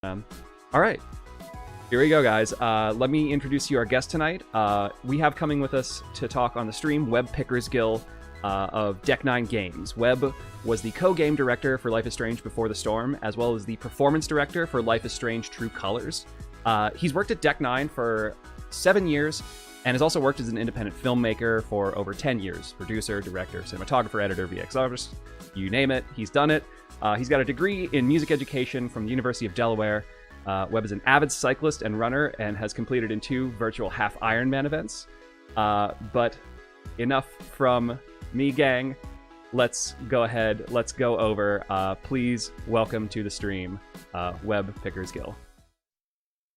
All right, here we go, guys. Let me introduce you our guest tonight. We have coming with us to talk on the stream Webb Pickersgill of Deck 9 Games. Webb was the co-game director for Life is Strange Before the Storm, as well as the performance director for Life is Strange True Colors. He's worked at Deck 9 for 7 years, and has also worked as an independent filmmaker for over 10 years. Producer, director, cinematographer, editor, VX artist, you name it, he's done it. He's got a degree in music education from the University of Delaware. Webb is an avid cyclist and runner and has completed in 2 virtual half Ironman events. But enough from me, gang. Let's go ahead. Let's go over. Please welcome to the stream, Webb Pickersgill.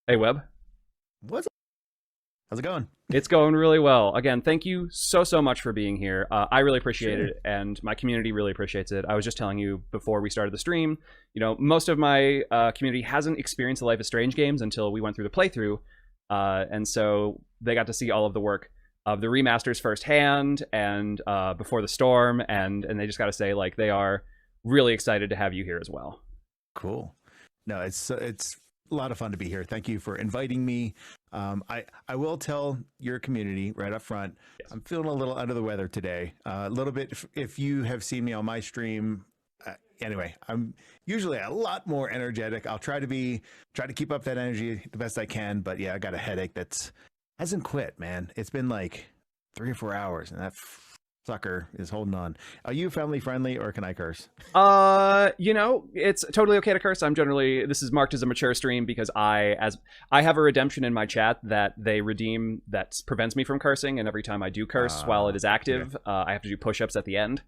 Hey, Webb. What's up? How's it going? It's going really well. Again, thank you so much for being here. I really appreciate it, and my community really appreciates it. I was just telling you before we started the stream, you know, most of my community hasn't experienced the Life is Strange games until we went through the playthrough, and so they got to see all of the work of the remasters firsthand and Before the Storm, and they just got to say, like, they are really excited to have you here as well. Cool. No, it's a lot of fun to be here. Thank you for inviting me. I will tell your community right up front, yes, I'm feeling a little under the weather today. A little bit, if you have seen me on my stream, anyway, I'm usually a lot more energetic. I'll try to keep up that energy the best I can, but yeah, I got a headache that's hasn't quit, man. It's been like 3 or 4 hours, and that sucker is holding on. Are you family friendly, or can I curse? You know, it's totally okay to curse. This is marked as a mature stream because I have a redemption in my chat that they redeem that prevents me from cursing, and every time I do curse while it is active, I have to do push-ups at the end.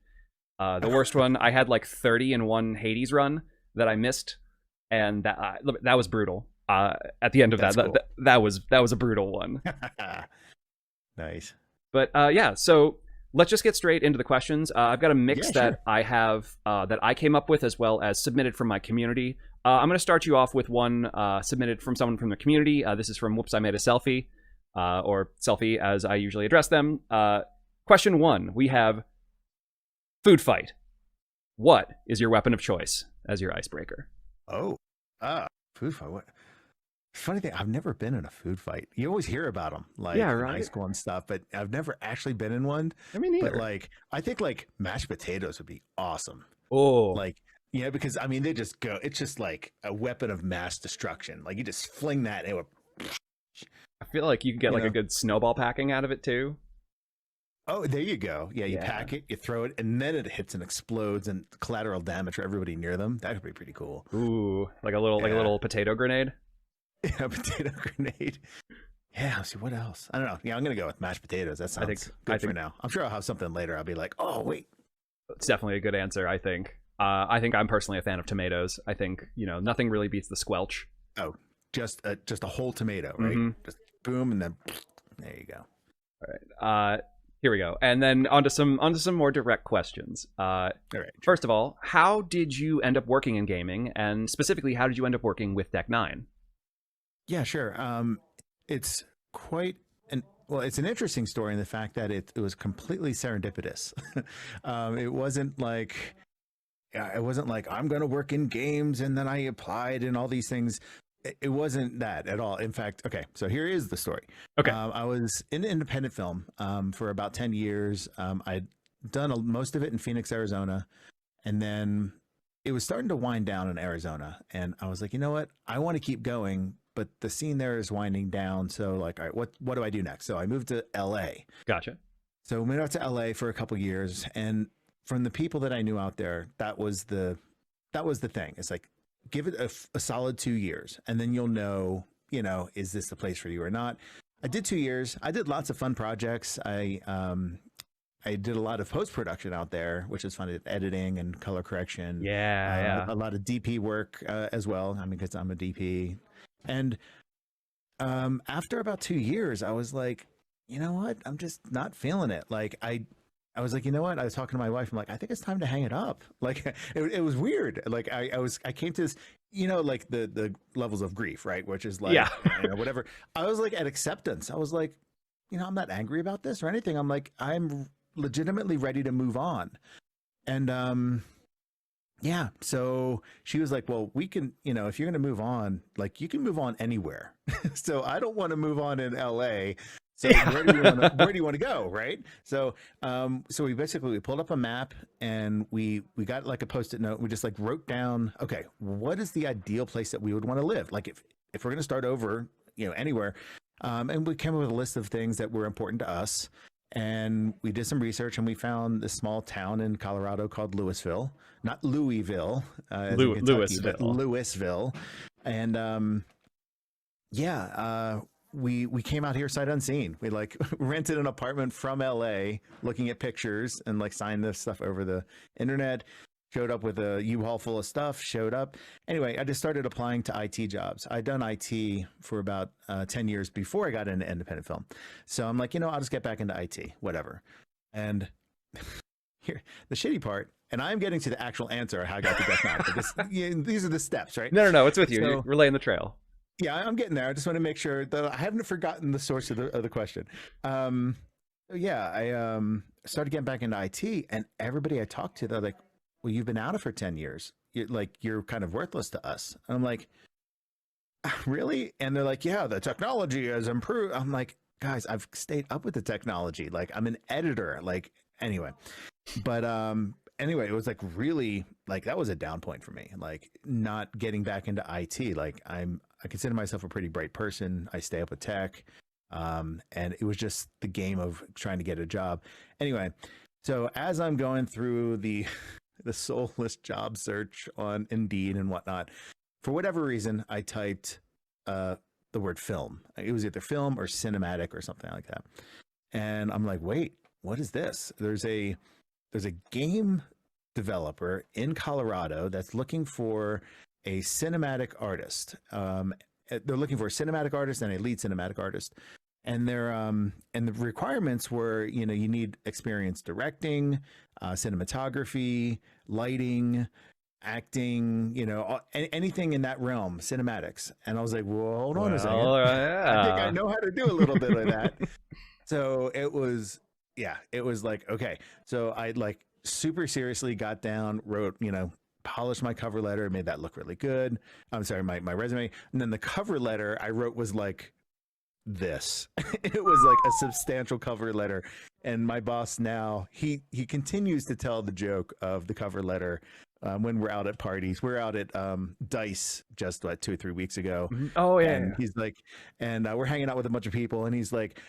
The worst one, I had like 30 in one Hades run that I missed, and that was brutal. At the end of that, cool. that was a brutal one. Nice. But yeah, so let's just get straight into the questions. I've got a mix that I have that I came up with, as well as submitted from my community. I'm going to start you off with one submitted from someone from the community. This is from Whoops, I Made a Selfie, or Selfie as I usually address them. Question 1, we have food fight. What is your weapon of choice as your icebreaker? Oh, food fight. What? Funny thing, I've never been in a food fight. You always hear about them, like in high school and stuff, but I've never actually been in one. I mean, neither. But like, I think like mashed potatoes would be awesome. Oh, like, yeah, because I mean, they just go. It's just like a weapon of mass destruction. Like you just fling that, and it would. I feel like you could get a good snowball packing out of it too. Oh, there you go. Yeah, you pack it, you throw it, and then it hits and explodes, and collateral damage for everybody near them. That would be pretty cool. Ooh, like a little potato grenade. Yeah, potato grenade. Yeah, let's see what else. I don't know. Yeah, I'm gonna go with mashed potatoes. That sounds good for now. I'm sure I'll have something later. I'll be like, oh wait. It's definitely a good answer. I think I'm personally a fan of tomatoes. I think nothing really beats the squelch. Oh, just a whole tomato, right? Mm-hmm. Just boom, and then there you go. All right. Here we go. And then onto some more direct questions. All right. First of all, how did you end up working in gaming, and specifically, how did you end up working with Deck 9? Yeah, sure. It's quite it's an interesting story in the fact that it was completely serendipitous. It wasn't like I'm going to work in games and then I applied and all these things. It wasn't that at all. In fact, okay, so here is the story. Okay. I was in independent film for about 10 years. I'd done most of it in Phoenix, Arizona, and then it was starting to wind down in Arizona. And I was like, you know what? I want to keep going, but the scene there is winding down. So like, all right, what do I do next? So I moved to LA. Gotcha. So we moved out to LA for a couple of years. And from the people that I knew out there, that was the thing. It's like, give it a solid 2 years and then you'll know, is this the place for you or not? I did 2 years. I did lots of fun projects. I did a lot of post-production out there, which is fun, editing and color correction. Yeah. A lot of DP work as well. I mean, because I'm a DP. And after about 2 years, I was like, you know what? I'm just not feeling it. Like I was like, you know what? I was talking to my wife. I'm like, I think it's time to hang it up. Like it was weird. Like I came to this, like the levels of grief, right? Which is like, whatever. I was like at acceptance. I was like, I'm not angry about this or anything. I'm like, I'm legitimately ready to move on. And yeah, so she was like, well, we can, if you're going to move on, like you can move on anywhere. So I don't want to move on in LA. So where do you want to go? Right. So we pulled up a map and we got like a Post-it note. We just like wrote down, okay, what is the ideal place that we would want to live? Like if we're going to start over, anywhere. And we came up with a list of things that were important to us. And we did some research and we found this small town in Colorado called Louisville, not Louisville, as in Kentucky, but Louisville. And we came out here sight unseen. We like rented an apartment from LA, looking at pictures and like signed this stuff over the internet. Showed up with a U-Haul full of stuff, showed up. Anyway, I just started applying to IT jobs. I'd done IT for about 10 years before I got into independent film. So I'm like, I'll just get back into IT, whatever. And here, the shitty part, and I'm getting to the actual answer how I got to Death Knot. These are the steps, right? No, it's with you. You're relaying the trail. Yeah, I'm getting there. I just want to make sure that I haven't forgotten the source of the question. I started getting back into IT, and everybody I talked to, they're like, well, you've been out of for 10 years. You're kind of worthless to us. And I'm like, really? And they're like, yeah, the technology has improved. I'm like, guys, I've stayed up with the technology. Like I'm an editor, anyway, but, anyway, it was like really like that was a down point for me, like not getting back into IT. Like I consider myself a pretty bright person. I stay up with tech. And it was just the game of trying to get a job. Anyway, so as I'm going through the soulless job search on Indeed and whatnot, for whatever reason, I typed the word film. It was either film or cinematic or something like that. And I'm like, wait, what is this? There's a game developer in Colorado that's looking for a cinematic artist. They're looking for a cinematic artist and a lead cinematic artist. And and the requirements were, you need experience directing, cinematography, lighting, acting, anything in that realm, cinematics. And I was like, well, hold on a second. Yeah. I think I know how to do a little bit of that. So it was like, okay. So I like super seriously got down, wrote, polished my cover letter, made that look really good. I'm sorry, my resume. And then the cover letter I wrote was like, this it was like a substantial cover letter, and my boss now he continues to tell the joke of the cover letter when we're out at parties. We're out at Dice just 2 or 3 weeks ago. Oh yeah, and he's like, and we're hanging out with a bunch of people, and he's like,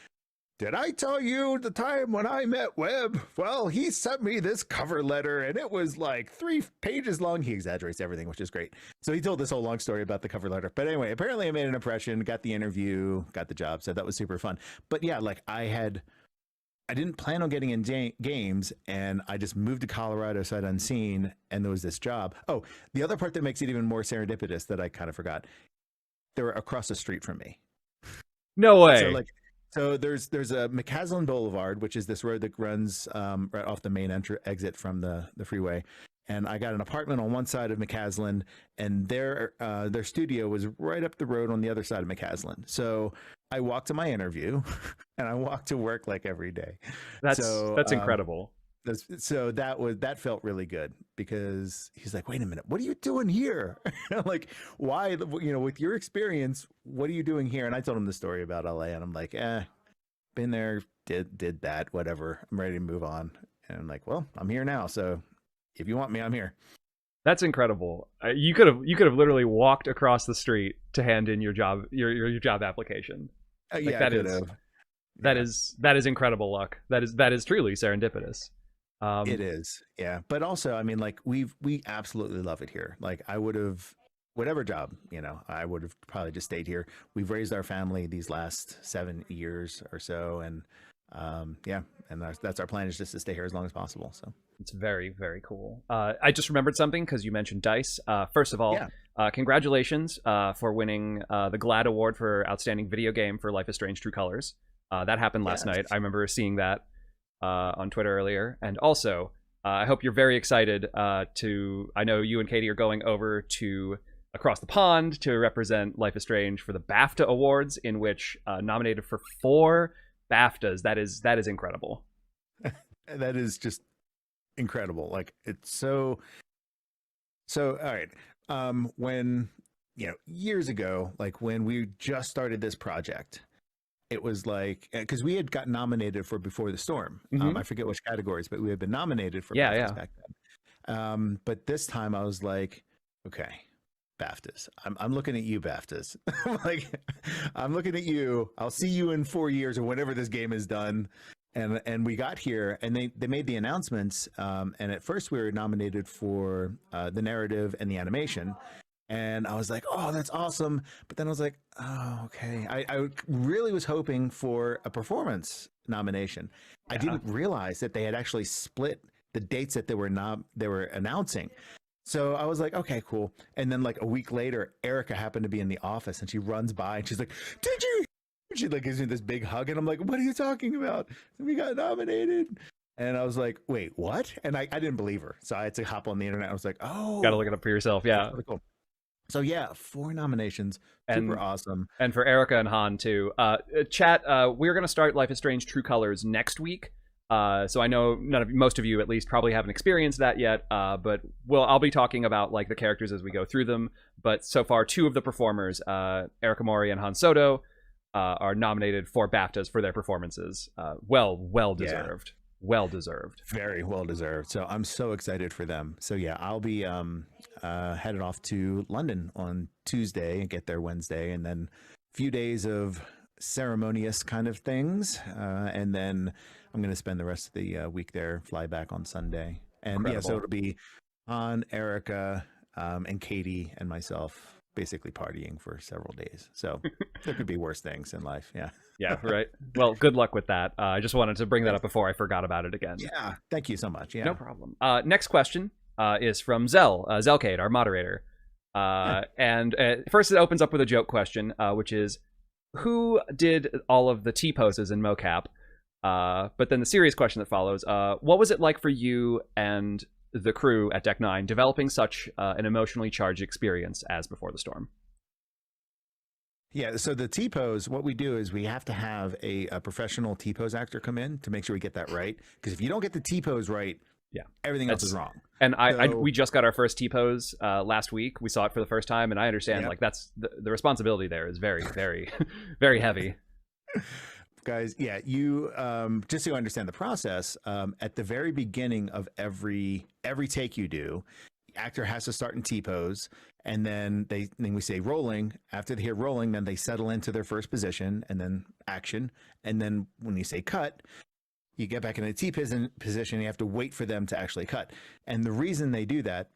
did I tell you the time when I met Webb? Well, he sent me this cover letter and it was like 3 pages long. He exaggerates everything, which is great. So he told this whole long story about the cover letter. But anyway, apparently I made an impression, got the interview, got the job. So that was super fun. But yeah, like I didn't plan on getting in games, and I just moved to Colorado sight unseen, and there was this job. Oh, the other part that makes it even more serendipitous that I kind of forgot, they were across the street from me. No way. So there's a McCaslin Boulevard, which is this road that runs right off the main exit from the freeway. And I got an apartment on one side of McCaslin, and their studio was right up the road on the other side of McCaslin. So I walked to my interview, and I walked to work like every day. That's incredible. So that felt really good, because he's like, wait a minute, what are you doing here? Like, why, with your experience, what are you doing here? And I told him the story about LA, and I'm like, been there, did that, whatever. I'm ready to move on. And I'm like, well, I'm here now. So if you want me, I'm here. That's incredible. You could have literally walked across the street to hand in your job application. Yeah, that is incredible luck. That is truly serendipitous. It is, yeah. But also, I mean, like we absolutely love it here. Like I would have, whatever job, I would have probably just stayed here. We've raised our family these last 7 years or so, and and that's our plan, is just to stay here as long as possible. So it's very, very cool. I just remembered something because you mentioned Dice. First of all, congratulations for winning the GLAAD Award for Outstanding Video Game for Life is Strange: True Colors. That happened last night. I remember seeing that on Twitter earlier. And also, I hope you're very excited I know you and Katie are going over to across the pond to represent Life is Strange for the BAFTA Awards, in which nominated for 4 BAFTAs. That is incredible. That is just incredible. Like, it's so, So, all right. When, years ago, like when we just started this project, it was like, because we had got nominated for Before the Storm. Hmm. I forget which categories, but we had been nominated for Yeah, BAFTAs yeah. back then. But this time I was like, okay, BAFTAs. I'm looking at you, BAFTAs. Like, I'm looking at you. I'll see you in 4 years or whenever this game is done. And we got here, and they made the announcements. And at first, we were nominated for the narrative and the animation. And I was like, oh, that's awesome. But then I was like, oh, okay. I really was hoping for a performance nomination. Yeah. I didn't realize that they had actually split the dates that they were announcing. So I was like, okay, cool. And then like a week later, Erica happened to be in the office, and she runs by and she's like, did you? She like gives me this big hug, and I'm like, what are you talking about? We got nominated. And I was like, wait, what? And I didn't believe her. So I had to hop on the internet. I was like, oh, Got to look it up for yourself. Yeah. really cool. So yeah, 4 nominations, And super awesome. and for Erica and Han too. Chat. We're gonna start Life is Strange: True Colors next week. So I know most of you at least probably haven't experienced that yet. But I'll be talking about like the characters as we go through them. But so far, 2 of the performers, Erica Mori and Han Soto, are nominated for BAFTAs for their performances. Well deserved. Yeah. Well deserved. Very well deserved. So I'm so excited for them. So yeah, I'll be headed off to London on Tuesday and get there Wednesday, and then a few days of ceremonious kind of things, and then I'm going to spend the rest of the week there, fly back on Sunday. And Incredible. Yeah, so it'll be on Erica and Katie and myself basically partying for several days. So there could be worse things in life. Yeah. Yeah, right. Well, good luck with that. I just wanted to bring that up before I forgot about it again. Yeah, thank you so much. Yeah, no problem. Next question is from Zelcade, our moderator. And first it opens up with a joke question, which is, who did all of the T-poses in mocap? But then the serious question that follows, what was it like for you and the crew at Deck 9 developing such an emotionally charged experience as Before the Storm? Yeah, so the T-pose, what we do is we have to have a professional T-pose actor come in to make sure we get that right. Because if you don't get the T-pose right, yeah, everything else is wrong. And we just got our first T-pose last week. We saw it for the first time, and I understand like that's the responsibility there is very, very, very heavy. Guys, yeah, you just so you understand the process, at the very beginning of every take you do, the actor has to start in T-pose, and then we say rolling. After they hear rolling, then they settle into their first position, and then action. And then when you say cut, you get back in a T-position. You have to wait for them to actually cut. And the reason they do that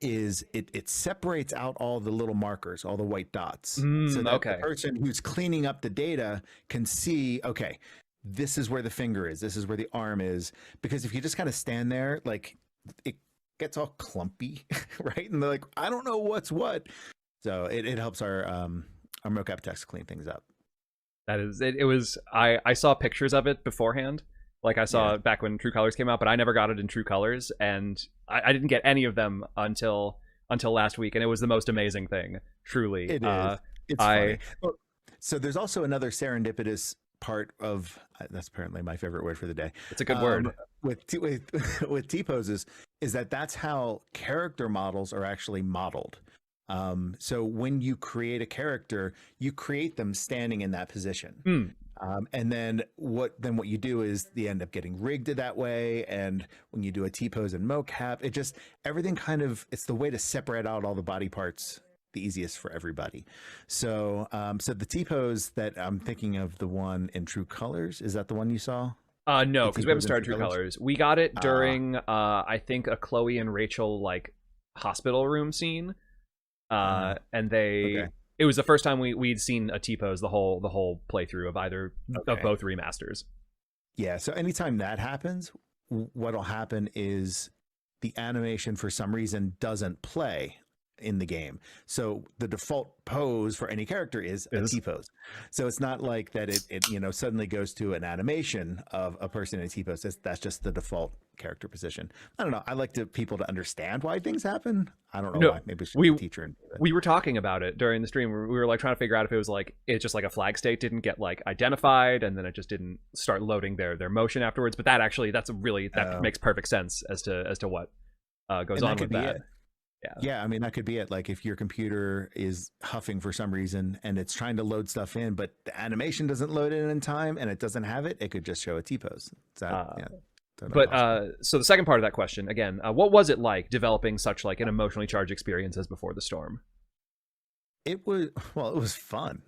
is it separates out all the little markers, all the white dots, so that the person who's cleaning up the data can see, okay, this is where the finger is, this is where the arm is. Because if you just kind of stand there, like, it gets all clumpy, right? And they're like, I don't know what's what. So it helps our mocap text clean things up. That is it. It was I saw pictures of it beforehand. Like I saw it back when True Colors came out, but I never got it in True Colors, and I didn't get any of them until last week, and it was the most amazing thing. Truly, it is. It's funny. So there's also another serendipitous part of that's apparently my favorite word for the day. It's a good word with T-poses, is that's how character models are actually modeled. So when you create a character, you create them standing in that position. And then what you do is they end up getting rigged that way. And when you do a T-pose and mocap, it just, everything kind of, it's the way to separate out all the body parts the easiest for everybody. So the T-pose that I'm thinking of, the one in True Colors, is that the one you saw? No, because we haven't started True Colors. We got it during, I think, a Chloe and Rachel like hospital room scene. And they, it was the first time we'd seen a T-pose the whole playthrough of either of both remasters. Yeah. So anytime that happens, what'll happen is the animation for some reason doesn't play in the game. So the default pose for any character is a T-pose. So it's not like that it suddenly goes to an animation of a person in a T-pose. That's just the default character position. I don't know. I like people to understand why things happen. I don't know why. Maybe we should be a teacher. We were talking about it during the stream. We were like trying to figure out if it was like it's just like a flag state didn't get like identified, and then it just didn't start loading their motion afterwards. But that makes perfect sense as to what goes on with that. Yeah, I mean, that could be it. Like if your computer is huffing for some reason and it's trying to load stuff in, but the animation doesn't load it in time and it doesn't have it, it could just show a T-pose. But so the second part of that question, again, what was it like developing such like an emotionally charged experience as Before the Storm? It was fun.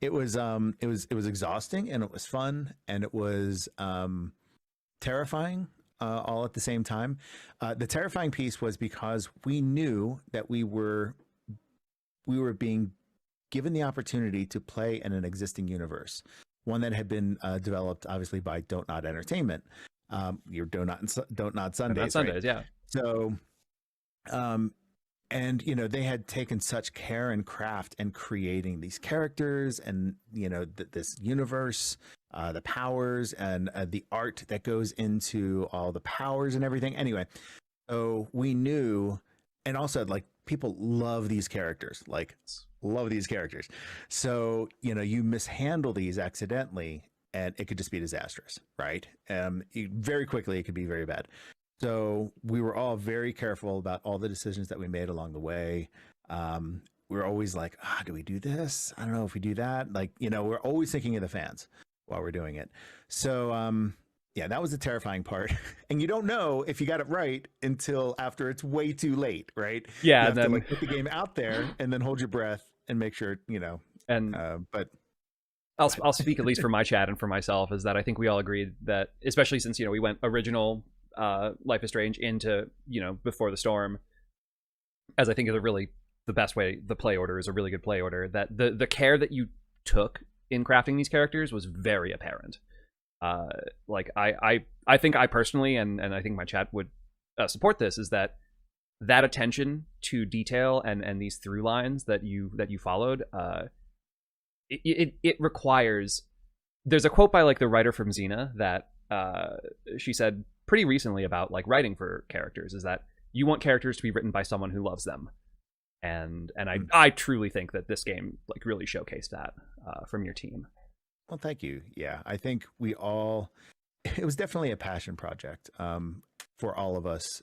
It was exhausting, and it was fun, and it was terrifying all at the same time. The terrifying piece was because we knew that we were being given the opportunity to play in an existing universe, one that had been developed obviously by Don't Nod Entertainment. Your Don't Nod Sundays, Sundays, right? Yeah. So, and they had taken such care and craft in creating these characters, and this universe, the powers, and the art that goes into all the powers and everything. Anyway, so we knew, and also like people love these characters, So you mishandle these accidentally, and it could just be disastrous, right? Very quickly, it could be very bad. So we were all very careful about all the decisions that we made along the way. We were always like, do we do this? I don't know if we do that. Like, we're always thinking of the fans while we're doing it. So, yeah, that was the terrifying part. And you don't know if you got it right until after it's way too late, right? Yeah. You have to put the game out there and then hold your breath and make sure, And but I'll speak at least for my chat and for myself, is that I think we all agreed that, especially since we went original Life is Strange into Before the Storm, as I think is the best way. The play order is a really good play order. That the care that you took in crafting these characters was very apparent. Like I think I personally, and I think my chat would support this, is that attention to detail and these through lines that you followed, it requires. There's a quote by like the writer from Xena that she said pretty recently about like writing for characters, is that you want characters to be written by someone who loves them, and I truly think that this game like really showcased that from your team. Well, thank you. Yeah, I think it was definitely a passion project for all of us,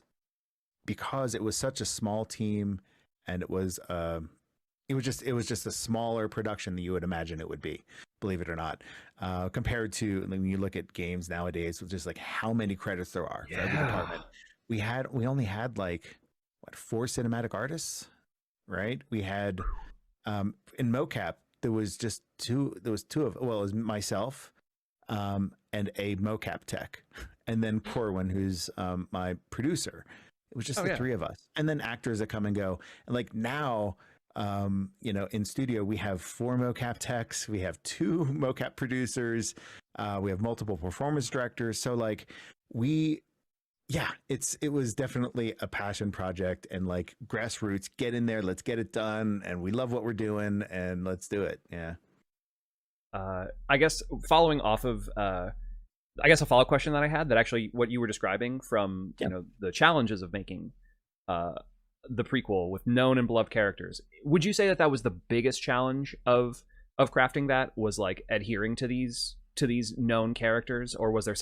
because it was such a small team, and it was just a smaller production than you would imagine it would be, believe it or not, compared to when you look at games nowadays with just like how many credits there are for every department. We only had like 4 cinematic artists, right? We had in mocap there was just two. There was two of it was myself and a mocap tech, and then Corwin, who's my producer. It was just the 3 of us, and then actors that come and go. And like now, in studio we have 4 mocap techs, we have 2 mocap producers, we have multiple performance directors. So like it was definitely a passion project, and like grassroots, get in there, let's get it done, and we love what we're doing, and let's do it. Yeah. I guess following off of a follow-up question that I had, that actually what you were describing from the challenges of making the prequel with known and beloved characters, would you say that was the biggest challenge of crafting that, was like adhering to these known characters, or was there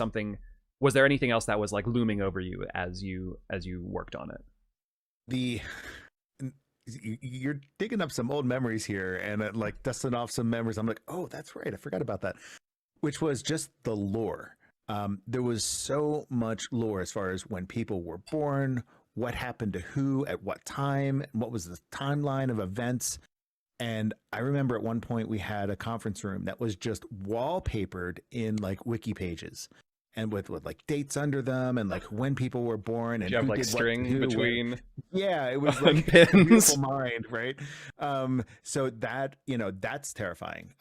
anything else that was like looming over you as you worked on it? You're digging up some old memories here, and like dusting off some memories. I'm like, oh, that's right, I forgot about that. Which was just the lore. There was so much lore as far as when people were born, what happened to who at what time, what was the timeline of events. And I remember at one point we had a conference room that was just wallpapered in like wiki pages, and with like dates under them, and like when people were born, and you have like string between. Yeah, it was like pins. A beautiful mind, right? So that that's terrifying.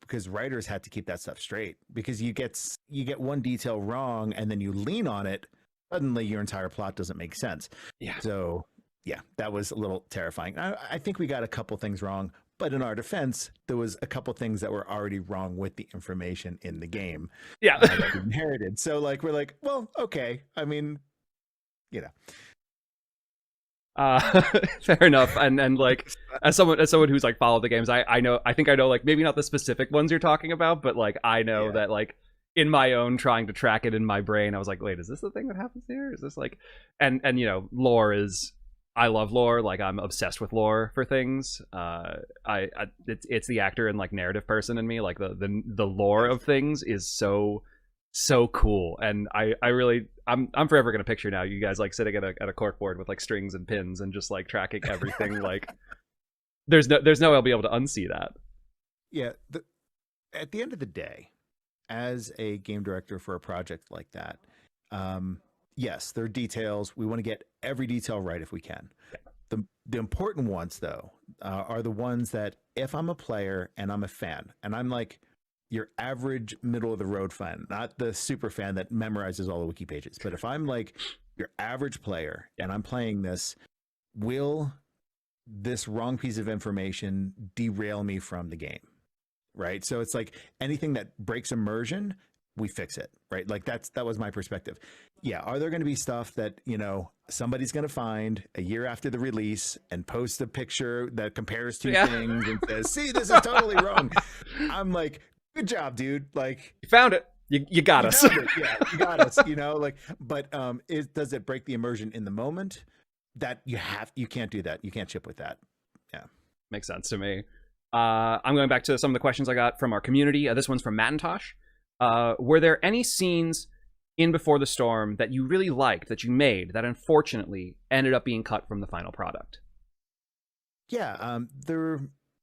Because writers had to keep that stuff straight, because you get one detail wrong and then you lean on it, suddenly your entire plot doesn't make sense. Yeah. So yeah, that was a little terrifying. I think we got a couple things wrong, but in our defense, there was a couple things that were already wrong with the information in the game. Yeah. That we inherited. So like we're like, well, okay. I mean, fair enough. And like as someone who's like followed the games, I think I know like maybe not the specific ones you're talking about, but like I know that like in my own trying to track it in my brain, I was like, wait, is this the thing that happens here? Is this like, and lore is I love lore. Like, I'm obsessed with lore for things. It's the actor and like narrative person in me. Like the lore of things is so cool, and I really I'm forever gonna picture now you guys like sitting at a corkboard with like strings and pins and just like tracking everything. Like, there's no way I'll be able to unsee that. Yeah. At the end of the day, as a game director for a project like that, yes, there are details. We want to get every detail right if we can. The important ones, though, are the ones that if I'm a player and I'm a fan, and I'm like your average middle of the road fan, not the super fan that memorizes all the wiki pages, but if I'm like your average player and I'm playing this, will this wrong piece of information derail me from the game? Right. So it's like anything that breaks immersion, we fix it. Right. Like that was my perspective. Yeah. Are there going to be stuff that, you know, somebody's going to find a year after the release and post a picture that compares two things and says, see, this is totally wrong. I'm like, good job, dude. Like, you found it. You got us. Yeah, you got us, you know, like, but does it break the immersion in the moment? That you can't do that. You can't chip with that. Yeah. Makes sense to me. I'm going back to some of the questions I got from our community. This one's from Macintosh. Were there any scenes in Before the Storm that you really liked, that you made, that unfortunately ended up being cut from the final product? Yeah, there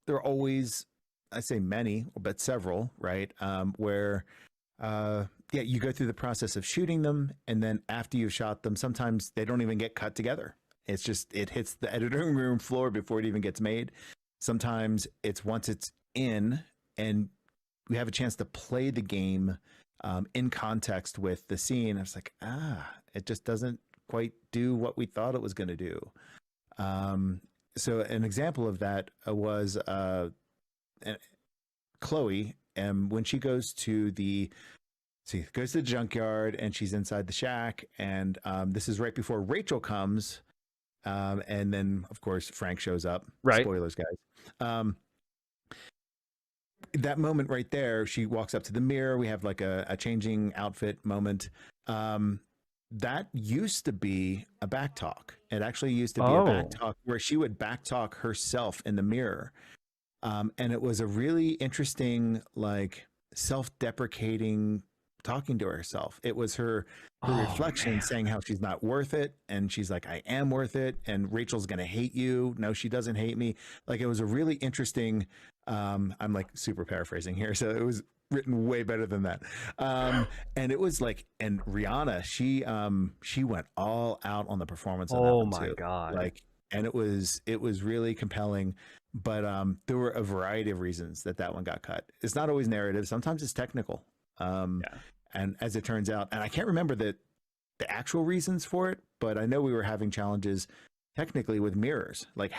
are always, I say many, but several, right? Where, you go through the process of shooting them, and then after you've shot them, sometimes they don't even get cut together. It's just, it hits the editing room floor before it even gets made. Sometimes it's once it's in and we have a chance to play the game in context with the scene. I was like, it just doesn't quite do what we thought it was going to do. So an example of that was Chloe, when she goes to the junkyard and she's inside the shack, and this is right before Rachel comes. And then, of course, Frank shows up. Right. Spoilers, guys. That moment right there, she walks up to the mirror. We have like a changing outfit moment. That used to be a back talk. It actually used to be a back talk where she would back talk herself in the mirror. And it was a really interesting, like, self-deprecating talking to herself. It was her reflection saying how she's not worth it, and she's like, I am worth it, and Rachel's gonna hate you. No, she doesn't hate me. Like, it was a really interesting, I'm like super paraphrasing here, so it was written way better than that. And it was like, and Rihanna, she went all out on the performance of that one too. God. Like, and it was really compelling. But there were a variety of reasons that one got cut. It's not always narrative, sometimes it's technical. And as it turns out, and I can't remember the actual reasons for it, but I know we were having challenges technically with mirrors, like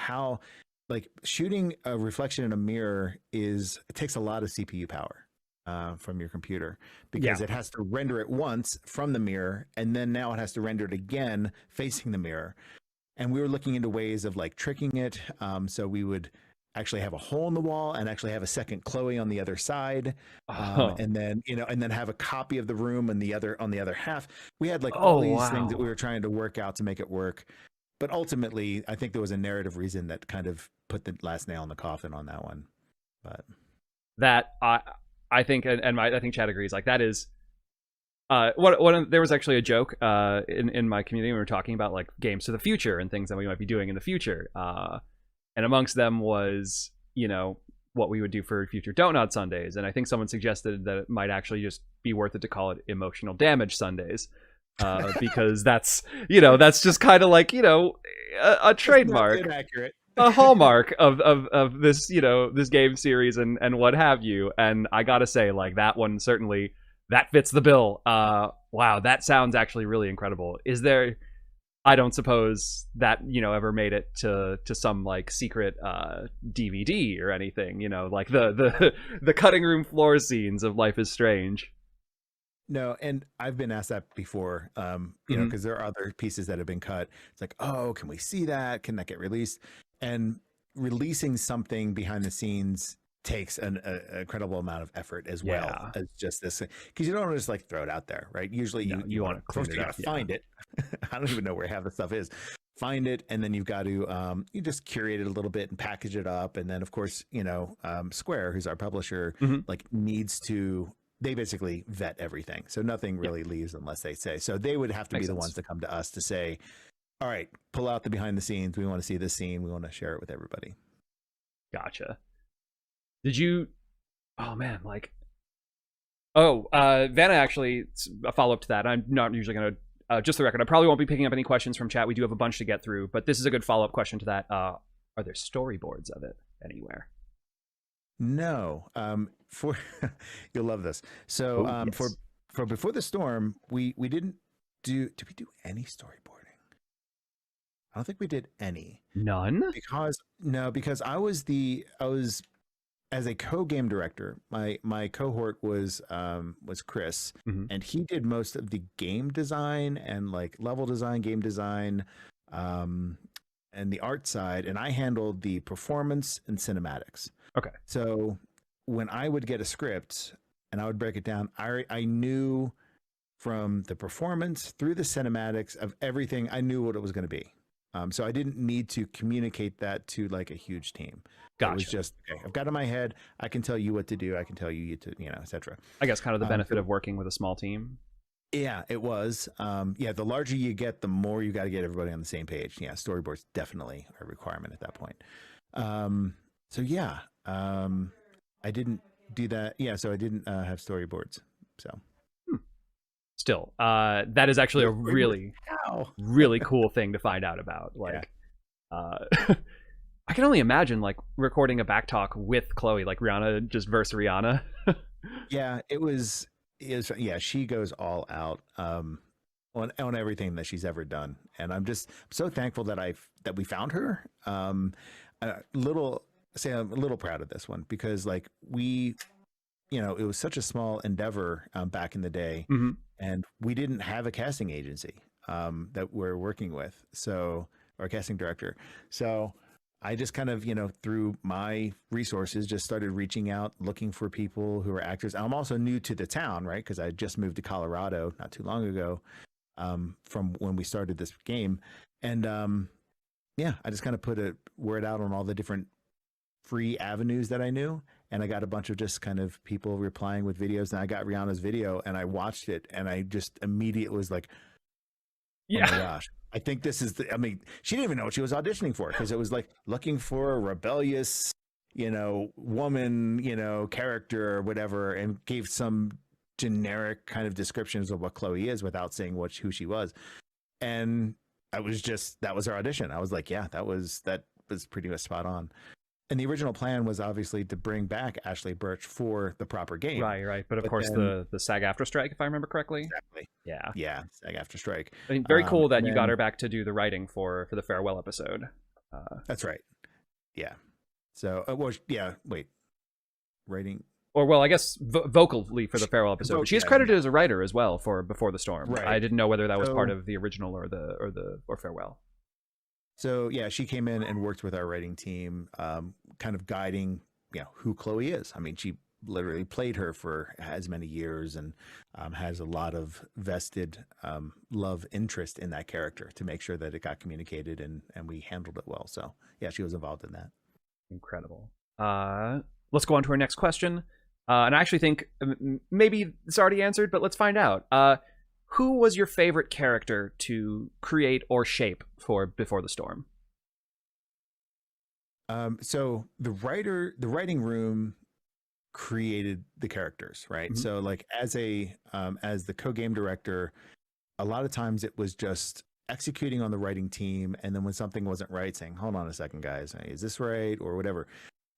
shooting a reflection in a mirror it takes a lot of CPU power from your computer, because it has to render it once from the mirror, and then now it has to render it again facing the mirror. And we were looking into ways of like tricking it. So we would actually have a hole in the wall and actually have a second Chloe on the other side. And then, and then have a copy of the room on the other half. We had like all these things that we were trying to work out to make it work. But ultimately, I think there was a narrative reason that kind of put the last nail in the coffin on that one. But that I think, and I think Chad agrees, like that is, there was actually a joke in my community when we were talking about like games to the future and things that we might be doing in the future. And amongst them was, what we would do for future Donut Sundays. And I think someone suggested that it might actually just be worth it to call it emotional damage Sundays. Because that's just kind of like, a trademark, a hallmark of this, this game series and what have you. And I gotta say, like, that one certainly, that fits the bill. Wow, that sounds actually really incredible. Is there, I don't suppose that, ever made it to some like secret DVD or anything, like the cutting room floor scenes of Life is Strange. No, and I've been asked that before, because there are other pieces that have been cut. It's like, oh, can we see that? Can that get released? And releasing something behind the scenes takes an incredible amount of effort as well as just this, because you don't want to just like throw it out there, right? Usually you want to clean it up, find it. I don't even know where half the stuff is. find it, and then you've got to you just curate it a little bit and package it up, and then of course Square, who's our publisher, like needs to, they basically vet everything, so nothing really leaves unless they say so. They would have to be the ones to come to us to say, all right, pull out the behind the scenes, we want to see this scene, we want to share it with everybody. Gotcha. Did you, oh man, like, Vanna, actually, a follow-up to that, I'm not usually going to, just the record, I probably won't be picking up any questions from chat. We do have a bunch to get through, but this is a good follow-up question to that. Are there storyboards of it anywhere? No. For you'll love this. So yes. For Before the Storm, we didn't do. Did we do any storyboarding? I don't think we did any. None? Because I was as a co-game director, my cohort was Chris, and he did most of the game design and like level design, game design, and the art side, and I handled the performance and cinematics. Okay. So when I would get a script and I would break it down, I knew from the performance through the cinematics of everything, I knew what it was going to be. So I didn't need to communicate that to like a huge team. Gotcha. It was just, okay, I've got it in my head. I can tell you what to do. I can tell you to, etc. I guess kind of the benefit of working with a small team. Yeah, it was. The larger you get, the more you got to get everybody on the same page. Yeah, storyboards definitely a requirement at that point. I didn't do that. Yeah, so I didn't have storyboards. So. Still, that is actually a really, really cool thing to find out about. Like, I can only imagine like recording a back talk with Chloe, like Rihanna just versus Rihanna. Yeah, it was. Yeah, she goes all out on everything that she's ever done, and I'm so thankful that we found her. I'm a little proud of this one because like it was such a small endeavor back in the day, and we didn't have a casting agency that we're working with, or a casting director. So I just kind of, through my resources, just started reaching out, looking for people who are actors. I'm also new to the town, right? Because I just moved to Colorado not too long ago from when we started this game. And I just kind of put a word out on all the different free avenues that I knew. And I got a bunch of just kind of people replying with videos. And I got Rihanna's video and I watched it and I just immediately was like, oh my gosh, I think this is she didn't even know what she was auditioning for because it was like looking for a rebellious, woman, character or whatever, and gave some generic kind of descriptions of what Chloe is without saying who she was. And that was our audition. I was like, yeah, that was pretty much spot on. And the original plan was obviously to bring back Ashley Birch for the proper game. Right. But of course, then, the SAG-AFTRA strike, if I remember correctly. Exactly. Yeah, SAG-AFTRA strike. I mean, very cool that you got her back to do the writing for the farewell episode. That's right. Yeah. So, writing. Or, well, I guess vocally for the farewell episode. But she is credited as a writer as well for Before the Storm. Right. I didn't know whether that was part of the original or farewell. So yeah, she came in and worked with our writing team, kind of guiding, who Chloe is. I mean, she literally played her for as many years and has a lot of vested love interest in that character to make sure that it got communicated and we handled it well. So yeah, she was involved in that. Incredible. Let's go on to our next question. And I actually think maybe it's already answered, but let's find out. Who was your favorite character to create or shape for Before the Storm? So the writing room created the characters, right? So like as the co-game director, a lot of times it was just executing on the writing team, and then when something wasn't right, saying, "Hold on a second, guys, is this right?" or whatever.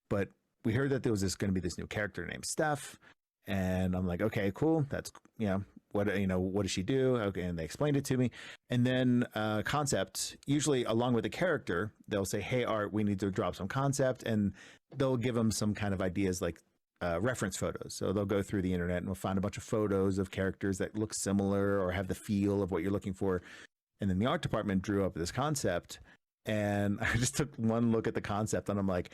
But we heard that there was going to be this new character named Steph, and I'm like, okay, cool, that's what does she do? Okay, and they explained it to me. And then concept, usually along with the character, they'll say, hey, Art, we need to drop some concept, and they'll give them some kind of ideas like reference photos. So they'll go through the internet and we'll find a bunch of photos of characters that look similar or have the feel of what you're looking for. And then the art department drew up this concept, and I just took one look at the concept and I'm like,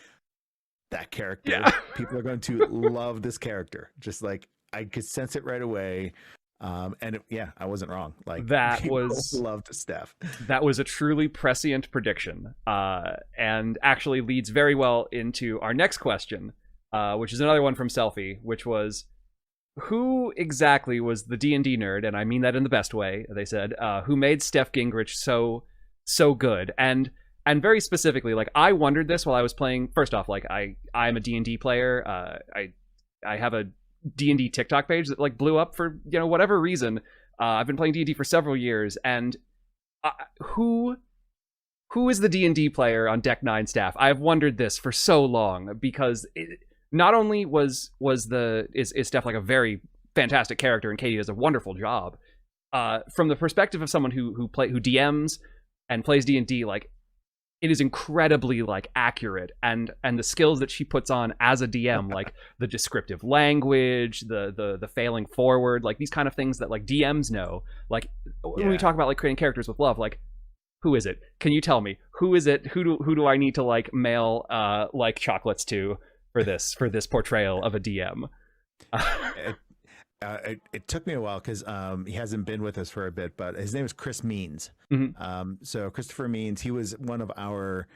that character, people are going to love this character. Just like I could sense it right away. Yeah, I wasn't wrong. Like, That people was loved Steph. that was a truly prescient prediction, and actually leads very well into our next question, which is another one from Selfie, which was, who exactly was the D&D nerd, and I mean that in the best way, they said, who made Steph Gingrich so good? And very specifically, like, I wondered this while I was playing. First off, like, I'm a D&D player. I have a D&D TikTok page that like blew up for, you know, whatever reason. I've been playing D&D for several years, and who is the D&D player on Deck 9 staff? I've wondered this for so long, because not only is Steph like a very fantastic character, and Katie does a wonderful job, from the perspective of someone who DMs and plays D&D, like, it is incredibly like accurate, and the skills that she puts on as a DM, like the descriptive language, the failing forward, like these kind of things that like DMs know. Like when we talk about like creating characters with love, like, who is it? Can you tell me who is it? Who do I need to like mail like chocolates to for this portrayal of a DM? It took me a while because he hasn't been with us for a bit, but his name is Chris Means. Mm-hmm. So Christopher Means, he was one of our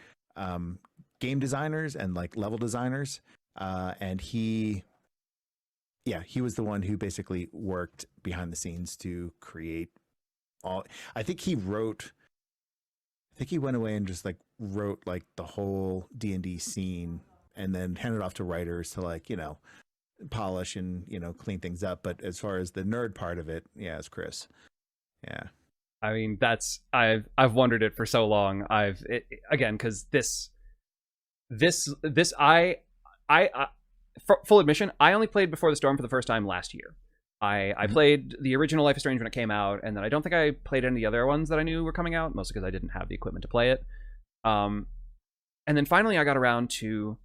game designers and like level designers, and he was the one who basically worked behind the scenes to create all. I think he went away and just like wrote like the whole D&D scene, and then handed off to writers to like, you know, polish and, you know, clean things up. But as far as the nerd part of it, yeah, it's Chris. Yeah, I mean, that's I've wondered it for so long. Again, because this I full admission, I only played Before the Storm for the first time last year. I played the original Life is Strange when it came out, and then I don't think I played any of the other ones that I knew were coming out, mostly because I didn't have the equipment to play it. And then finally I got around to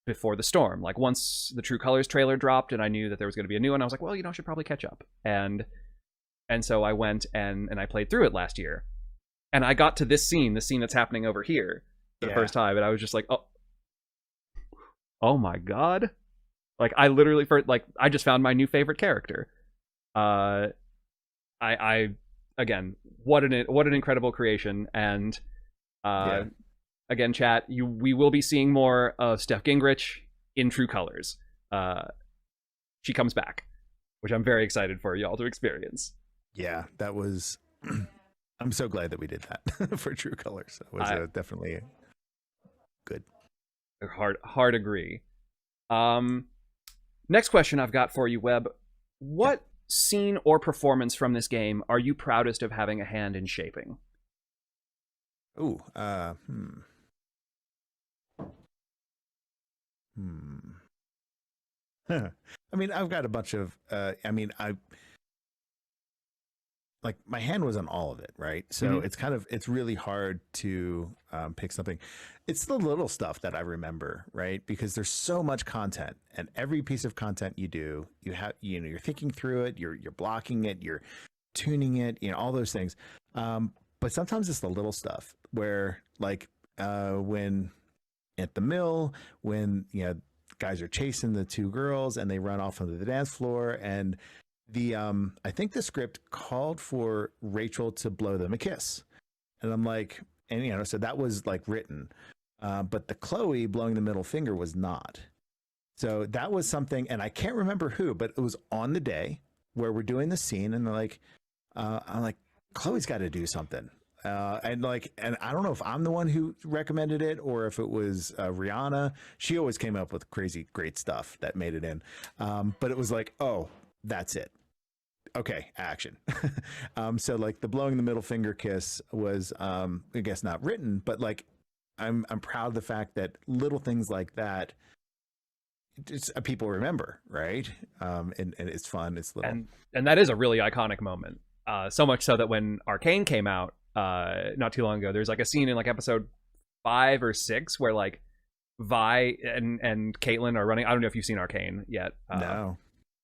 Before the Storm. Like, once the True Colors trailer dropped and I knew that there was going to be a new one, I was like, well, you know, I should probably catch up. And so I went and I played through it last year. And I got to this scene that's happening over here for the first time, and I was just like, oh my god. Like, I literally, I just found my new favorite character. Again, what an incredible creation. And again, chat, we will be seeing more of Steph Gingrich in True Colors. She comes back, which I'm very excited for y'all to experience. Yeah, that was. I'm so glad that we did that for True Colors. It was definitely good. Hard agree. Next question I've got for you, Webb. What scene or performance from this game are you proudest of having a hand in shaping? Ooh, I mean, I've got a bunch of. Like, my hand was on all of it, right? So it's really hard to pick something. It's the little stuff that I remember, right? Because there's so much content, and every piece of content you do, you're thinking through it, you're blocking it, you're tuning it, all those things. But sometimes it's the little stuff where, like, when at the mill, when guys are chasing the two girls and they run off onto the dance floor, and I think the script called for Rachel to blow them a kiss, and I'm like, and so that was like written, but the Chloe blowing the middle finger was not. So that was something, and I can't remember who, but it was on the day where we're doing the scene, and they're like, I'm like, Chloe's got to do something, and I don't know if I'm the one who recommended it or if it was Rihanna. She always came up with crazy great stuff that made it in, but it was like, oh, that's it. Okay, action. So like the blowing the middle finger kiss was, I guess, not written, but like I'm proud of the fact that little things like that, people remember, right? And it's fun. It's little, and that is a really iconic moment. So much so that when Arcane came out not too long ago, there's like a scene in like episode 5 or 6 where like Vi and Caitlin are running. I don't know if you've seen Arcane yet. No.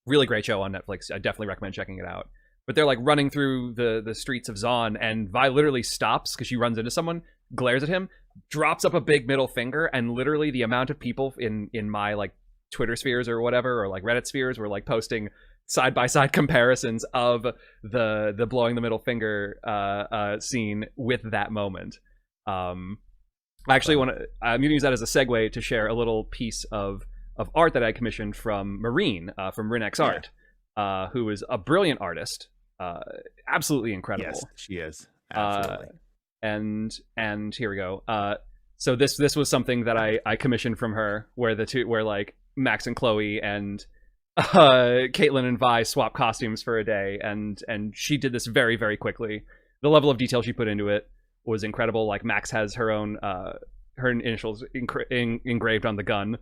Really great show on Netflix. I definitely recommend checking it out. But they're like running through the streets of Zon, and Vi literally stops because she runs into someone, glares at him, drops up a big middle finger, and literally the amount of people in my like Twitter spheres or whatever, or like Reddit spheres, were like posting, side by side comparisons of the blowing the middle finger scene with that moment. I actually I'm going to use that as a segue to share a little piece of art that I commissioned from Marine from Rinex Art, who is a brilliant artist, absolutely incredible. Yes, she is. Absolutely. And here we go. So this was something that I commissioned from her, where like Max and Chloe and Caitlin and Vi swap costumes for a day, and she did this very, very quickly. The level of detail she put into it was incredible. Like Max has her own her initials engraved on the gun.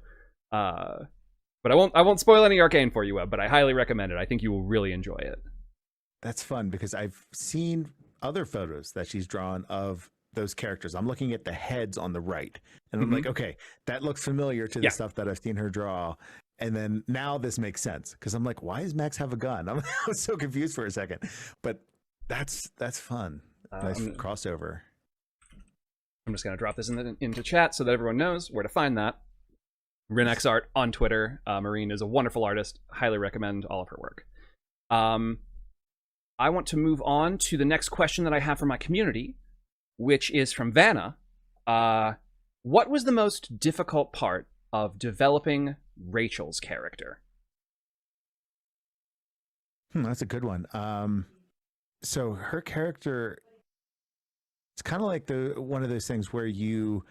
But I won't spoil any Arcane for you, Webb, but I highly recommend it. I think you will really enjoy it. That's fun because I've seen other photos that she's drawn of those characters. I'm looking at the heads on the right, and I'm like, okay, that looks familiar to the stuff that I've seen her draw. And then now this makes sense because I'm like, why does Max have a gun? I was so confused for a second, but that's fun. Nice crossover. I'm just going to drop this into chat so that everyone knows where to find that. Rinex Art on Twitter. Marine is a wonderful artist. Highly recommend all of her work. I want to move on to the next question that I have for my community, which is from Vanna. What was the most difficult part of developing Rachel's character? That's a good one. So her character, it's kind of like one of those things where we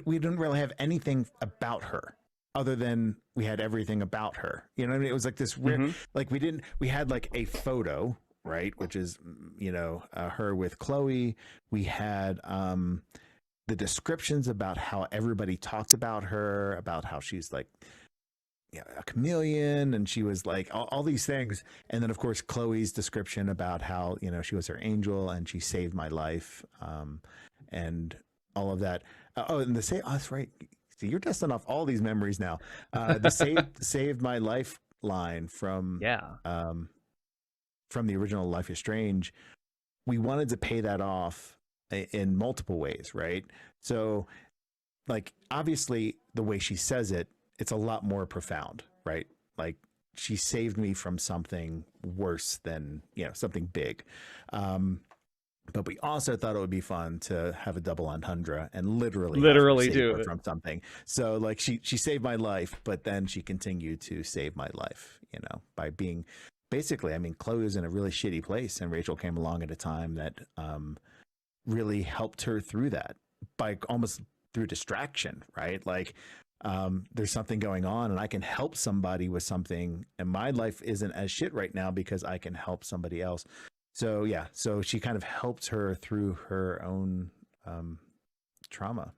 didn't really have anything about her other than we had everything about her. You know what I mean? It was like this weird, like we had like a photo, right? Which is, her with Chloe. We had the descriptions about how everybody talked about her, about how she's like a chameleon, and she was like all these things. And then of course Chloe's description about how she was her angel and she saved my life, and all of that. And that's right. See, you're dusting off all these memories now. The saved my life line from the original Life is Strange. We wanted to pay that off in multiple ways, right? So, like, obviously, the way she says it, it's a lot more profound, right? Like, she saved me from something worse than, something big. But we also thought it would be fun to have a double entendre and literally do it from something. So, like, she saved my life, but then she continued to save my life, by being basically, Chloe was in a really shitty place, and Rachel came along at a time that really helped her through that by almost through distraction, right? Like, there's something going on and I can help somebody with something, and my life isn't as shit right now because I can help somebody else. So so she kind of helped her through her own trauma.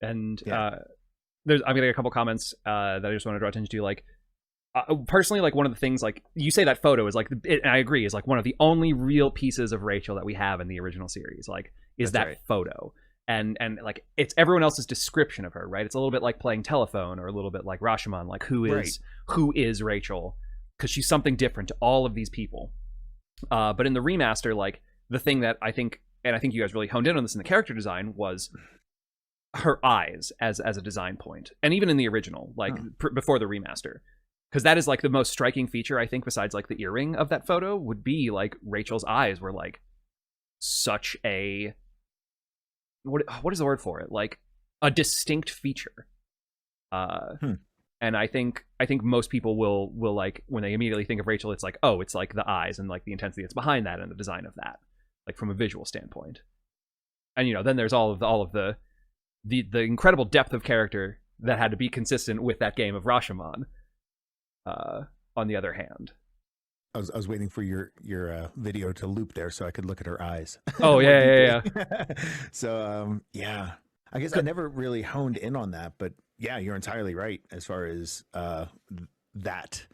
And I'm getting a couple comments that I just want to draw attention to. Like, personally, like, one of the things, like, you say that photo is like, and I agree, is like one of the only real pieces of Rachel that we have in the original series. Like, is That's that right. photo. And like, it's everyone else's description of her, right? It's a little bit like playing telephone, or a little bit like Rashomon, like who is Rachel? Because she's something different to all of these people. But in the remaster, like, the thing that I think you guys really honed in on this in the character design, was her eyes as a design point. And even in the original, like before the remaster, because that is like the most striking feature, I think, besides like the earring of that photo, would be like Rachel's eyes were like such a, what is the word for it? Like a distinct feature. And I think most people will like, when they immediately think of Rachel, it's like, oh, it's like the eyes and like the intensity that's behind that and the design of that, like from a visual standpoint. And then there's all of the incredible depth of character that had to be consistent with that game of Rashomon. On the other hand, I was waiting for your video to loop there so I could look at her eyes. Oh yeah. So I guess I never really honed in on that, but yeah, you're entirely right as far as that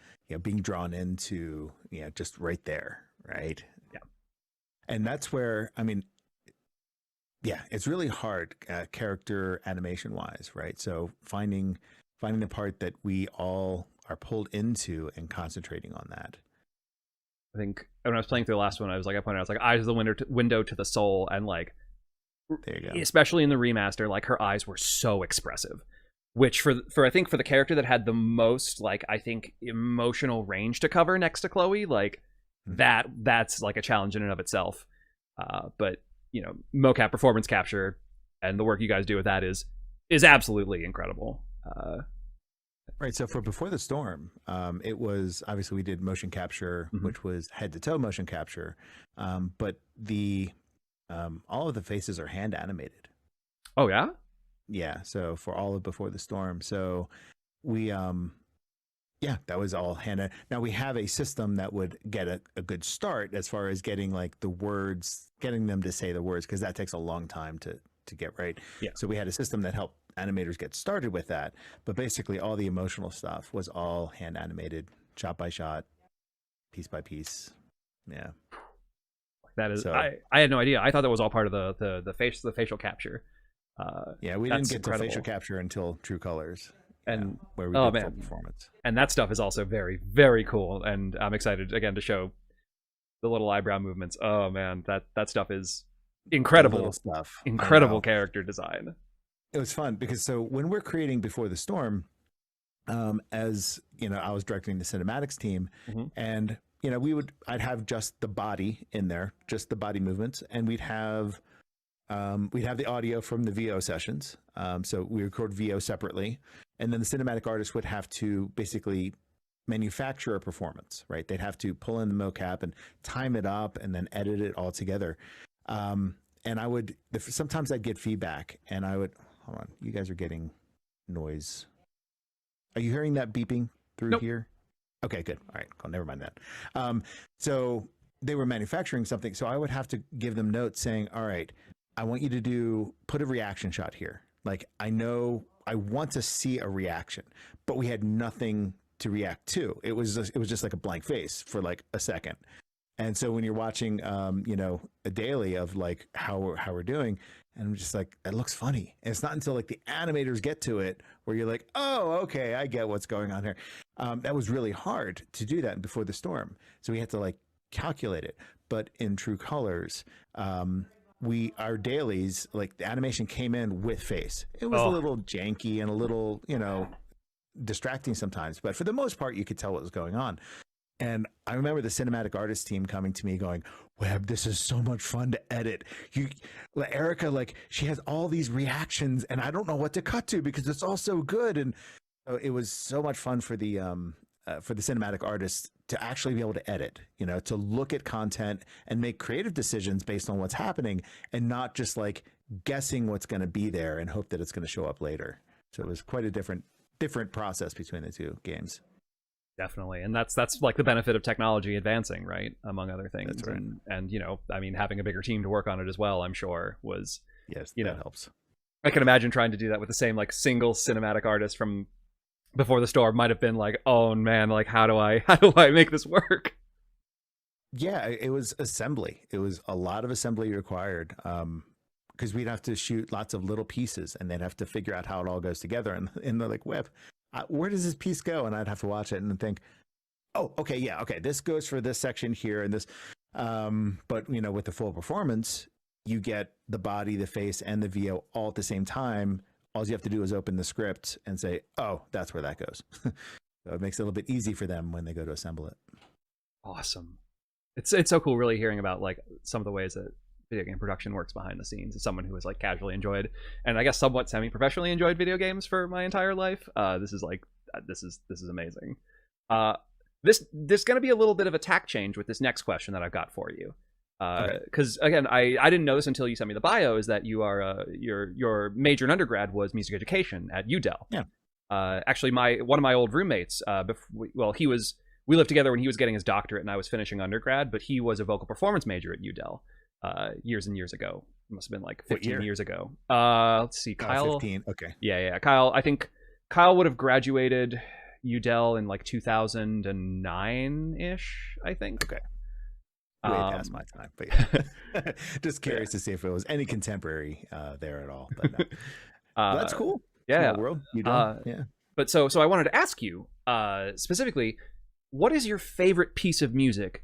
being drawn into just right there, right? Yeah, and that's where it's really hard character animation wise, right? So finding the part that we all are pulled into and concentrating on that. I think when I was playing through the last one, I pointed out, eyes is the window to the soul, and like, there you go. Especially in the remaster, like, her eyes were so expressive. which for I think for the character that had the most like I think emotional range to cover next to Chloe, like that's like a challenge in and of itself. But you know, mocap performance capture and the work you guys do with that is absolutely incredible. Right. So for Before the Storm, it was obviously we did motion capture, which was head to toe motion capture, but the all of the faces are hand animated. Oh yeah. Yeah. So for all of Before the Storm, so we yeah, that was all hand. Now we have a system that would get a good start as far as getting like the words, getting them to say the words, because that takes a long time to get right. Yeah. So we had a system that helped animators get started with that, but basically all the emotional stuff was all hand animated, shot by shot, piece by piece. Yeah. That is, so, I had no idea. I thought that was all part of the facial capture. Yeah, we didn't get to facial capture until True Colors, and where we did full performance. And that stuff is also very, very cool. And I'm excited again to show the little eyebrow movements. Oh man, that stuff is incredible stuff. Incredible character design. It was fun because so when we're creating Before the Storm, as you know, I was directing the cinematics team, and you know, I'd have just the body in there, just the body movements, and we'd have the audio from the VO sessions. So we record VO separately, and then the cinematic artist would have to basically manufacture a performance, right? They'd have to pull in the mocap and time it up and then edit it all together. And sometimes I'd get feedback and I would, hold on, you guys are getting noise. Are you hearing that beeping through here? Okay, good. All right, cool. Never mind that. So they were manufacturing something. So I would have to give them notes saying, all right, I want you to put a reaction shot here. Like, I know I want to see a reaction, but we had nothing to react to. It was just like a blank face for like a second. And so when you're watching, you know, a daily of like how we're doing, and I'm just like, that looks funny. And it's not until like the animators get to it where you're like, oh, okay, I get what's going on here. That was really hard to do that Before the Storm. So we had to like calculate it. But in True Colors, our dailies, like the animation came in with face. It was a little janky and a little, you know, distracting sometimes, but for the most part, you could tell what was going on. And I remember the cinematic artist team coming to me going, Webb, this is so much fun to edit. Erica, like, she has all these reactions and I don't know what to cut to because it's all so good. And it was so much fun for the cinematic artists to actually be able to edit, you know, to look at content and make creative decisions based on what's happening and not just like guessing what's going to be there and hope that it's going to show up later. So it was quite a different process between the two games. Definitely. And that's like the benefit of technology advancing, right? Among other things. That's right. And you know, I mean, having a bigger team to work on it as well, I'm sure was, yes, you know, that helps. I can imagine trying to do that with the same like single cinematic artist from Before the Storm might have been like, oh man, like how do I make this work? Yeah, it was assembly. It was a lot of assembly required. Because we'd have to shoot lots of little pieces and they'd have to figure out how it all goes together. And they're like, Webb, where does this piece go? And I'd have to watch it and think, oh, okay, yeah, okay, this goes for this section here and this. But, you know, with the full performance, you get the body, the face, and the VO all at the same time. All you have to do is open the script and say, oh, that's where that goes. So it makes it a little bit easy for them when they go to assemble it. Awesome. It's so cool really hearing about like some of the ways that video game production works behind the scenes as someone who has like casually enjoyed and I guess somewhat semi-professionally enjoyed video games for my entire life. This is amazing. There's going to be a little bit of a tack change with this next question that I've got for you. Because again, I didn't know this until you sent me the bio, is that you are your major in undergrad was music education at UDEL. Yeah. Actually, one of my old roommates, we lived together when he was getting his doctorate and I was finishing undergrad, but he was a vocal performance major at UDEL. Years and years ago. It must have been like 15 years ago. Let's see, Kyle. 15. Okay. Yeah. Kyle. I think Kyle would have graduated UDEL in like 2009 ish. I think. Okay. Way past my time, but yeah. Just curious to see if it was any contemporary there at all. But no. That's cool. Yeah. Small world. UDEL. Yeah. But so I wanted to ask you specifically, what is your favorite piece of music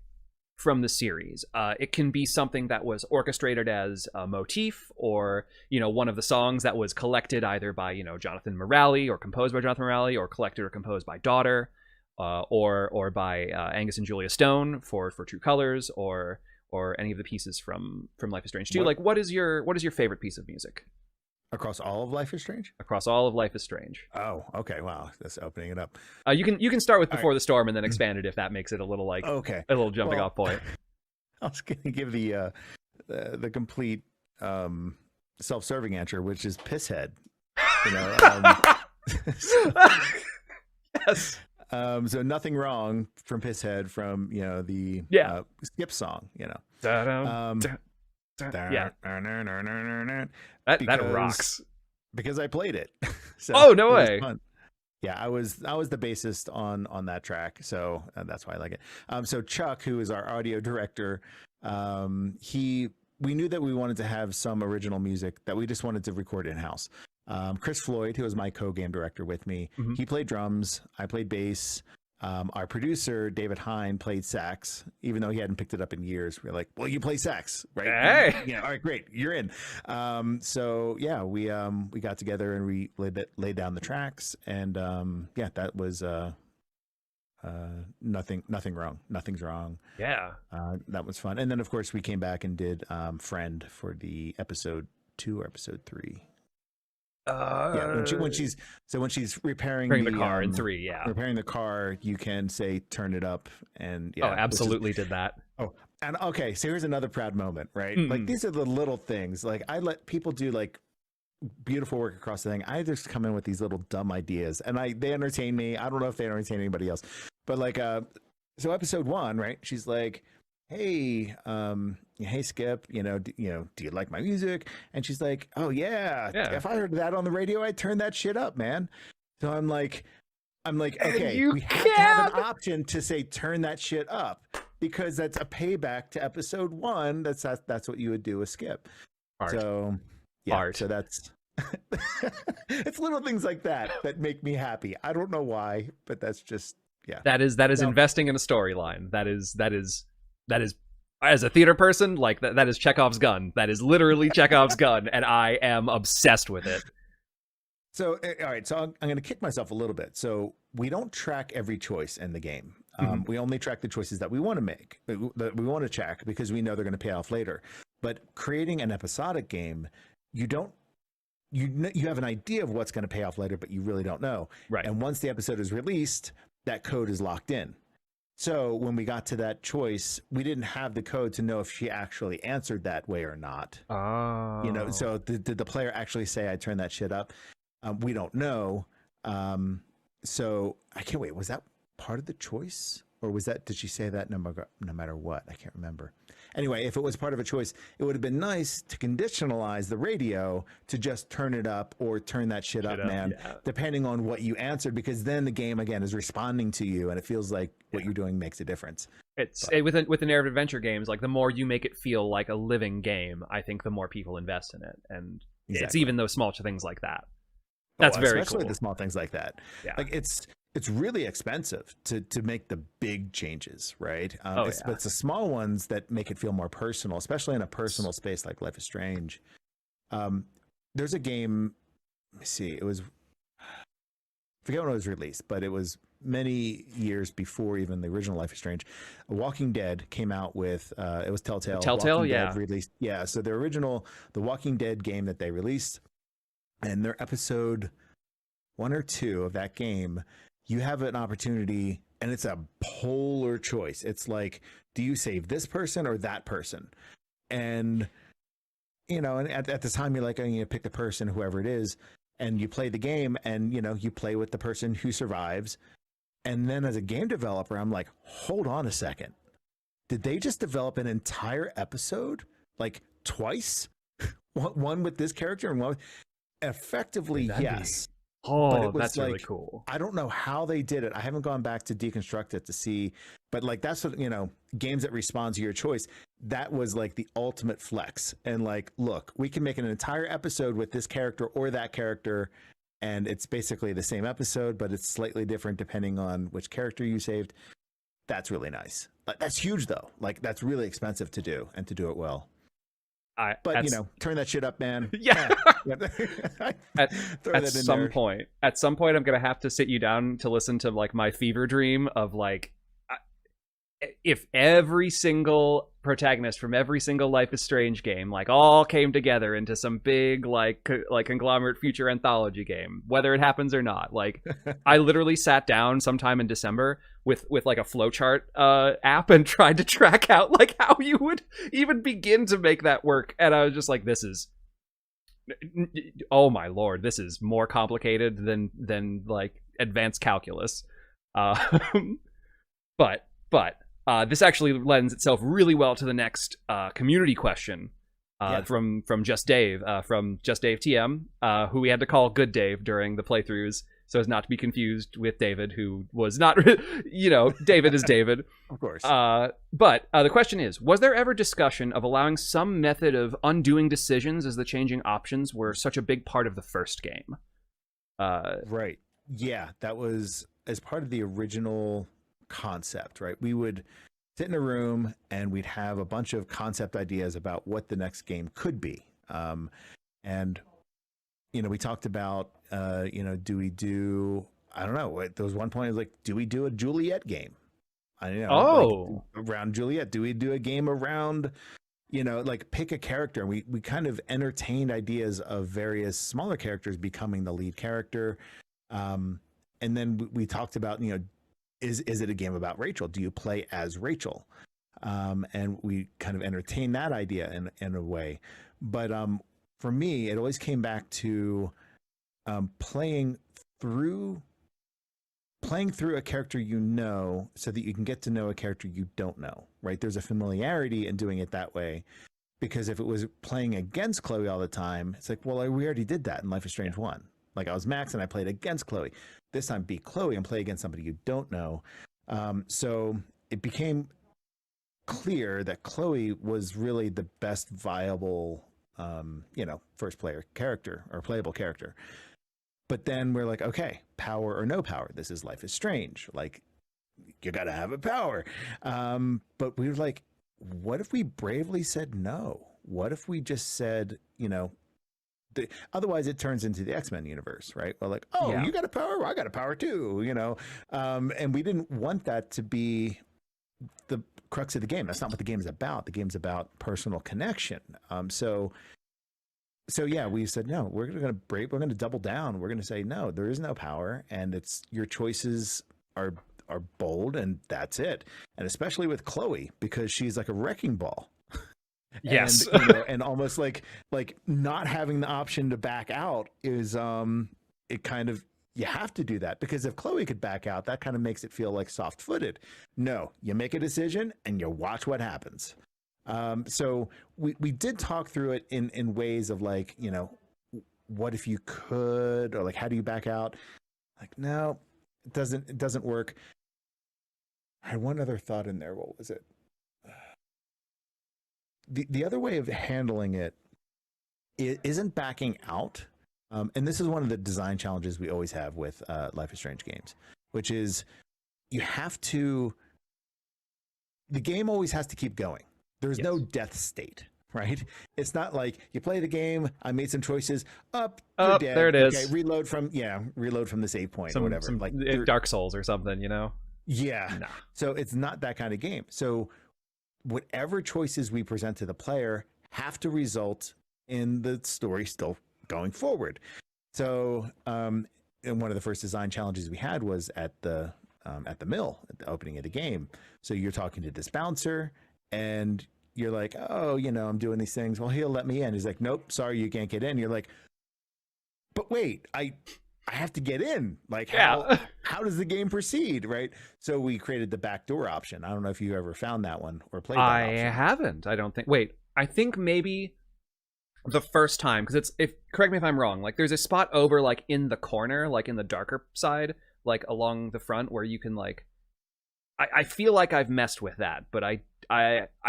from the series. It can be something that was orchestrated as a motif, or one of the songs that was collected either by Jonathan Morali, or composed by Jonathan Morali, or collected or composed by Daughter, or by Angus and Julia Stone for True Colors, or any of the pieces from Life is Strange 2. Like, what is your favorite piece of music Across all of Life is Strange? Across all of Life is Strange. Oh, okay. Wow, that's opening it up. You can start with Before the Storm and then expand it if that makes it a little a little jumping off point. I was going to give the complete self-serving answer, which is Pisshead. Yes. So Nothing Wrong from Pisshead, from the Skip song. That rocks. Because I played it. So oh, no way. Fun. Yeah, I was the bassist on that track, so that's why I like it. So Chuck, who is our audio director, we knew that we wanted to have some original music that we just wanted to record in-house. Chris Floyd, who was my co-game director with me, he played drums, I played bass. Our producer, David Hine, played sax, even though he hadn't picked it up in years. We're like, well, you play sax, right? Hey. Yeah, all right, great, you're in. So yeah, we got together and we laid down the tracks, and that was nothing wrong. Nothing's wrong. Yeah. That was fun. And then of course we came back and did Friend for the episode 2 or episode 3. When she's repairing the car in 3, repairing the car, you can say turn it up, and absolutely did that. Oh, and okay, so here's another proud moment, right? Like, these are the little things. Like, I let people do like beautiful work across the thing. I just come in with these little dumb ideas, and they entertain me. I don't know if they entertain anybody else, but like so episode 1, right? She's like, hey Skip, do you like my music? And she's like, oh yeah, if I heard that on the radio, I'd turn that shit up, man. So I'm like, okay, we have to have an option to say turn that shit up, because that's a payback to episode 1. That's what you would do with Skip. Art. So so that's it's little things like that make me happy. I don't know why, but that's just that is investing in a storyline. That is as a theater person, like that is Chekhov's gun. That is literally Chekhov's gun, and I am obsessed with it. So all right, so I'm going to kick myself a little bit. So we don't track every choice in the game. We only track the choices that we want to make, that we want to track, because we know they're going to pay off later. But creating an episodic game, you have an idea of what's going to pay off later, but you really don't know. Right. And once the episode is released, that code is locked in. So when we got to that choice, we didn't have the code to know if she actually answered that way or not. Oh. So did the player actually say, I turned that shit up? We don't know. So I can't wait. Was that part of the choice? Or did she say that no matter what? I can't remember. Anyway, if it was part of a choice, it would have been nice to conditionalize the radio to just turn it up or turn that shit up, man, depending on what you answered, because then the game, again, is responding to you, and it feels like what you're doing makes a difference. With the narrative adventure games, like, the more you make it feel like a living game, I think the more people invest in it. And it's even those small things like that. That's very cool. Especially the small things like that. Yeah. Like, it's really expensive to make the big changes, right? But it's the small ones that make it feel more personal, especially in a personal space like Life is Strange. There's a game, let me see, I forget when it was released, but it was many years before even the original Life is Strange. Walking Dead came out with, it was Telltale. Telltale, Dead released, so the original, the Walking Dead game that they released, and their episode 1 or 2 of that game, you have an opportunity, and it's a polar choice. It's like, do you save this person or that person? And, and at the time, you're like, I'm going to pick the person, whoever it is, and you play the game, and, you play with the person who survives. And then as a game developer, I'm like, hold on a second. Did they just develop an entire episode? Like, twice? One with this character and one... Effectively, yes. That's really cool. I don't know how they did it. I haven't gone back to deconstruct it to see, but like, that's what, games that respond to your choice, that was like the ultimate flex. And like, look, we can make an entire episode with this character or that character, and it's basically the same episode, but it's slightly different depending on which character you saved. That's really nice. But that's huge though. Like that's really expensive to do and to do it well. But turn that shit up, man. Yeah. at Throw that in some there. point, I'm gonna have to sit you down to listen to like my fever dream of like, if every single protagonist from every single Life is Strange game like all came together into some big like conglomerate future anthology game, whether it happens or not. Like I literally sat down sometime in December with like a flowchart app and tried to track out like how you would even begin to make that work, and I was just like, this is, oh my lord, this is more complicated than like advanced calculus. But this actually lends itself really well to the next community question from Just Dave, from Just Dave TM, who we had to call Good Dave during the playthroughs so as not to be confused with David, who was not, David is David. Of course. But the question is, was there ever discussion of allowing some method of undoing decisions as the changing options were such a big part of the first game? Right. Yeah, that was as part of the original concept, right? We would sit in a room and we'd have a bunch of concept ideas about what the next game could be. And we talked about do we do, I don't know, there was one point it was like, do we do a Juliet game? I don't know. Like, around Juliet. Do we do a game around, like pick a character? And we kind of entertained ideas of various smaller characters becoming the lead character. And then we talked about, is it a game about Rachel? Do you play as Rachel? And we kind of entertained that idea in a way. But for me, it always came back to playing through a character so that you can get to know a character you don't know, right? There's a familiarity in doing it that way. Because if it was playing against Chloe all the time, it's like, well, we already did that in Life is Strange 1. Like I was Max and I played against Chloe. This time beat Chloe and play against somebody you don't know. So it became clear that Chloe was really the best viable, first player character or playable character. But then we're like, okay, power or no power. This is Life is Strange. Like you got to have a power. But we were like, what if we bravely said no? What if we just said, otherwise it turns into the X-Men universe, right? We're like, you got a power, well, I got a power too, and we didn't want that to be the crux of the game. That's not what the game is about. The game's about personal connection. So yeah, we said no. We're going to double down. We're going to say no. There is no power, and it's your choices are bold, and that's it. And especially with Chloe, because she's like a wrecking ball. Yes. And almost like not having the option to back out is it kind of, you have to do that, because if Chloe could back out, that kind of makes it feel like soft-footed. No, you make a decision and you watch what happens. So we did talk through it in ways of like, what if you could, or like, how do you back out? Like, no, it doesn't work. I had one other thought in there. What was it? The other way of handling it isn't backing out. And this is one of the design challenges we always have with Life is Strange games, which is the game always has to keep going. There's no death state, right? It's not like you play the game, I made some choices, you're dead. There it is. Okay, reload from the save point or whatever. Like Dark Souls or something, Yeah. Nah. So it's not that kind of game. So whatever choices we present to the player have to result in the story still going forward. So, and one of the first design challenges we had was at the mill, at the opening of the game. So you're talking to this bouncer and you're like, oh, I'm doing these things. Well, he'll let me in. He's like, nope, sorry, you can't get in. You're like, but wait, I have to get in. Like, how does the game proceed, right? So we created the backdoor option. I don't know if you ever found that one or played that option. I haven't. I don't think. Wait, I think maybe the first time, because correct me if I'm wrong. Like, there's a spot over like in the corner, like in the darker side, like along the front, where you can like. I feel like I've messed with that, but I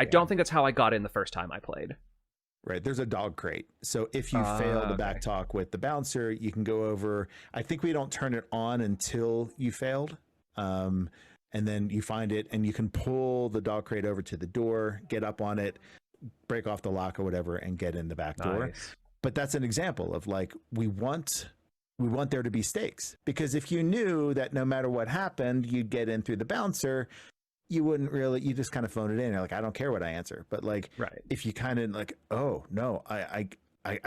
don't think that's how I got in the first time I played. Right. There's a dog crate. So if you fail the back talk with the bouncer, you can go over. I think we don't turn it on until you failed. And and then you find it, and you can pull the dog crate over to the door, get up on it, break off the lock or whatever, and get in the back door. But that's an example of like, we want there to be stakes, because if you knew that no matter what happened, you'd get in through the bouncer, you wouldn't really, you just kind of phone it in. You're like, I don't care what I answer. But like, if you kind of like, oh no, I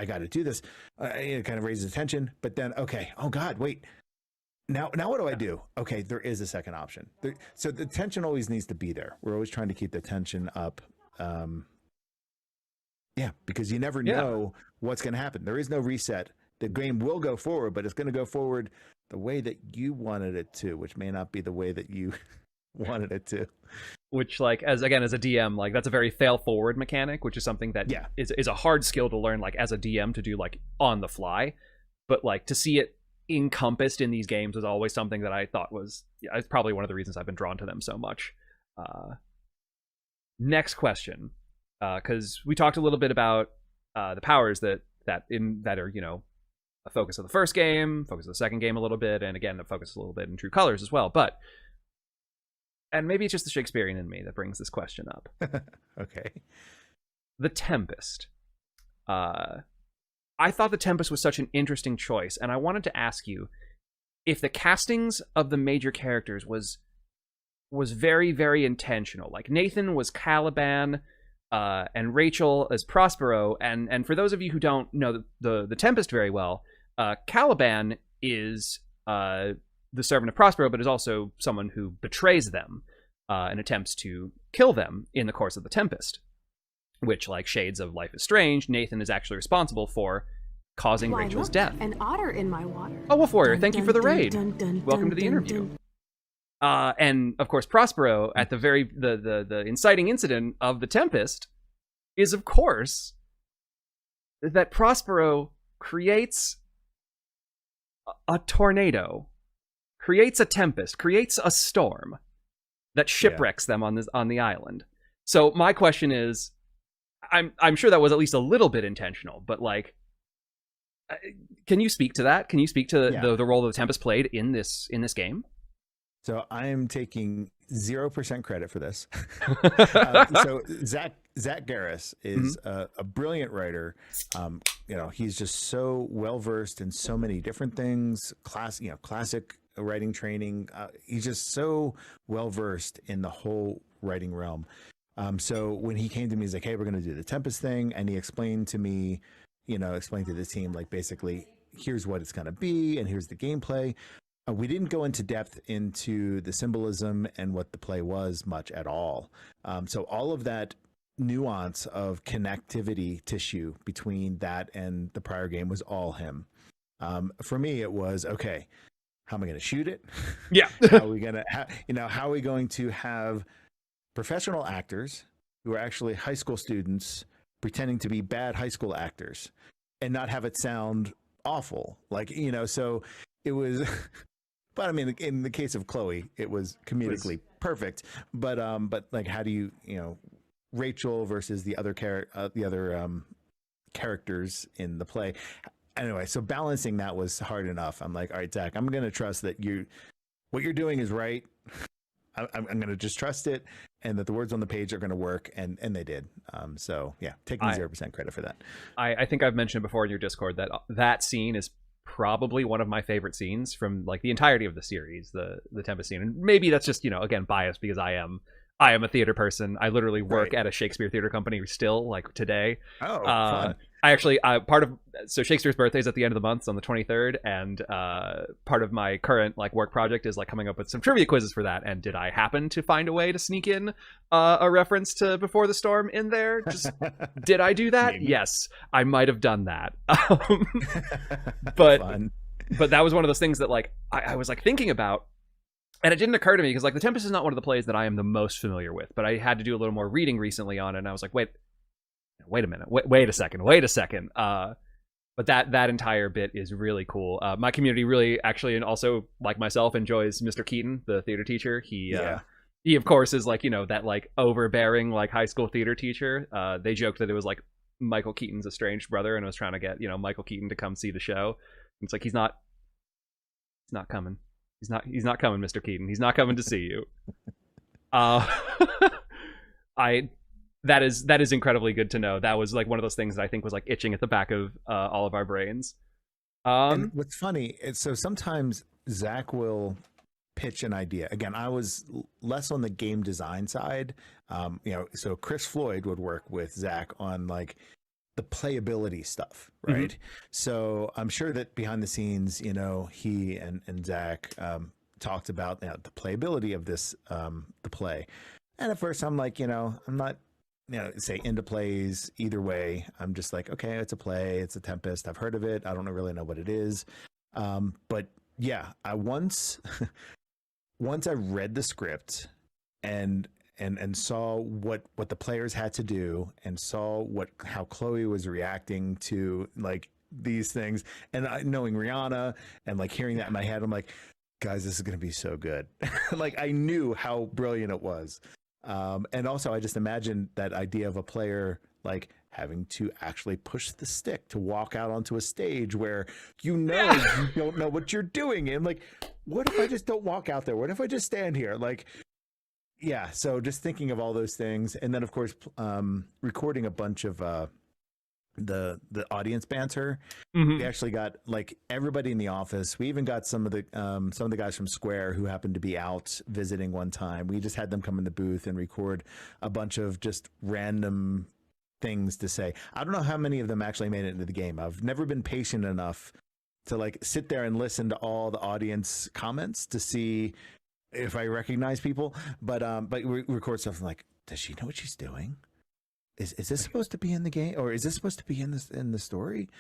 got to do this, it kind of raises tension. But then, okay, oh God, wait. Now what do I do? Okay, there is a second option. So the tension always needs to be there. We're always trying to keep the tension up. Because you never know what's going to happen. There is no reset. The game will go forward, but it's going to go forward the way that you wanted it to, which may not be the way that you wanted it to. Which, like, as a DM, like, that's a very fail forward mechanic, which is something that is a hard skill to learn, like, as a DM to do, like, on the fly. But like, to see it encompassed in these games was always something that I thought was probably one of the reasons I've been drawn to them so much. Next question, because we talked a little bit about the powers that are, you know, a focus of the first game, focus of the second game a little bit, and again, a focus a little bit in True Colors as well. But, and maybe it's just the Shakespearean in me that brings this question up. Okay. The Tempest. I thought the Tempest was such an interesting choice, and I wanted to ask you if the castings of the major characters was very, very intentional. Like, Nathan was Caliban, and Rachel as Prospero, and for those of you who don't know the Tempest very well, Caliban is the servant of Prospero, but is also someone who betrays them and attempts to kill them in the course of the Tempest. Which, like shades of Life is Strange, Nathan is actually responsible for causing Rachel's death. An otter in my water. Oh, Wolf Warrior, thank you for the raid. Welcome to the interview. And of course, Prospero, at the very the inciting incident of the Tempest, is of course that Prospero creates a tornado, creates a tempest, creates a storm that shipwrecks them on the island. So my question is, I'm sure that was at least a little bit intentional, but like, can you speak to that? Can you speak to the role that the Tempest played in this game? So I am taking 0% credit for this. So Zach Garris is a brilliant writer. You know, he's just so well versed in so many different things. Classic writing training. He's just so well versed in the whole writing realm. So when he came to me, he's like, hey, we're going to do the Tempest thing. And he explained to me, explained to the team, like, basically, here's what it's going to be, and here's the gameplay. We didn't go into depth into the symbolism and what the play was much at all. So all of that nuance of connectivity tissue between that and the prior game was all him. For me, it was, okay, how am I going to shoot it? Yeah. How are we going to, how are we going to have professional actors who are actually high school students pretending to be bad high school actors and not have it sound awful? Like, so it was, but I mean, in the case of Chloe, it was comedically perfect, but like, how do you, Rachel versus the other characters in the play. Anyway, so balancing that was hard enough. I'm like, all right, Zach, I'm going to trust that what you're doing is right. I'm going to just trust it, and that the words on the page are going to work, and they did. So yeah, taking 0% credit for that. I think I've mentioned before in your Discord that scene is probably one of my favorite scenes from like the entirety of the series, the Tempest scene. And maybe that's just, again, biased because I am a theater person. I literally work at a Shakespeare theater company still, like today. Oh, fun. I actually, so Shakespeare's birthday is at the end of the month, so on the 23rd, and part of my current like work project is like coming up with some trivia quizzes for that. And did I happen to find a way to sneak in a reference to Before the Storm in there? Just did I do that? Maybe. Yes, I might have done that. But that was one of those things that like I was like thinking about. And it didn't occur to me because like the Tempest is not one of the plays that I am the most familiar with, but I had to do a little more reading recently on it, and I was like, wait a minute, wait a second. But that entire bit is really cool. My community really actually, and also like myself, enjoys Mr. Keaton, the theater teacher. He of course is like, that like overbearing like high school theater teacher. They joked that it was like Michael Keaton's estranged brother and was trying to get, Michael Keaton to come see the show. It's like, he's not coming. He's not coming, Mr. Keaton. He's not coming to see you. Uh, that is incredibly good to know. That was like one of those things that I think was like itching at the back of all of our brains. And what's funny is, so sometimes Zach will pitch an idea. Again, I was less on the game design side. So Chris Floyd would work with Zach on like the playability stuff, right? Mm-hmm. So I'm sure that behind the scenes, he and Zach talked about the playability of this, the play. And at first I'm like, I'm not, say into plays either way. I'm just like, okay, it's a play, it's a Tempest. I've heard of it. I don't really know what it is. But yeah, I once I read the script and saw what the players had to do and saw how Chloe was reacting to like these things, and knowing Rihanna and like hearing that in my head, I'm like, guys, this is going to be so good. Like I knew how brilliant it was. And also I just imagined that idea of a player like having to actually push the stick to walk out onto a stage where you don't know what you're doing. And like, what if I just don't walk out there? What if I just stand here? Like, yeah. So just thinking of all those things. And then of course, recording a bunch of, the audience banter. Mm-hmm. We actually got like everybody in the office. We even got some of the guys from Square who happened to be out visiting one time. We just had them come in the booth and record a bunch of just random things to say. I don't know how many of them actually made it into the game. I've never been patient enough to like sit there and listen to all the audience comments to see if I recognize people. But we record stuff like, does she know what she's doing? Is this supposed to be in the game, or is this supposed to be in the story?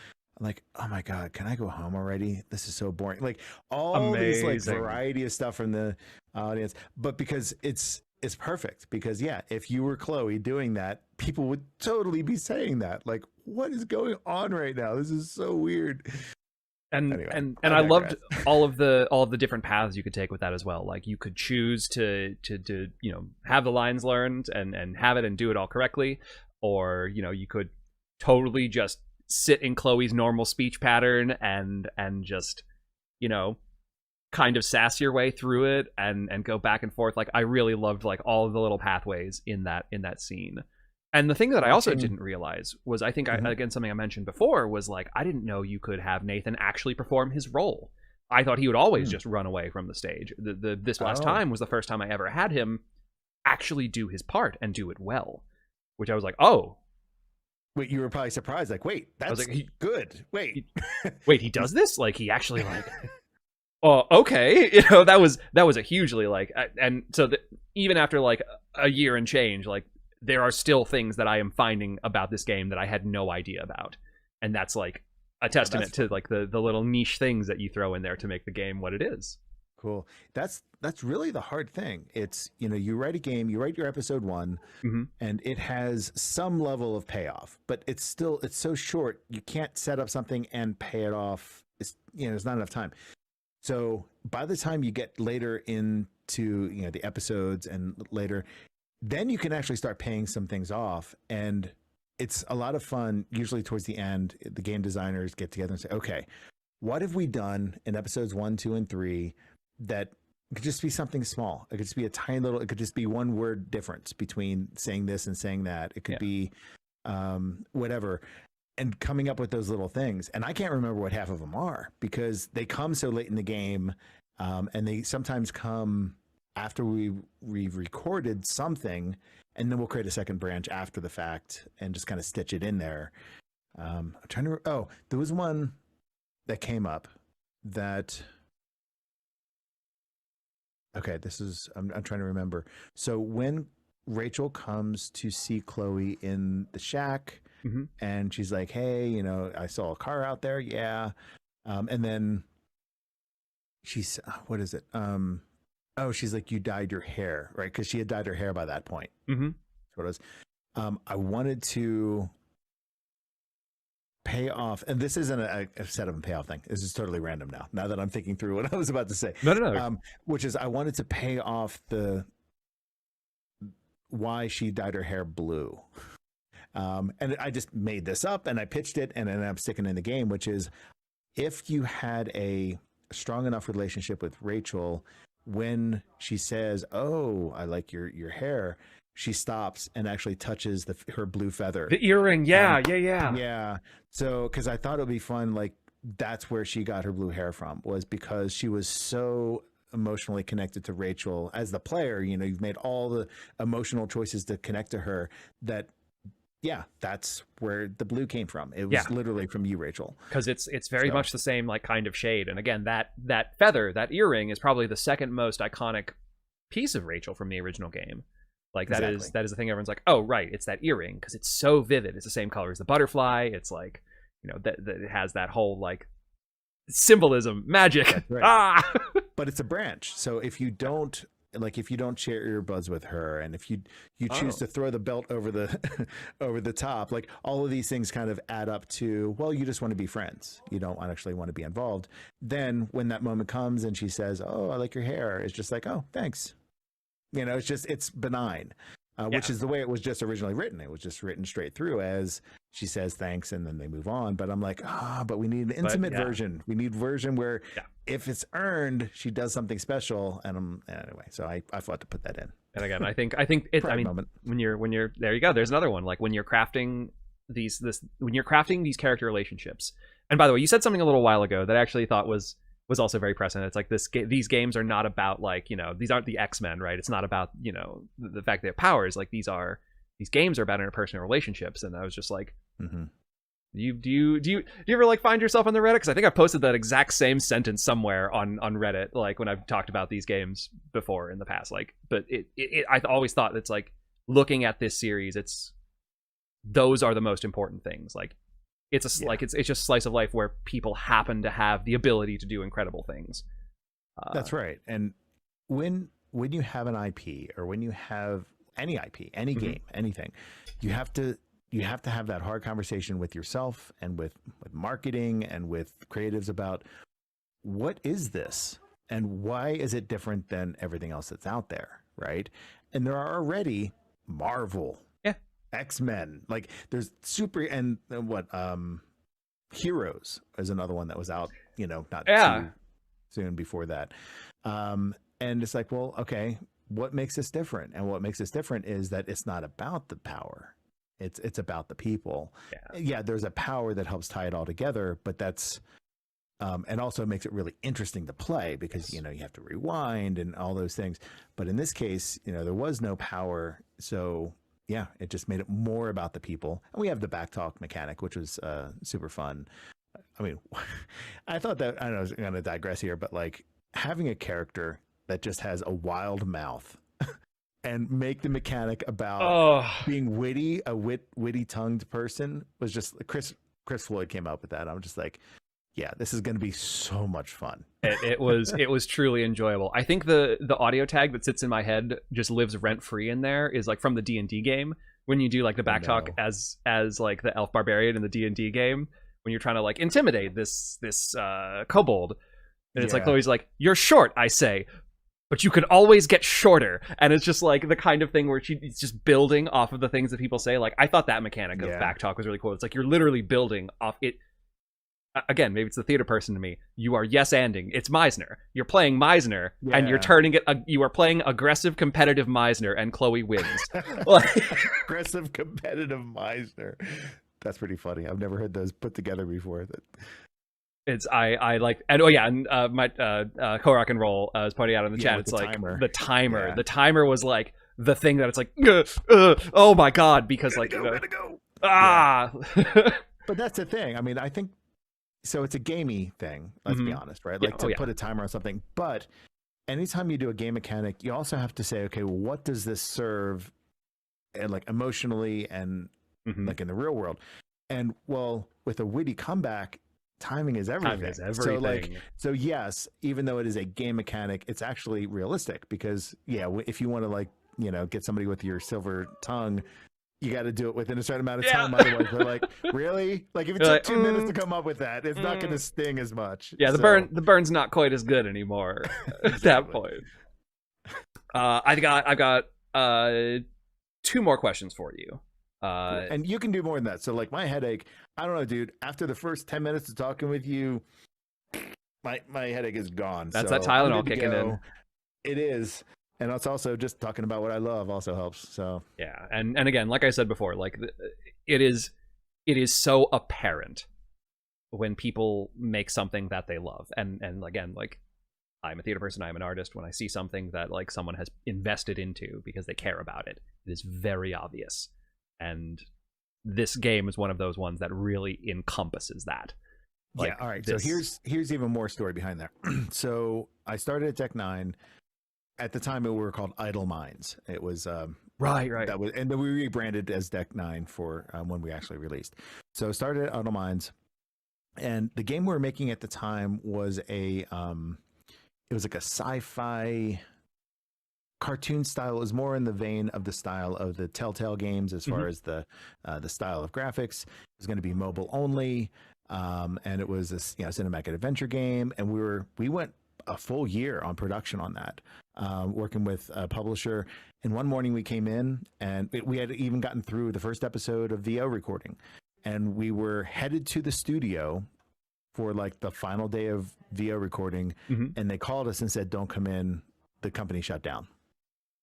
I'm like, oh my God, can I go home already? This is so boring. Like all these like variety of stuff from the audience, but because it's perfect. Because yeah, if you were Chloe doing that, people would totally be saying that. Like, what is going on right now? This is so weird. And anyway, and I loved all of the different paths you could take with that as well. Like you could choose to have the lines learned and have it and do it all correctly. Or, you could totally just sit in Chloe's normal speech pattern and just, kind of sass your way through it and go back and forth. Like I really loved like all of the little pathways in that scene. And the thing that I also didn't realize was, I think, again, something I mentioned before was like, I didn't know you could have Nathan actually perform his role. I thought he would always just run away from the stage. This last time was the first time I ever had him actually do his part and do it well. Which I was like, oh. Wait, you were probably surprised. Like, wait, that's like, good. Wait. Wait, he does this? Like, he actually like... Oh, okay. That was a hugely like... And so even after like a year and change, like, there are still things that I am finding about this game that I had no idea about. And that's like a testament to like the little niche things that you throw in there to make the game what it is. Cool. That's really the hard thing. It's, you write a game, you write your episode 1, and it has some level of payoff, but it's so short. You can't set up something and pay it off. There's not enough time. So by the time you get later into, the episodes and later, then you can actually start paying some things off. And it's a lot of fun. Usually towards the end, the game designers get together and say, okay, what have we done in episodes 1, 2, and 3 that could just be something small? It could just be a tiny little, it could just be one word difference between saying this and saying that. It could be whatever. And coming up with those little things. And I can't remember what half of them are because they come so late in the game. And they sometimes come after we've recorded something, and then we'll create a second branch after the fact and just kind of stitch it in there. I'm trying to, there was one that came up that, okay, I'm trying to remember. So when Rachel comes to see Chloe in the shack, and she's like, hey, I saw a car out there. Yeah. And then she's, what is it? She's like, you dyed your hair, right? Because she had dyed her hair by that point. That's what it was. I wanted to pay off, and this isn't a set up and payoff thing. This is totally random now that I'm thinking through what I was about to say. No. Which is, I wanted to pay off why she dyed her hair blue. And I just made this up and I pitched it, and then I'm sticking in the game, which is, if you had a a strong enough relationship with Rachel. When she says, "Oh, I like your hair," she stops and actually touches her blue feather. The earring, yeah. So, because I thought it would be fun, like that's where she got her blue hair from, was because she was so emotionally connected to Rachel as the player. You know, you've made all the emotional choices to connect to her. That's where the blue came from. It was literally from you, Rachel. Because it's very much the same like kind of shade. And again, that feather, that earring, is probably the second most iconic piece of Rachel from the original game. Like that is the thing everyone's like, oh right, it's that earring because it's so vivid. It's the same color as the butterfly. It's like, you know, that it has that whole like symbolism, magic. That's right. But it's a branch. So if you don't share earbuds with her, and if you choose to throw the belt over the over the top, like all of these things kind of add up to, well, you just want to be friends. You don't actually want to be involved. Then when that moment comes and she says, "Oh, I like your hair," it's just like, "Oh, thanks." You know, it's benign, which is the way it was just originally written. It was just written straight through as she says thanks and then they move on. But I'm like, but we need an intimate version. We need version where if it's earned, she does something special. And anyway, so I thought to put that in. And again, I think it. I mean, moment. when you're there, you go. There's another one. Like when you're crafting these character relationships. And by the way, you said something a little while ago that I actually thought was also very present. It's like these games are not about like, you know, these aren't the X-Men, right? It's not about, you know, the fact they have powers. Like these games are about interpersonal relationships. And I was just like, do you ever like find yourself on the Reddit? Because I think I posted that exact same sentence somewhere on Reddit, like when I've talked about these games before in the past. Like, but I always thought it's like looking at this series, those are the most important things. Like, it's just slice of life where people happen to have the ability to do incredible things. That's right. And when you have an IP, or when you have any IP, any game, anything, you have to have that hard conversation with yourself and with marketing and with creatives about what is this and why is it different than everything else that's out there, right? And there are already Marvel, X-Men, like there's super, and what Heroes is another one that was out, you know, not too soon before that. And it's like, well, okay, what makes this different? And what makes this different is that it's not about the power. It's about the people. Yeah, there's a power that helps tie it all together, but that's and also makes it really interesting to play because, you know, you have to rewind and all those things. But in this case, you know, there was no power, so yeah, it just made it more about the people. And we have the backtalk mechanic, which was super fun. I mean, I thought that, I don't know, I was going to digress here, but like having a character that just has a wild mouth and make the mechanic about being witty, witty tongued person was just, Chris Floyd came up with that. I'm just like, yeah, this is going to be so much fun. It was truly enjoyable. I think the audio tag that sits in my head just lives rent free in there is like from the D&D game when you do like the backtalk as like the elf barbarian in the D&D game when you're trying to like intimidate this kobold, and it's like Chloe's like, "You're short, I say, but you can always get shorter," and it's just like the kind of thing where she's just building off of the things that people say. Like I thought that mechanic of backtalk was really cool. It's like you're literally building off it. Again, maybe it's the theater person to me. You are yes-anding. It's Meisner. You're playing Meisner, and you're turning it. You are playing aggressive, competitive Meisner, and Chloe wins. Aggressive, competitive Meisner. That's pretty funny. I've never heard those put together before. It's I like, and my Co-Rock and Roll is pointing out in the chat. It's like the timer. The timer was like the thing that it's like, oh my god, because like go. But that's the thing. I mean, I think. So it's a gamey thing, let's be honest, right? Like to put a timer on something. But anytime you do a game mechanic, you also have to say, okay, well, what does this serve and like emotionally and like in the real world? And well, with a witty comeback, timing is everything. So yes, even though it is a game mechanic, it's actually realistic because if you want to like, you know, get somebody with your silver tongue, you got to do it within a certain amount of time. Otherwise, they're like, really? Like, if it took 2 minutes to come up with that, it's not going to sting as much. Yeah, the burn's not quite as good anymore at that point. I've got 2 more questions for you. And you can do more than that. So, like, my headache, I don't know, dude. After the first 10 minutes of talking with you, my headache is gone. That's so that Tylenol I'm good to kicking go. in. It is. And it's also just talking about what I love also helps. So yeah, and again, like I said before, like it is so apparent when people make something that they love, and again, like I'm a theater person, I'm an artist. When I see something that like someone has invested into because they care about it, it is very obvious. And this game is one of those ones that really encompasses that. Like, yeah. All right. this... So here's even more story behind that. So I started at Deck 9. At the time, we were called Idle Minds. It was right. That was, and then we rebranded as Deck 9 for when we actually released. So started at Idle Minds, and the game we were making at the time was it was like a sci-fi cartoon style. It was more in the vein of the style of the Telltale games as far as the style of graphics. It was going to be mobile only, and it was this cinematic adventure game. And we went a full year on production on that, working with a publisher. And one morning we came in, and we had even gotten through the first episode of VO recording, and we were headed to the studio for like the final day of VO recording, and they called us and said, "Don't come in. The company shut down."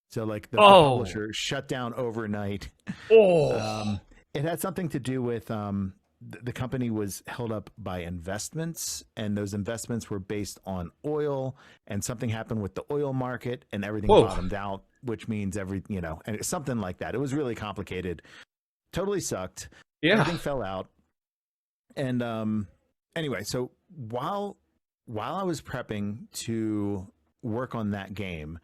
So like the publisher shut down overnight. It had something to do with the company was held up by investments, and those investments were based on oil, and something happened with the oil market, and everything bottomed out, which means and it's something like that. It was really complicated. Totally sucked. Yeah. Everything fell out. And anyway, so while I was prepping to work on that game,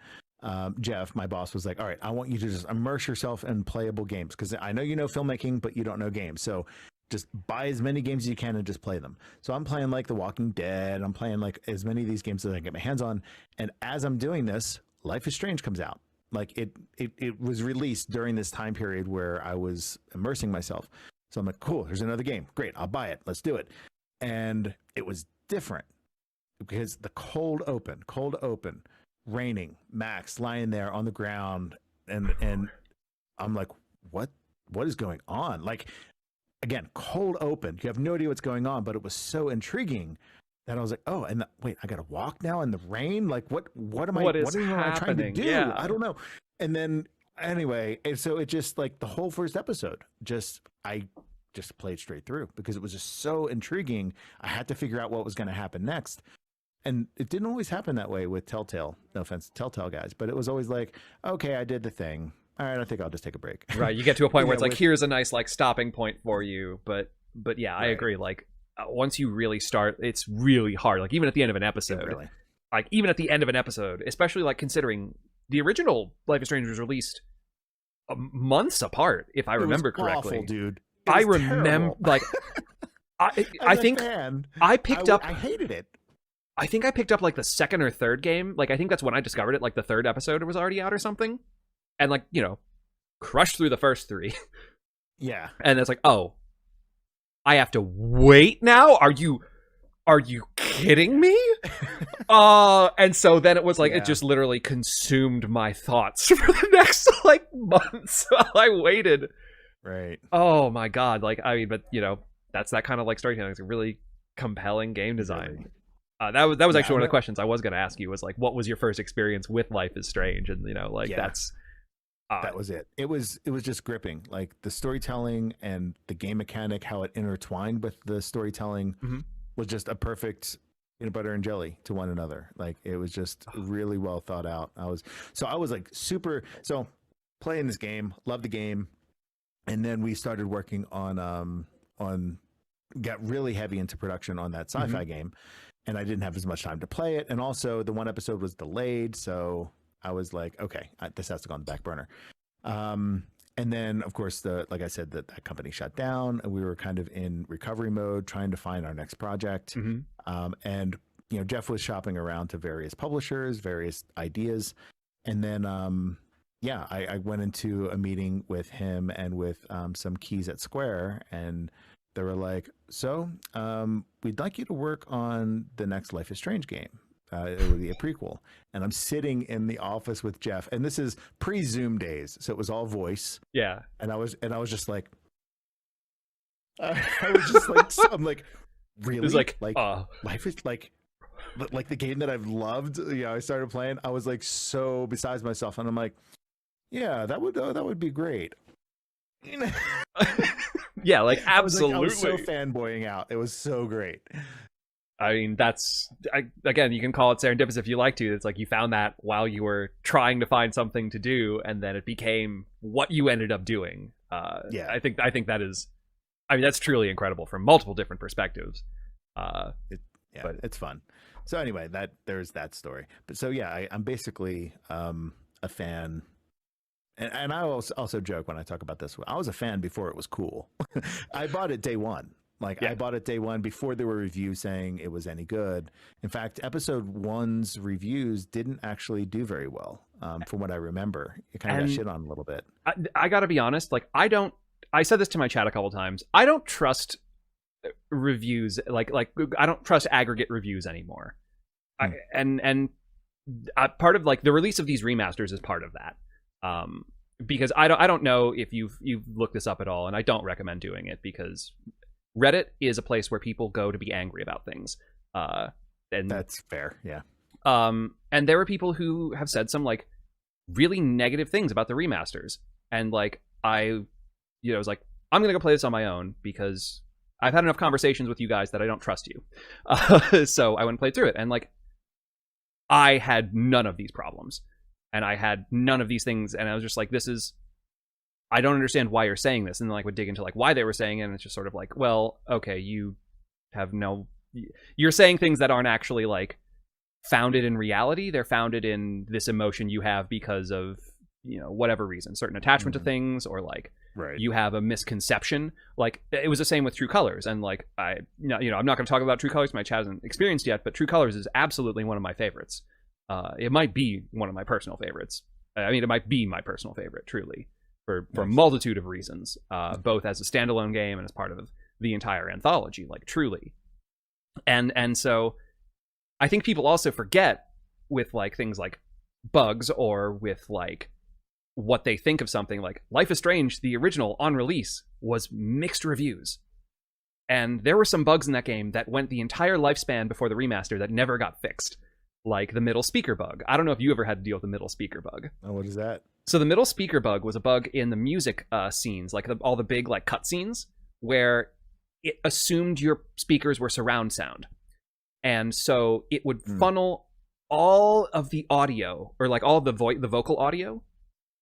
Jeff, my boss, was like, "All right, I want you to just immerse yourself in playable games, because I know you know filmmaking, but you don't know games. So just buy as many games as you can and just play them." So I'm playing like The Walking Dead. I'm playing like as many of these games as I can get my hands on. And as I'm doing this, Life is Strange comes out. Like it was released during this time period where I was immersing myself. So I'm like, cool, there's another game. Great, I'll buy it. Let's do it. And it was different because the cold open, raining, Max lying there on the ground, and I'm like, what is going on? Like, again, cold open. You have no idea what's going on, but it was so intriguing that I was like, oh, and wait, I got to walk now in the rain? Like, what am I trying to do? Yeah. I don't know. And then anyway, and so it just like the whole first episode, I just played straight through because it was just so intriguing. I had to figure out what was going to happen next. And it didn't always happen that way with Telltale. No offense to Telltale guys, but it was always like, okay, I did the thing. All right, I think I'll just take a break. Right. You get to a point where it's like, here's a nice like stopping point for you. But yeah, I agree. Like once you really start, it's really hard. Like even at the end of an episode, especially like considering the original Life is Strange was released months apart, if I remember correctly. Awful, dude. I remember like I think I picked up. I hated it. I think I picked up like the second or third game. Like I think that's when I discovered it. Like the third episode was already out or something, and like crushed through the first three. Yeah, and it's like, oh, I have to wait now. Are you kidding me? And so then it was like it just literally consumed my thoughts for the next like months while I waited. Right. Oh my god. Like I mean, but that's that kind of like storytelling. It's a really compelling game design. That was actually one of the questions I was going to ask you was like, what was your first experience with Life is Strange? And that's that was it. It was just gripping. Like the storytelling and the game mechanic, how it intertwined with the storytelling was just a perfect peanut butter and jelly to one another. Like it was just really well thought out. I was like super. So playing this game, loved the game, and then we started working on got really heavy into production on that sci-fi game. And I didn't have as much time to play it. And also the one episode was delayed. So I was like, okay, this has to go on the back burner. And then, of course, like I said, that company shut down. And we were kind of in recovery mode, trying to find our next project. And, Jeff was shopping around to various publishers, various ideas. And then, I went into a meeting with him and with some keys at Square, and they were like, so we'd like you to work on the next Life is Strange game. It would be a prequel. And I'm sitting in the office with Jeff, and this is pre-Zoom days, so it was all voice. Yeah. And I was just like, I'm like, really? It was like Life is like, like the game that I've loved. I started playing. I was like so besides myself, and I'm like, yeah, that would be great. Yeah, like absolutely. I was so fanboying out. It was so great. I mean, again, you can call it serendipitous if you like to. It's like you found that while you were trying to find something to do, and then it became what you ended up doing. Yeah, I think that is, I mean, that's truly incredible from multiple different perspectives. But it's fun. So anyway, there's that story. But so yeah, I'm basically a fan. And I also joke when I talk about this. I was a fan before it was cool. I bought it day one. I bought it day one before there were reviews saying it was any good. In fact, episode 1's reviews didn't actually do very well, from what I remember. It kind of got shit on a little bit. I got to be honest. I said this to my chat a couple times. I don't trust reviews. Like I don't trust aggregate reviews anymore. And part of the release of these remasters is part of that. Because I don't know if you've looked this up at all, and I don't recommend doing it because Reddit is a place where people go to be angry about things. And that's fair, yeah. And there were people who have said some really negative things about the remasters, and I was like, I'm gonna go play this on my own because I've had enough conversations with you guys that I don't trust you. So I went and played through it, and I had none of these problems. And I had none of these things, and I was just like, I don't understand why you're saying this. And then would dig into why they were saying it, and it's just sort of well, okay, you're saying things that aren't actually founded in reality. They're founded in this emotion you have because of, whatever reason, certain attachment to things, or right. You have a misconception. It was the same with True Colors, and I'm not going to talk about True Colors. My chat hasn't experienced yet, but True Colors is absolutely one of my favorites. It might be one of my personal favorites. I mean, it might be my personal favorite, truly, for a multitude of reasons, both as a standalone game and as part of the entire anthology, truly. And so I think people also forget with things like bugs, or with what they think of something. Life is Strange, the original on release, was mixed reviews. And there were some bugs in that game that went the entire lifespan before the remaster that never got fixed. Like the middle speaker bug. I don't know if you ever had to deal with the middle speaker bug. Oh, what is that? So the middle speaker bug was a bug in the music scenes, all the big cut scenes, where it assumed your speakers were surround sound. And so it would funnel all of the audio, or all of the vocal audio,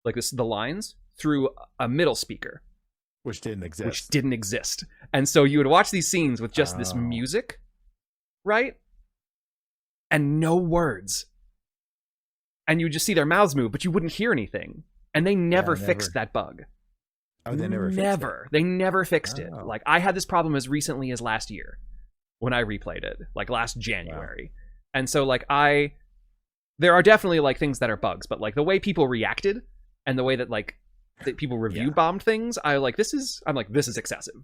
the lines, through a middle speaker. Which didn't exist. And so you would watch these scenes with just this music, right? And no words. And you would just see their mouths move, but you wouldn't hear anything. And they never fixed that bug. Oh, they never fixed it? They never fixed it. I had this problem as recently as last year when I replayed it, last January. Wow. And so there are definitely things that are bugs, but the way people reacted and the way that that people review bombed things, this is excessive.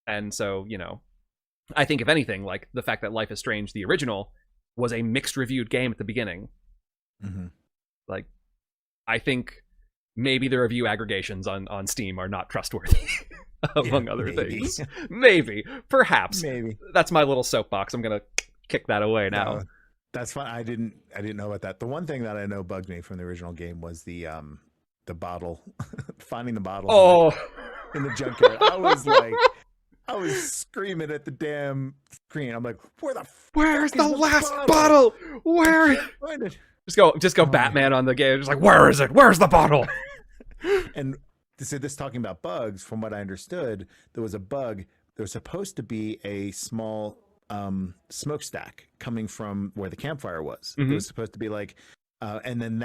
And so, I think if anything, the fact that Life is Strange, the original, was a mixed reviewed game at the beginning. Mm-hmm. I think maybe the review aggregations on Steam are not trustworthy, among other things. Maybe, perhaps. Maybe. That's my little soapbox. I'm gonna kick that away now. No, that's fine. I didn't know about that. The one thing that I know bugged me from the original game was the bottle, finding the bottle in the junkyard. I was screaming at the damn screen. I'm like, where's the last bottle? Where? Just go Batman on the game. Just where is it? Where's the bottle? And this talking about bugs, from what I understood, there was a bug. There was supposed to be a small smokestack coming from where the campfire was. Mm-hmm. It was supposed to be and then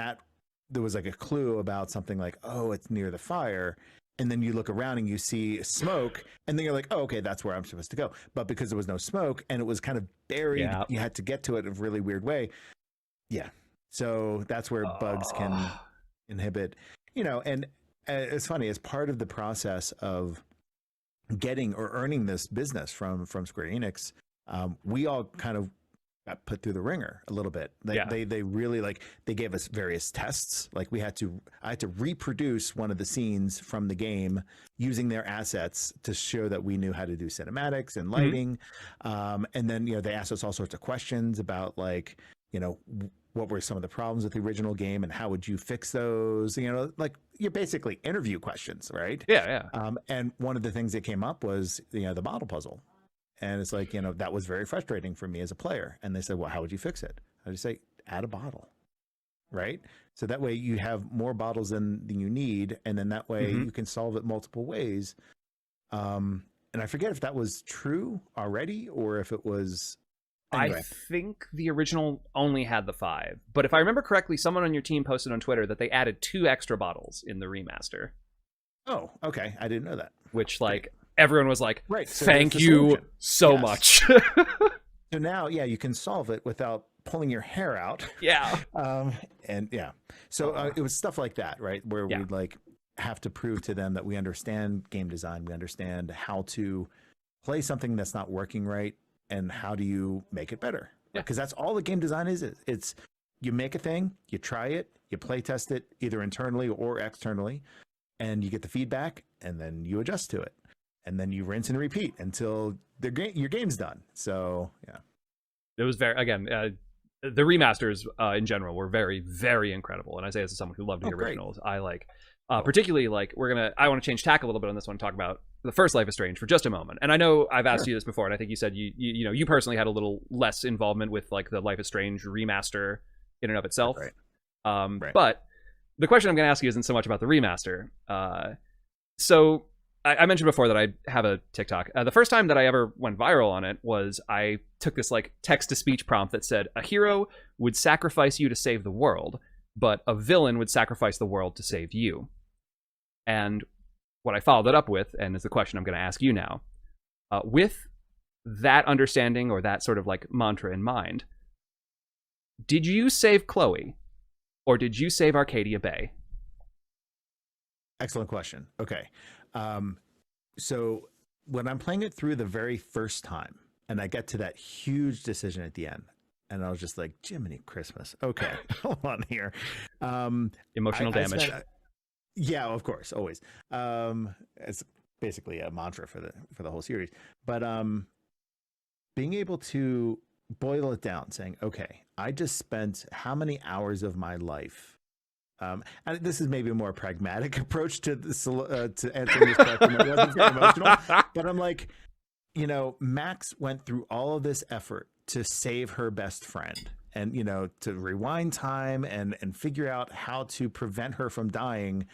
there was a clue about something it's near the fire. And then you look around and you see smoke, and then you're like, oh, okay, that's where I'm supposed to go. But because there was no smoke and it was kind of buried, you had to get to it in a really weird way. Yeah. So that's where bugs can inhibit, and it's funny, as part of the process of getting or earning this business from Square Enix, we all kind of got put through the ringer a little bit. They really like, they gave us various tests. Like I had to reproduce one of the scenes from the game using their assets to show that we knew how to do cinematics and lighting. And then, they asked us all sorts of questions about like, what were some of the problems with the original game and how would you fix those? Like you're basically interview questions, right? Yeah. And one of the things that came up was, the bottle puzzle. And it's like, that was very frustrating for me as a player. And they said, well, how would you fix it? I just say, add a bottle, right? So that way you have more bottles than you need. And then that way you can solve it multiple ways. And I forget if that was true already or if it was... Anyway. I think the original only had the 5. But if I remember correctly, someone on your team posted on Twitter that they added 2 extra bottles in the remaster. Oh, okay. I didn't know that. Which, like, everyone was like, right. So thank you so much. So now, you can solve it without pulling your hair out. Yeah. And yeah. So it was stuff like that, right? Where we'd like have to prove to them that we understand game design. We understand how to play something that's not working right. And how do you make it better? Because that's all the game design is. It's you make a thing, you try it, you play test it either internally or externally, and you get the feedback, and then you adjust to it, and then you rinse and repeat until your game's done. So it was very the remasters in general were very, very incredible, and I say this as someone who loved the originals. Great. I like. Particularly, like I want to change tack a little bit on this one and talk about the first Life is Strange for just a moment. And I know I've asked you this before, and I think you said you personally had a little less involvement with like the Life is Strange remaster in and of itself. Right. But the question I'm going to ask you isn't so much about the remaster. So I mentioned before that I have a TikTok. The first time that I ever went viral on it was I took this like text to speech prompt that said a hero would sacrifice you to save the world, but a villain would sacrifice the world to save you. And what I followed it up with, and is the question I'm going to ask you now, with that understanding or that sort of like mantra in mind, did you save Chloe or did you save Arcadia Bay? Excellent question. Okay. So when I'm playing it through the very first time and I get to that huge decision at the end, and I was just like, Jiminy Christmas. Okay, hold on here. Emotional damage. Yeah, of course, always. It's basically a mantra for the whole series. But being able to boil it down, saying, okay, I just spent how many hours of my life? And this is maybe a more pragmatic approach to this, to answering this question. It wasn't very emotional, but I'm like, Max went through all of this effort to save her best friend and, to rewind time and figure out how to prevent her from dying.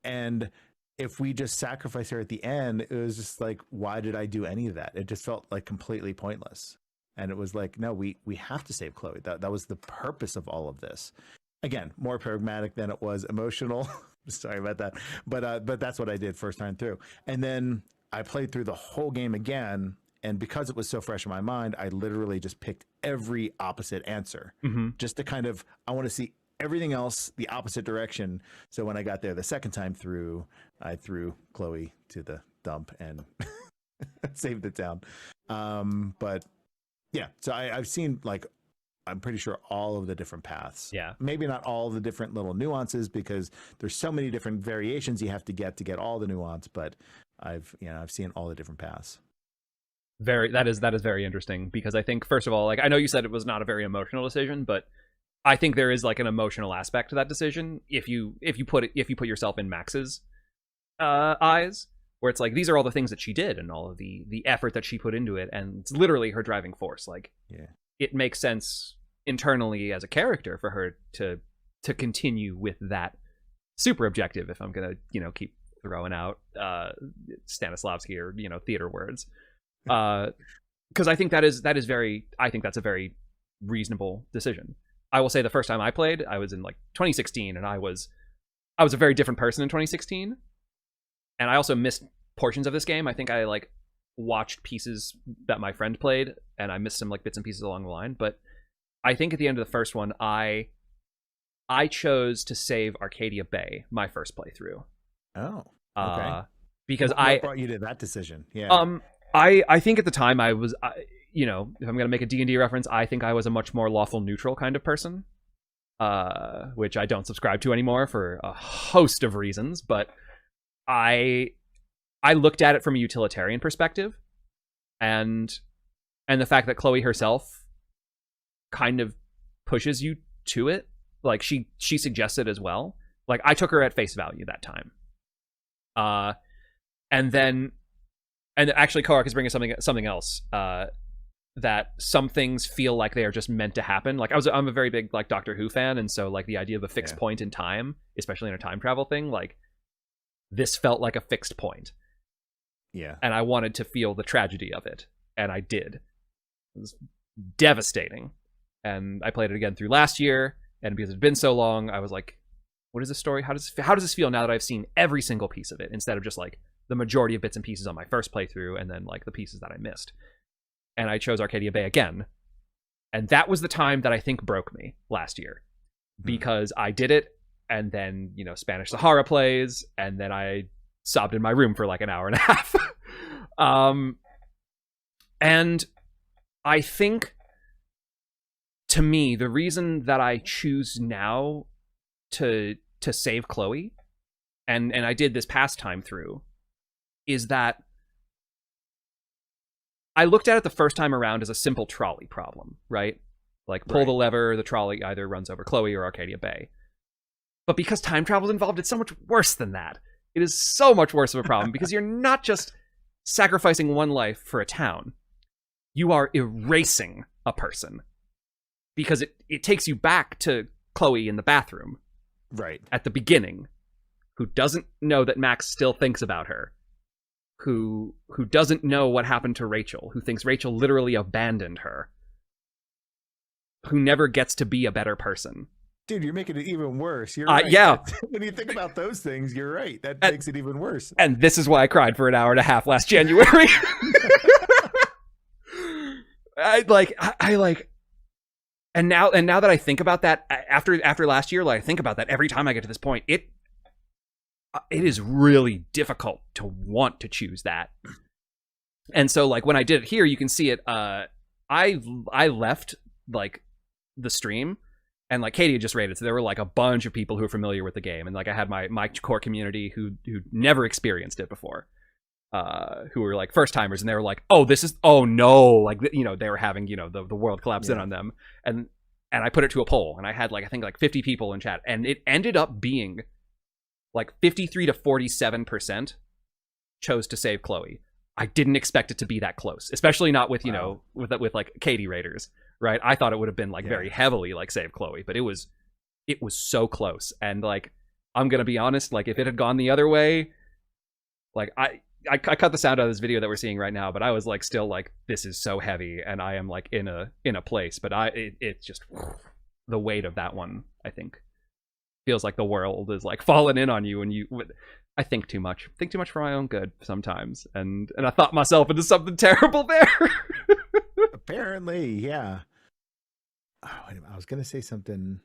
And if we just sacrifice her at the end, it was just like, why did I do any of that? It just felt like completely pointless. And it was like, no, we have to save Chloe. That was the purpose of all of this. Again, more pragmatic than it was emotional. Sorry about that. But that's what I did first time through. And then I played through the whole game again. And because it was so fresh in my mind, I literally just picked every opposite answer just to kind of, I want to see everything else the opposite direction. So when I got there the second time through, I threw Chloe to the dump and saved it down. But yeah, so I've seen like, I'm pretty sure all of the different paths. Yeah. Maybe not all the different little nuances because there's so many different variations you have to get all the nuance, but I've seen all the different paths. That is very interesting because I think, first of all, like I know you said it was not a very emotional decision, but I think there is like an emotional aspect to that decision if you put yourself in Max's eyes, where it's like these are all the things that she did and all of the effort that she put into it, and it's literally her driving force. Like, it makes sense internally as a character for her to continue with that super objective. If I'm gonna keep throwing out Stanislavski or theater words. Because I think that's a very reasonable decision. I will say the first time I played, I was in like 2016, and I was a very different person in 2016, and I also missed portions of this game. I think I like watched pieces that my friend played, and I missed some like bits and pieces along the line. But I think at the end of the first one, I chose to save Arcadia Bay my first playthrough. Oh, okay. Because what brought you to that decision? Yeah. I think at the time I you know, if I'm going to make a D&D reference, I think I was a much more lawful neutral kind of person, which I don't subscribe to anymore for a host of reasons. But I looked at it from a utilitarian perspective, and the fact that Chloe herself kind of pushes you to it, like she suggested as well. Like I took her at face value that time, and actually Koark is bringing something else. That some things feel like they are just meant to happen. Like I'm a very big like Doctor Who fan, and so like the idea of a fixed point in time, especially in a time travel thing, like this felt like a fixed point. Yeah. And I wanted to feel the tragedy of it, and I did. It was devastating. And I played it again through last year, and because it's been so long, I was like, what is this story? How does this feel now that I've seen every single piece of it, instead of just like the majority of bits and pieces on my first playthrough and then like the pieces that I missed? And I chose Arcadia Bay again. And that was the time that I think broke me last year, because I did it, and then, you know, Spanish Sahara plays, and then I sobbed in my room for like an hour and a half. And I think, to me, the reason that I choose now to save Chloe, and I did this past time through, is that I looked at it the first time around as a simple trolley problem, right? Like pull the lever, the trolley either runs over Chloe or Arcadia Bay. But because time travel is involved, it's so much worse than that. It is so much worse of a problem, because you're not just sacrificing one life for a town. You are erasing a person, because it takes you back to Chloe in the bathroom at the beginning, who doesn't know that Max still thinks about her, who doesn't know what happened to Rachel, who thinks Rachel literally abandoned her, who never gets to be a better person. Dude, you're making it even worse. You're right. Yeah. When you think about those things, you're right. That makes it even worse. And this is why I cried for an hour and a half last January. And now that I think about that, after last year, like I think about that every time I get to this point, it is really difficult to want to choose that. And so like when I did it here, you can see it. I left like the stream, and like Katie had just rated, so there were like a bunch of people who were familiar with the game, and like I had my core community who never experienced it before, who were like first timers, and they were like, oh no, like, you know, they were having, you know, the world collapse in on them, and I put it to a poll, and I had like I think like 50 people in chat, and it ended up being like 53 to 47% chose to save Chloe. I didn't expect it to be that close, especially not with, you know, with like Katie Raiders, right? I thought it would have been like very heavily like save Chloe, but it was so close. And like, I'm going to be honest, like if it had gone the other way, like I cut the sound out of this video that we're seeing right now, but I was like, still like, this is so heavy, and I am like in a place, but it's just the weight of that one, I think, feels like the world is like falling in on you, and I think too much for my own good sometimes, and I thought myself into something terrible there. Apparently, yeah. Oh, wait a minute. I was gonna say something.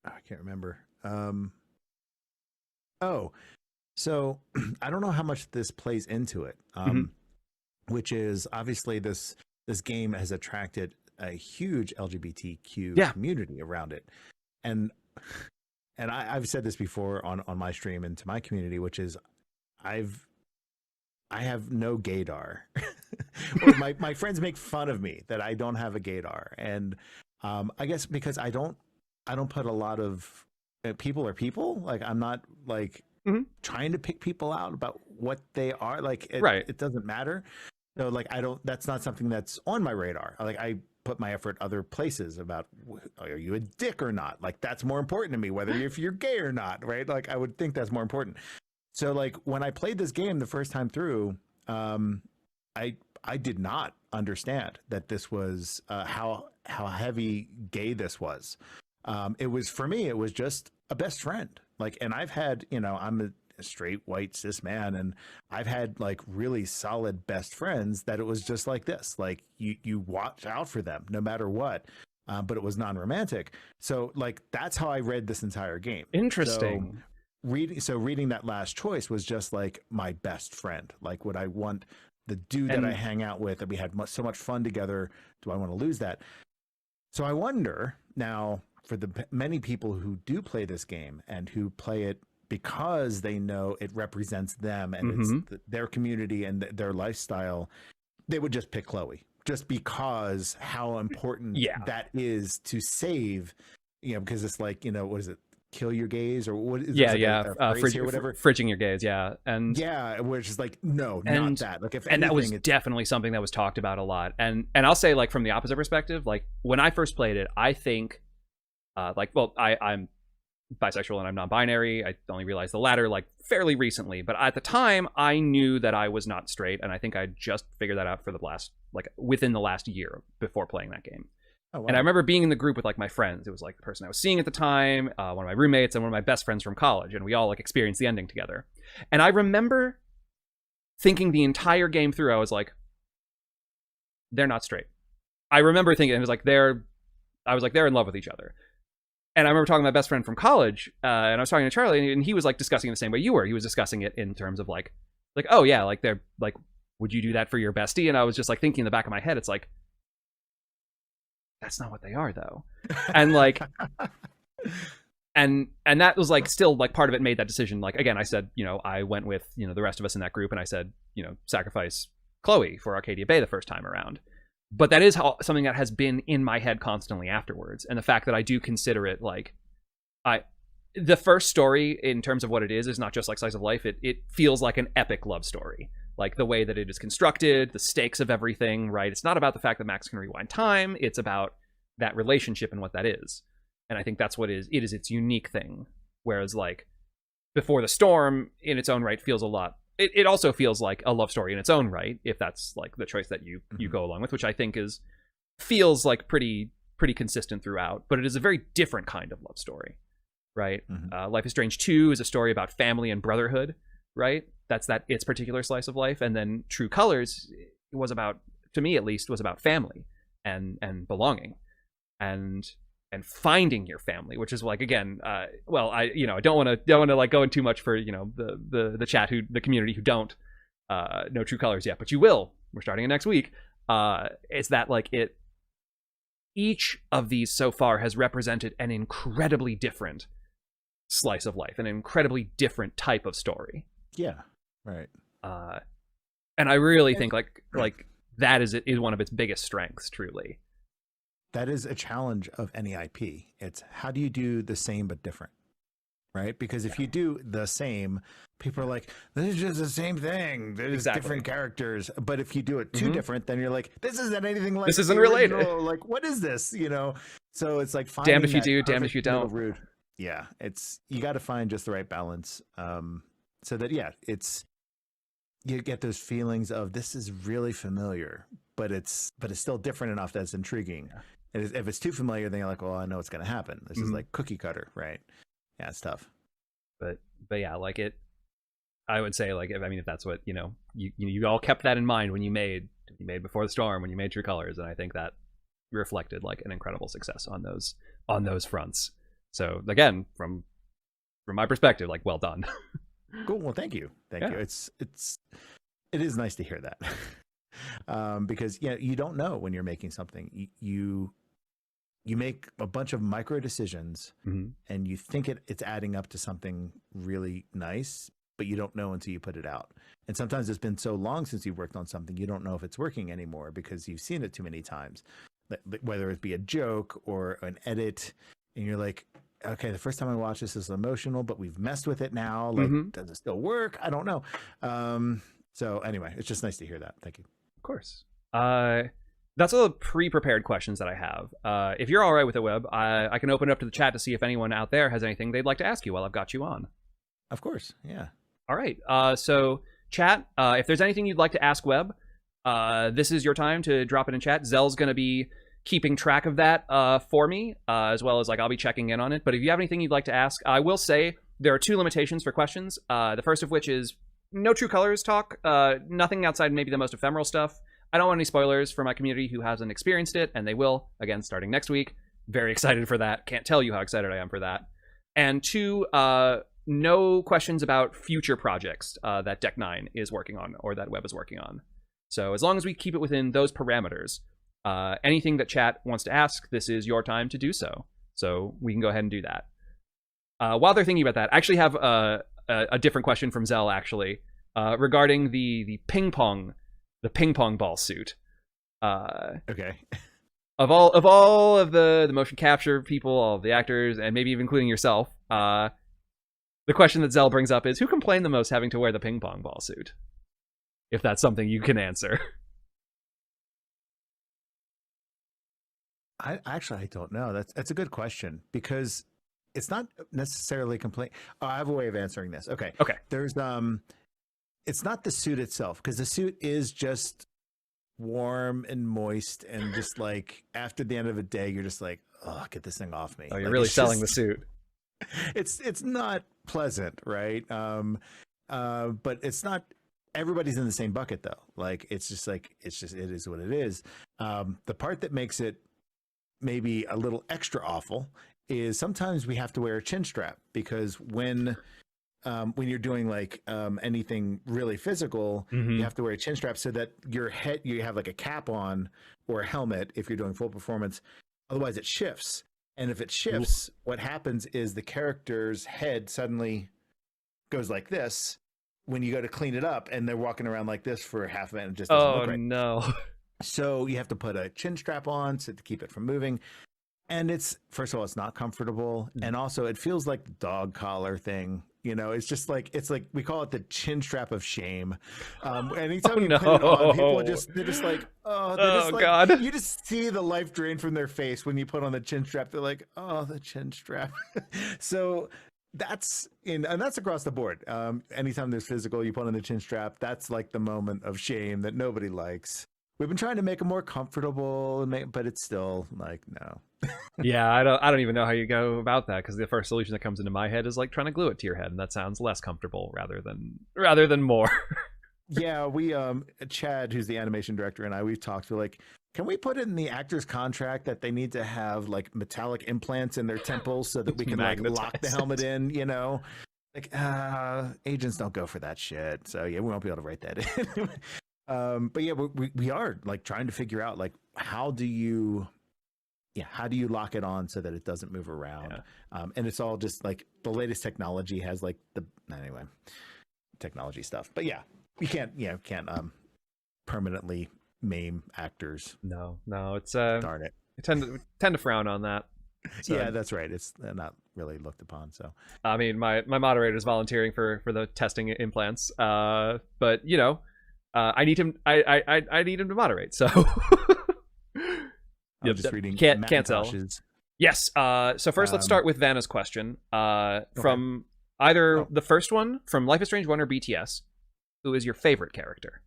Oh, I can't remember. So I don't know how much this plays into it, which is obviously this game has attracted a huge LGBTQ community around it, and I've said this before on my stream and to my community, which is I have no gaydar. Or my friends make fun of me that I don't have a gaydar, and I guess because I don't put a lot of people are people. Like I'm not like trying to pick people out about what they are. Like it doesn't matter. So like that's not something that's on my radar. Like I put my effort other places about, are you a dick or not? Like that's more important to me, whether if you're gay or not, right? Like I would think that's more important. So like when I played this game the first time through, I did not understand that this was how heavy gay this was. It was, for me, it was just a best friend. Like, and I've had, you know, I'm a straight white cis man, and I've had like really solid best friends that it was just like this, like you watch out for them no matter what, but it was non-romantic. So like that's how I read this entire game. Interesting. So reading that last choice was just like my best friend. Like would I want the dude that I hang out with, and we had so much fun together. Do I want to lose that? So I wonder now, for the many people who do play this game and who play it because they know it represents them and it's their community and their lifestyle, they would just pick Chloe just because how important that is to save, you know, because it's like, you know, what is it? Kill your gaze, or what is or whatever, fridging your gaze, and which is like not that. Like, if and anything, that was definitely something that was talked about a lot. And I'll say, like, from the opposite perspective, like when I first played it, I think I'm bisexual and I'm non-binary. I only realized the latter like fairly recently, but at the time I knew that I was not straight, and I think I just figured that out for the last, like, within the last year before playing that game. Oh, wow. And I remember being in the group with like my friends. It was like the person I was seeing at the time, one of my roommates, and one of my best friends from college, and we all like experienced the ending together. And I remember thinking the entire game through, I was like, they're not straight. I remember thinking it was like they're in love with each other. And I remember talking to my best friend from college, and I was talking to Charlie, and he was like discussing it the same way you were. He was discussing it in terms of like, oh yeah, like they're like, would you do that for your bestie? And I was just like thinking in the back of my head, it's like, that's not what they are though. And like, and that was like still like part of it made that decision. Like, again, I said, you know, I went with, you know, the rest of us in that group, and I said, you know, sacrifice Chloe for Arcadia Bay the first time around. But that is something that has been in my head constantly afterwards. And the fact that I do consider it like, the first story in terms of what it is not just like slice of life. It feels like an epic love story. Like the way that it is constructed, the stakes of everything, right? It's not about the fact that Max can rewind time. It's about that relationship and what that is. And I think that's what it is its unique thing. Whereas like Before the Storm in its own right feels a lot. It also feels like a love story in its own right, if that's like the choice that you go along with, which I think feels like pretty consistent throughout. But it is a very different kind of love story, right? Life is Strange 2 is a story about family and brotherhood, right? That's its particular slice of life. And then True Colors was about, to me at least, was about family and belonging and finding your family, which is like, again, I don't want to like go in too much for, you know, the chat, the community who don't know True Colors yet, but you will. We're starting it next week. Is that like each of these so far has represented an incredibly different slice of life, an incredibly different type of story. Yeah. Right. And I really think like that is one of its biggest strengths, truly. That is a challenge of any IP. It's how do you do the same but different, right? Because if you do the same, people are like, this is just the same thing. There's different characters. But if you do it too different, then you're like, this isn't anything like this. Isn't related. Like, what is this? You know? So it's like finding damned if you do, damned if you don't. Rude. Yeah, you got to find just the right balance, so that you get those feelings of this is really familiar, but it's still different enough that it's intriguing. Yeah. And if it's too familiar, then you're like, well, I know what's going to happen. This is like cookie cutter, right? Yeah, it's tough. But yeah, like I would say like if that's what you all kept that in mind when you made Before the Storm, when you made True Colors, and I think that reflected like an incredible success on those fronts. So again, from my perspective, like, well done. Cool. Well, thank you. Thank you. It is nice to hear that. Because you don't know when you're making something. You make a bunch of micro decisions and you think it's adding up to something really nice, but you don't know until you put it out. And sometimes it's been so long since you've worked on something, you don't know if it's working anymore because you've seen it too many times, whether it be a joke or an edit. And you're like, okay, the first time I watched this is emotional, but we've messed with it now. Like, does it still work? I don't know. So anyway, it's just nice to hear that. Thank you. Of course. That's all the pre-prepared questions that I have. If you're all right with it, Webb, I can open it up to the chat to see if anyone out there has anything they'd like to ask you while I've got you on. Of course. Yeah. All right. So chat, if there's anything you'd like to ask Webb, this is your time to drop it in chat. Zell's going to be keeping track of that for me, as well as like I'll be checking in on it. But if you have anything you'd like to ask, I will say there are 2 limitations for questions. The first of which is no True Colors talk, nothing outside maybe the most ephemeral stuff. I don't want any spoilers for my community who hasn't experienced it, and they will, again, starting next week. Very excited for that. Can't tell you how excited I am for that. And 2, no questions about future projects that Deck 9 is working on or that Webb is working on. So as long as we keep it within those parameters, anything that chat wants to ask, this is your time to do so. So we can go ahead and do that. While they're thinking about that, I actually have a different question from Zell, actually, regarding the ping pong ball suit. Okay. Of all of the motion capture people, all of the actors, and maybe even including yourself, the question that Zell brings up is, who complained the most having to wear the ping pong ball suit? If that's something you can answer. I don't know. That's a good question, because it's not necessarily complaint. Oh, I have a way of answering this. Okay. There's it's not the suit itself, because the suit is just warm and moist, and just like after the end of a day, you're just like, oh, get this thing off me. Oh, you're like, really selling the suit. It's not pleasant, right? But it's not. Everybody's in the same bucket, though. Like, it is what it is. The part that makes it maybe a little extra awful is sometimes we have to wear a chin strap, because when you're doing like anything really physical, you have to wear a chin strap so that your head, you have like a cap on or a helmet if you're doing full performance. Otherwise it shifts. And if it shifts, what happens is the character's head suddenly goes like this when you go to clean it up, and they're walking around like this for half a minute. It just doesn't look right. Oh, no. So you have to put a chin strap on to keep it from moving. And it's, first of all, it's not comfortable. And also it feels like the dog collar thing. You know, it's just like, it's like, we call it the chin strap of shame. Anytime you put it on, people they're just like, God. You just see the life drain from their face when you put on the chin strap. They're like, oh, the chin strap. So and that's across the board. Anytime there's physical, you put on the chin strap, that's like the moment of shame that nobody likes. We've been trying to make them more comfortable, but it's still like, no. Yeah, I don't even know how you go about that, because the first solution that comes into my head is like trying to glue it to your head, and that sounds less comfortable rather than more. Yeah, we Chad, who's the animation director, and we've talked. We're like, can we put it in the actor's contract that they need to have like metallic implants in their temples so that we can like lock the helmet in? You know, like agents don't go for that shit. So yeah, we won't be able to write that in. But yeah, we are like trying to figure out like how do you lock it on so that it doesn't move around. And it's all just like the latest technology has like technology stuff. But yeah, you can't permanently maim actors. No, it's darn it. I tend to frown on that. So, yeah, that's right. It's not really looked upon. So I mean, my moderator is volunteering for the testing implants. But you know, I need him. I need him to moderate. So I'm just reading. Can't tell. Yes. So first, let's start with Vanna's question. From either the first one from Life is Strange 1 or BtS. Who is your favorite character?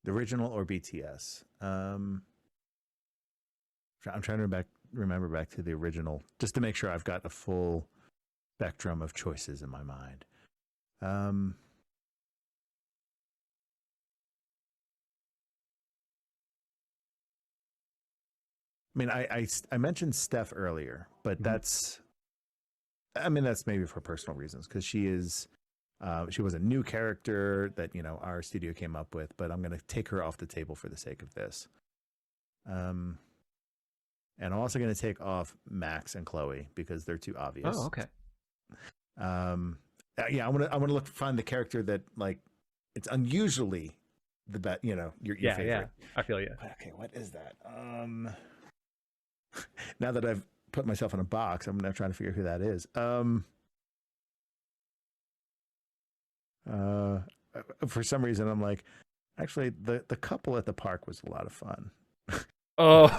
The original or BtS? I'm trying to remember back to the original, just to make sure I've got a full spectrum of choices in my mind. I mean, I mentioned Steph earlier, but that's maybe for personal reasons, because she was a new character that, you know, our studio came up with, but I'm going to take her off the table for the sake of this. And I'm also going to take off Max and Chloe because they're too obvious. Oh, okay. Yeah, I want to find the character that, like, it's unusually the best, you know, your favorite. Yeah, I feel you. Okay, what is that? Now that I've put myself in a box, I'm now trying to figure who that is. For some reason, I'm like, actually, the couple at the park was a lot of fun. Oh,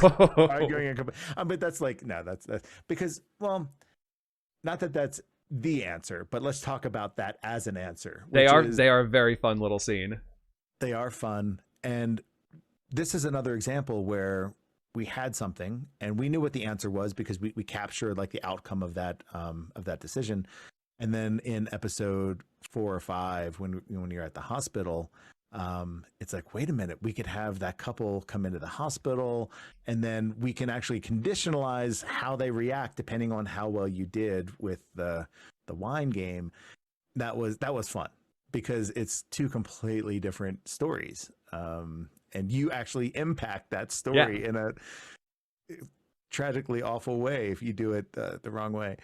arguing a couple. But that's like, no, that's because, well, not that that's the answer, but let's talk about that as an answer. They are a very fun little scene. They are fun, and this is another example where we had something and we knew what the answer was because we captured like the outcome of that decision. And then in episode 4 or 5, when you're at the hospital, it's like, wait a minute, we could have that couple come into the hospital, and then we can actually conditionalize how they react depending on how well you did with the wine game. that was fun because it's two completely different stories. And you actually impact that story in a tragically awful way if you do it the wrong way.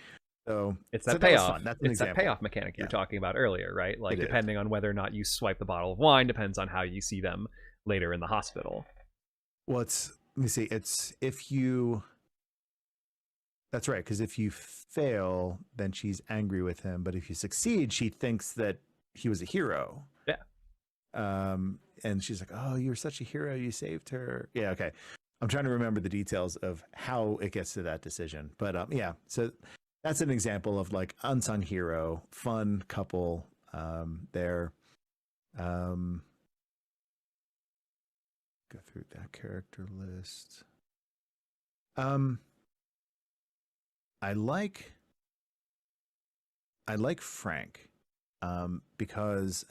So it's that so payoff. That's an example. That payoff mechanic you're talking about earlier, right? Like, It depending on whether or not you swipe the bottle of wine depends on how you see them later in the hospital. Well, let me see. It's if you. That's right, because if you fail, then she's angry with him. But if you succeed, she thinks that he was a hero. Yeah. And she's like, "Oh, you're such a hero. You saved her." Yeah. Okay. I'm trying to remember the details of how it gets to that decision. But yeah, so that's an example of like unsung hero, fun couple there. Go through that character list. I like Frank because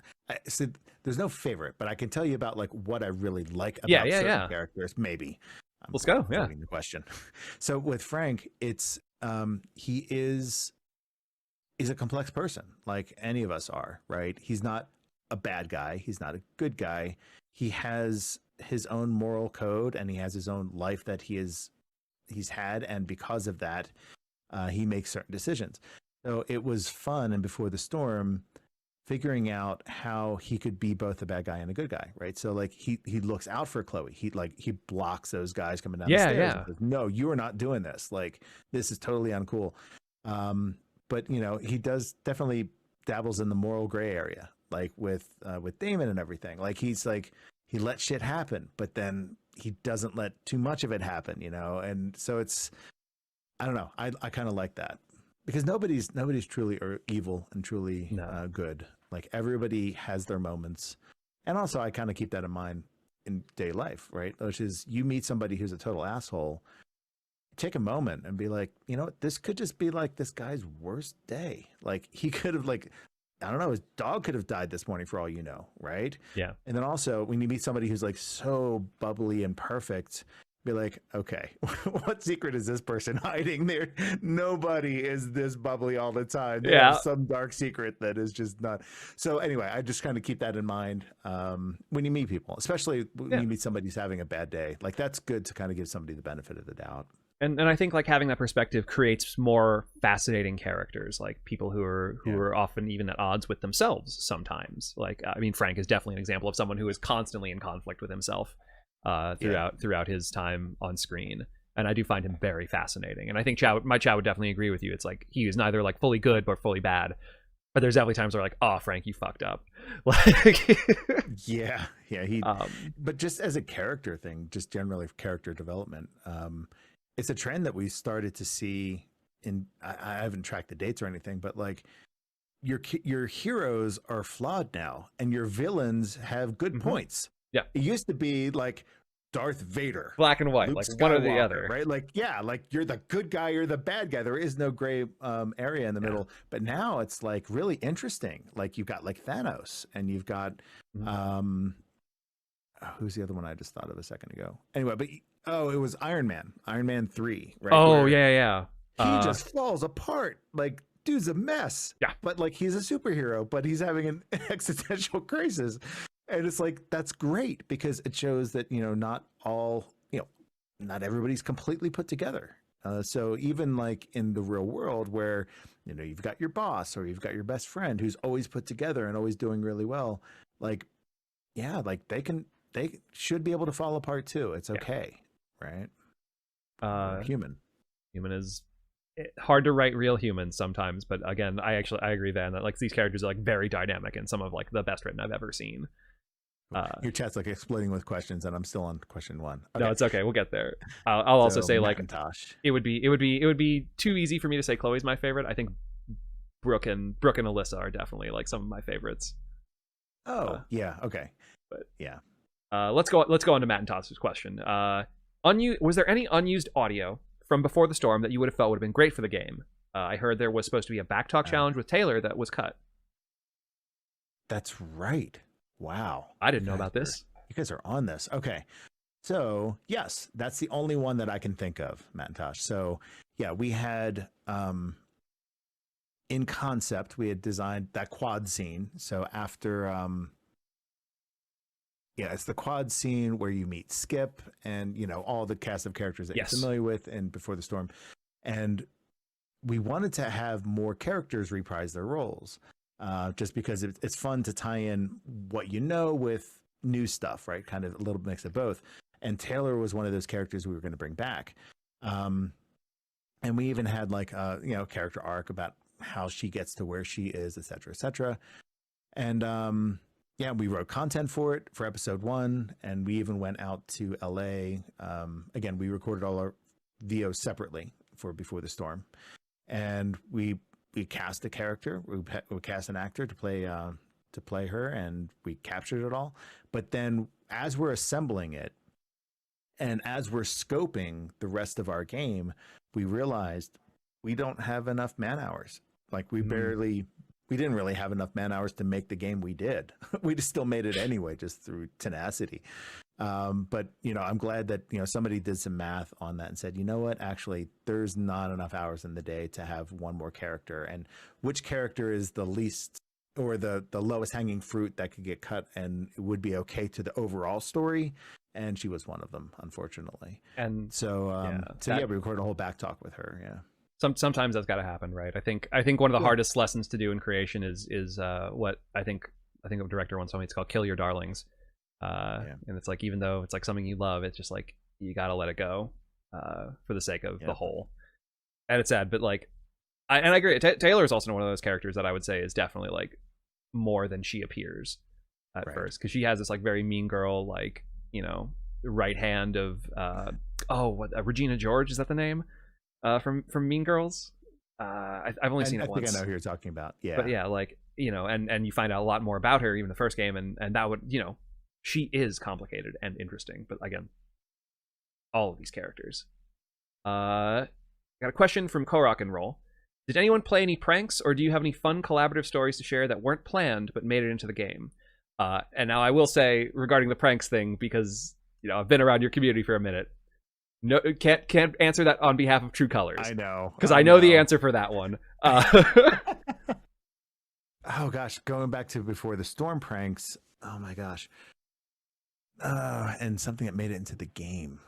so there's no favorite, but I can tell you about like what I really like about certain characters. Maybe let's go. Yeah, the question. So with Frank, it's he's a complex person, like any of us are, right? He's not a bad guy. He's not a good guy. He has his own moral code, and he has his own life that he's had, and because of that, he makes certain decisions. So it was fun, and before the storm, figuring out how he could be both a bad guy and a good guy, right? So like he looks out for Chloe. He blocks those guys coming down the stairs. And says, no, you are not doing this. Like, this is totally uncool. But you know, he does definitely dabbles in the moral gray area, like with Damon and everything. Like he lets shit happen, but then he doesn't let too much of it happen, you know? And so it's, I don't know. I kind of like that because nobody's truly or evil and truly good. Like everybody has their moments. And also I kind of keep that in mind in day life, right? Which is you meet somebody who's a total asshole, take a moment and be like, you know, this could just be like this guy's worst day. Like he could have like, I don't know, his dog could have died this morning for all you know, right? Yeah. And then also when you meet somebody who's like so bubbly and perfect, be like, okay, what secret is this person hiding there? Nobody is this bubbly all the time. They have some dark secret that is just not. So anyway, I just kind of keep that in mind when you meet people, especially when you meet somebody who's having a bad day. Like that's good to kind of give somebody the benefit of the doubt. And I think like having that perspective creates more fascinating characters, like people who are often even at odds with themselves sometimes. Like I mean, Frank is definitely an example of someone who is constantly in conflict with himself throughout his time on screen, and I do find him very fascinating. And I think Chow would definitely agree with you. It's like he is neither like fully good or fully bad, but there's definitely times where like, oh, Frank, you fucked up. Like, he. But just as a character thing, just generally character development, it's a trend that we started to see. I haven't tracked the dates or anything, but like your heroes are flawed now, and your villains have good points. Yeah, it used to be like Darth Vader, black and white, Luke like Skywalker, one or the other, right? Like like you're the good guy, you're the bad guy. There is no gray area in the middle. But now it's like really interesting. Like you've got like Thanos, and you've got who's the other one I just thought of a second ago? Anyway, but it was Iron Man 3, right? Oh yeah. He just falls apart. Like dude's a mess. Yeah, but like he's a superhero, but he's having an existential crisis. And it's like, that's great because it shows that, you know, not everybody's completely put together. So even like in the real world where, you know, you've got your boss or you've got your best friend who's always put together and always doing really well, like, yeah, like they should be able to fall apart too. It's okay. Right. Human is hard to write real humans sometimes. But again, I agree then that like these characters are like very dynamic and some of like the best written I've ever seen. Your chat's like exploding with questions, and I'm still on question 1. Okay. No, it's okay. We'll get there. I'll also say like it would be too easy for me to say Chloe's my favorite. I think Brooke and Alyssa are definitely like some of my favorites. Yeah. Okay. But yeah. Let's go on to Matt and Toss's question. Was there any unused audio from before the storm that you would have felt would have been great for the game? I heard there was supposed to be a backtalk challenge with Taylor that was cut. That's right. Wow. I didn't know about this. You guys are on this. Okay. So yes, that's the only one that I can think of, Matt and Tosh. So yeah, we had in concept, we had designed that quad scene. So after, yeah, it's the quad scene where you meet Skip and, you know, all the cast of characters that Yes. you're familiar with and Before the Storm. And we wanted to have more characters reprise their roles, just because it's fun to tie in what you know with new stuff, right? Kind of a little mix of both. And Taylor was one of those characters we were going to bring back. And we even had like a, you know, character arc about how she gets to where she is, et cetera, et cetera. And yeah, we wrote content for it for episode 1. And we even went out to LA. Again, we recorded all our VOs separately for Before the Storm. And we cast a character, we cast an actor to play her, and we captured it all. But then as we're assembling it, and as we're scoping the rest of our game, we realized we don't have enough man hours. Like we didn't really have enough man hours to make the game we did. We just still made it anyway, just through tenacity. But, you know, I'm glad that, you know, somebody did some math on that and said, you know what, actually, there's not enough hours in the day to have one more character. And which character is the least or the lowest hanging fruit that could get cut and it would be okay to the overall story? And she was one of them, unfortunately. And so, yeah, we recorded a whole back talk with her. Yeah. Sometimes that's got to happen, right? I think one of the hardest lessons to do in creation is what I think a director once told me. It's called kill your darlings. And it's like, even though it's like something you love, it's just like you got to let it go for the sake of the whole. And it's sad, but like, I agree. Taylor is also one of those characters that I would say is definitely like more than she appears at first, because she has this like very mean girl, like, you know, right hand of Regina George, is that the name? From Mean Girls. I've only seen it once. I think I know who you're talking about. Yeah. But yeah, like, you know, and you find out a lot more about her even the first game, and that would, you know, she is complicated and interesting. But again, all of these characters. Got a question from Co-Rock and Roll. Did anyone play any pranks, or do you have any fun collaborative stories to share that weren't planned but made it into the game? And now I will say regarding the pranks thing, because, you know, I've been around your community for a minute. No, can't answer that on behalf of True Colors. I know, because I know the answer for that one. Oh gosh, going back to Before the Storm pranks. Oh my gosh, and something that made it into the game.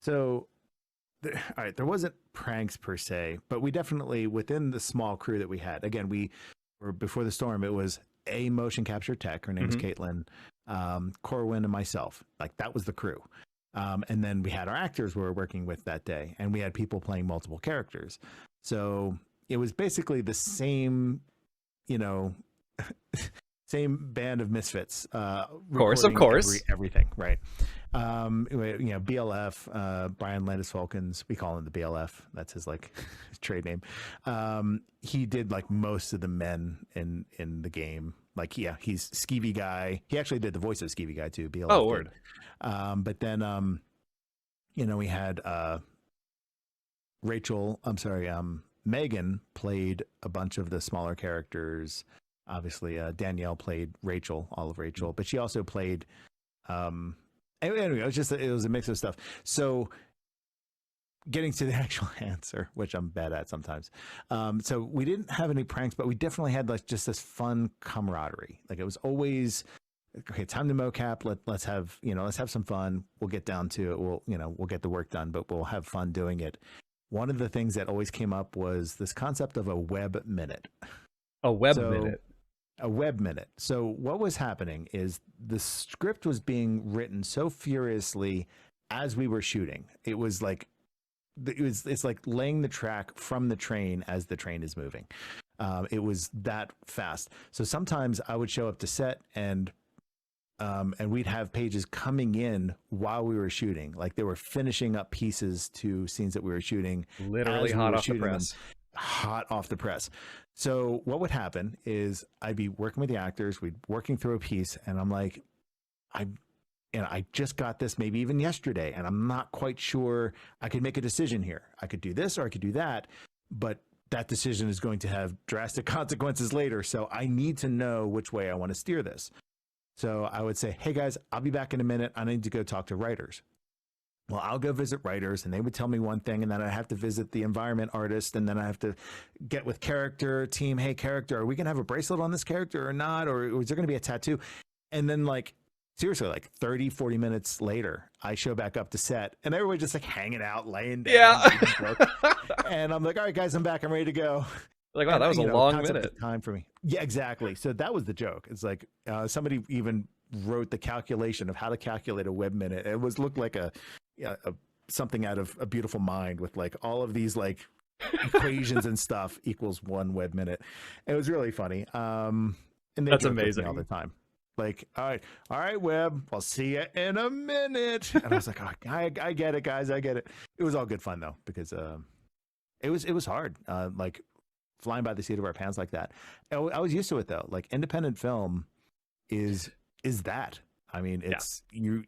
So, all right, there wasn't pranks per se, but we definitely, within the small crew that we had. Again, we were Before the Storm. It was a motion capture tech. Her name is Caitlin, Corwin, and myself. Like, that was the crew. And then we had our actors we were working with that day, and we had people playing multiple characters. So it was basically the same, you know, same band of misfits. Of course. Everything, right. You know, BLF, Brian Landis Falcons, we call him the BLF. That's his like his trade name. He did like most of the men in the game. Like, yeah, he's Skeevy Guy. He actually did the voice of Skeevy Guy too. BLF. Oh, word. But then, you know, we had Megan played a bunch of the smaller characters. Obviously, Danielle played Rachel, all of Rachel, but she also played. Anyway, it was a mix of stuff. So, getting to the actual answer, which I'm bad at sometimes. So we didn't have any pranks, but we definitely had like just this fun camaraderie. Like, it was always, okay, time to mocap. Let's have some fun. We'll get down to it. We'll get the work done, but we'll have fun doing it. One of the things that always came up was this concept of a Webb Minute. A Webb Minute. A Webb Minute. So what was happening is the script was being written so furiously as we were shooting. It's like laying the track from the train as the train is moving. It was that fast. So sometimes I would show up to set and we'd have pages coming in while we were shooting. Like, they were finishing up pieces to scenes that we were shooting. Literally hot off the press. Hot off the press. So what would happen is I'd be working with the actors, we'd working through a piece, and I'm like, I just got this maybe even yesterday, and I'm not quite sure I could make a decision here. I could do this or I could do that, but that decision is going to have drastic consequences later. So I need to know which way I want to steer this. So I would say, hey guys, I'll be back in a minute. I need to go talk to writers. well, I'll go visit writers and they would tell me one thing, and then I have to visit the environment artist, and then I have to get with character team. Hey, character, are we going to have a bracelet on this character or not? Or is there going to be a tattoo? And then like, seriously, like 30, 40 minutes later, I show back up to set and everybody just like hanging out, laying down. Yeah. And I'm like, all right, guys, I'm back. I'm ready to go. Like, wow, that was a long minute. Time for me. Yeah, exactly. So that was the joke. It's like somebody even wrote the calculation of how to calculate a Webb minute. It looked like a something out of A Beautiful Mind with like all of these like equations and stuff equals 1 Webb minute. It was really funny. And that's amazing all the time. Like, all right, Webb, I'll see you in a minute. And I was like, oh, I get it, guys. I get it. It was all good fun though, because it was hard. Like flying by the seat of our pants like that. I was used to it though. Like independent film is that. I mean, it's you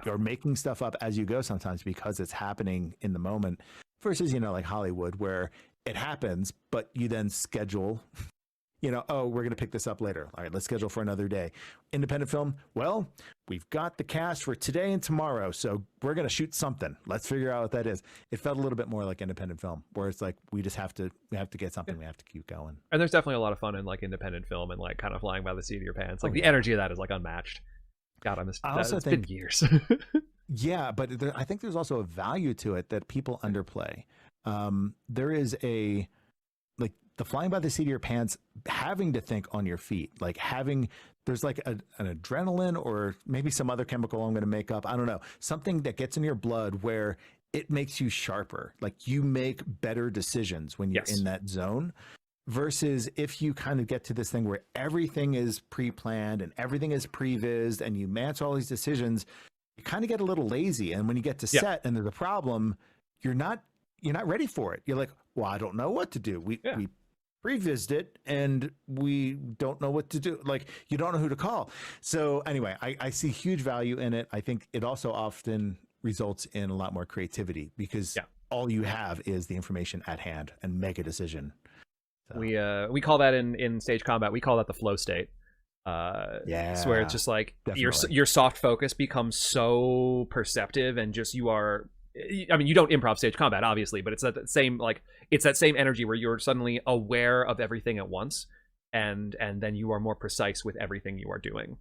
are making stuff up as you go sometimes because it's happening in the moment versus, like Hollywood where it happens, but you then schedule, oh, we're going to pick this up later. All right, let's schedule for another day. Independent film, well, we've got the cast for today and tomorrow, so we're going to shoot something. Let's figure out what that is. It felt a little bit more like independent film where it's like we have to get something. We have to keep going. And there's definitely a lot of fun in like independent film and like kind of flying by the seat of your pants. Like the energy of that is like unmatched. God, it's been years. Yeah, but I think there's also a value to it that people underplay. There is a like the flying by the seat of your pants, having to think on your feet, like there's like an adrenaline or maybe some other chemical I'm going to make up. I don't know, something that gets in your blood where it makes you sharper. Like you make better decisions when you're in that zone. Versus if you kind of get to this thing where everything is pre-planned and everything is pre-vised and you match all these decisions, you kind of get a little lazy. And when you get to set and there's a problem, you're not ready for it. You're like, well, I don't know what to do. We pre-vised it and we don't know what to do. Like you don't know who to call. So anyway, I see huge value in it. I think it also often results in a lot more creativity because all you have is the information at hand and make a decision. So. We call that in stage combat, we call that the flow state. It's where it's just like your soft focus becomes so perceptive and just you don't improv stage combat obviously, but it's that same energy where you're suddenly aware of everything at once and then you are more precise with everything you are doing.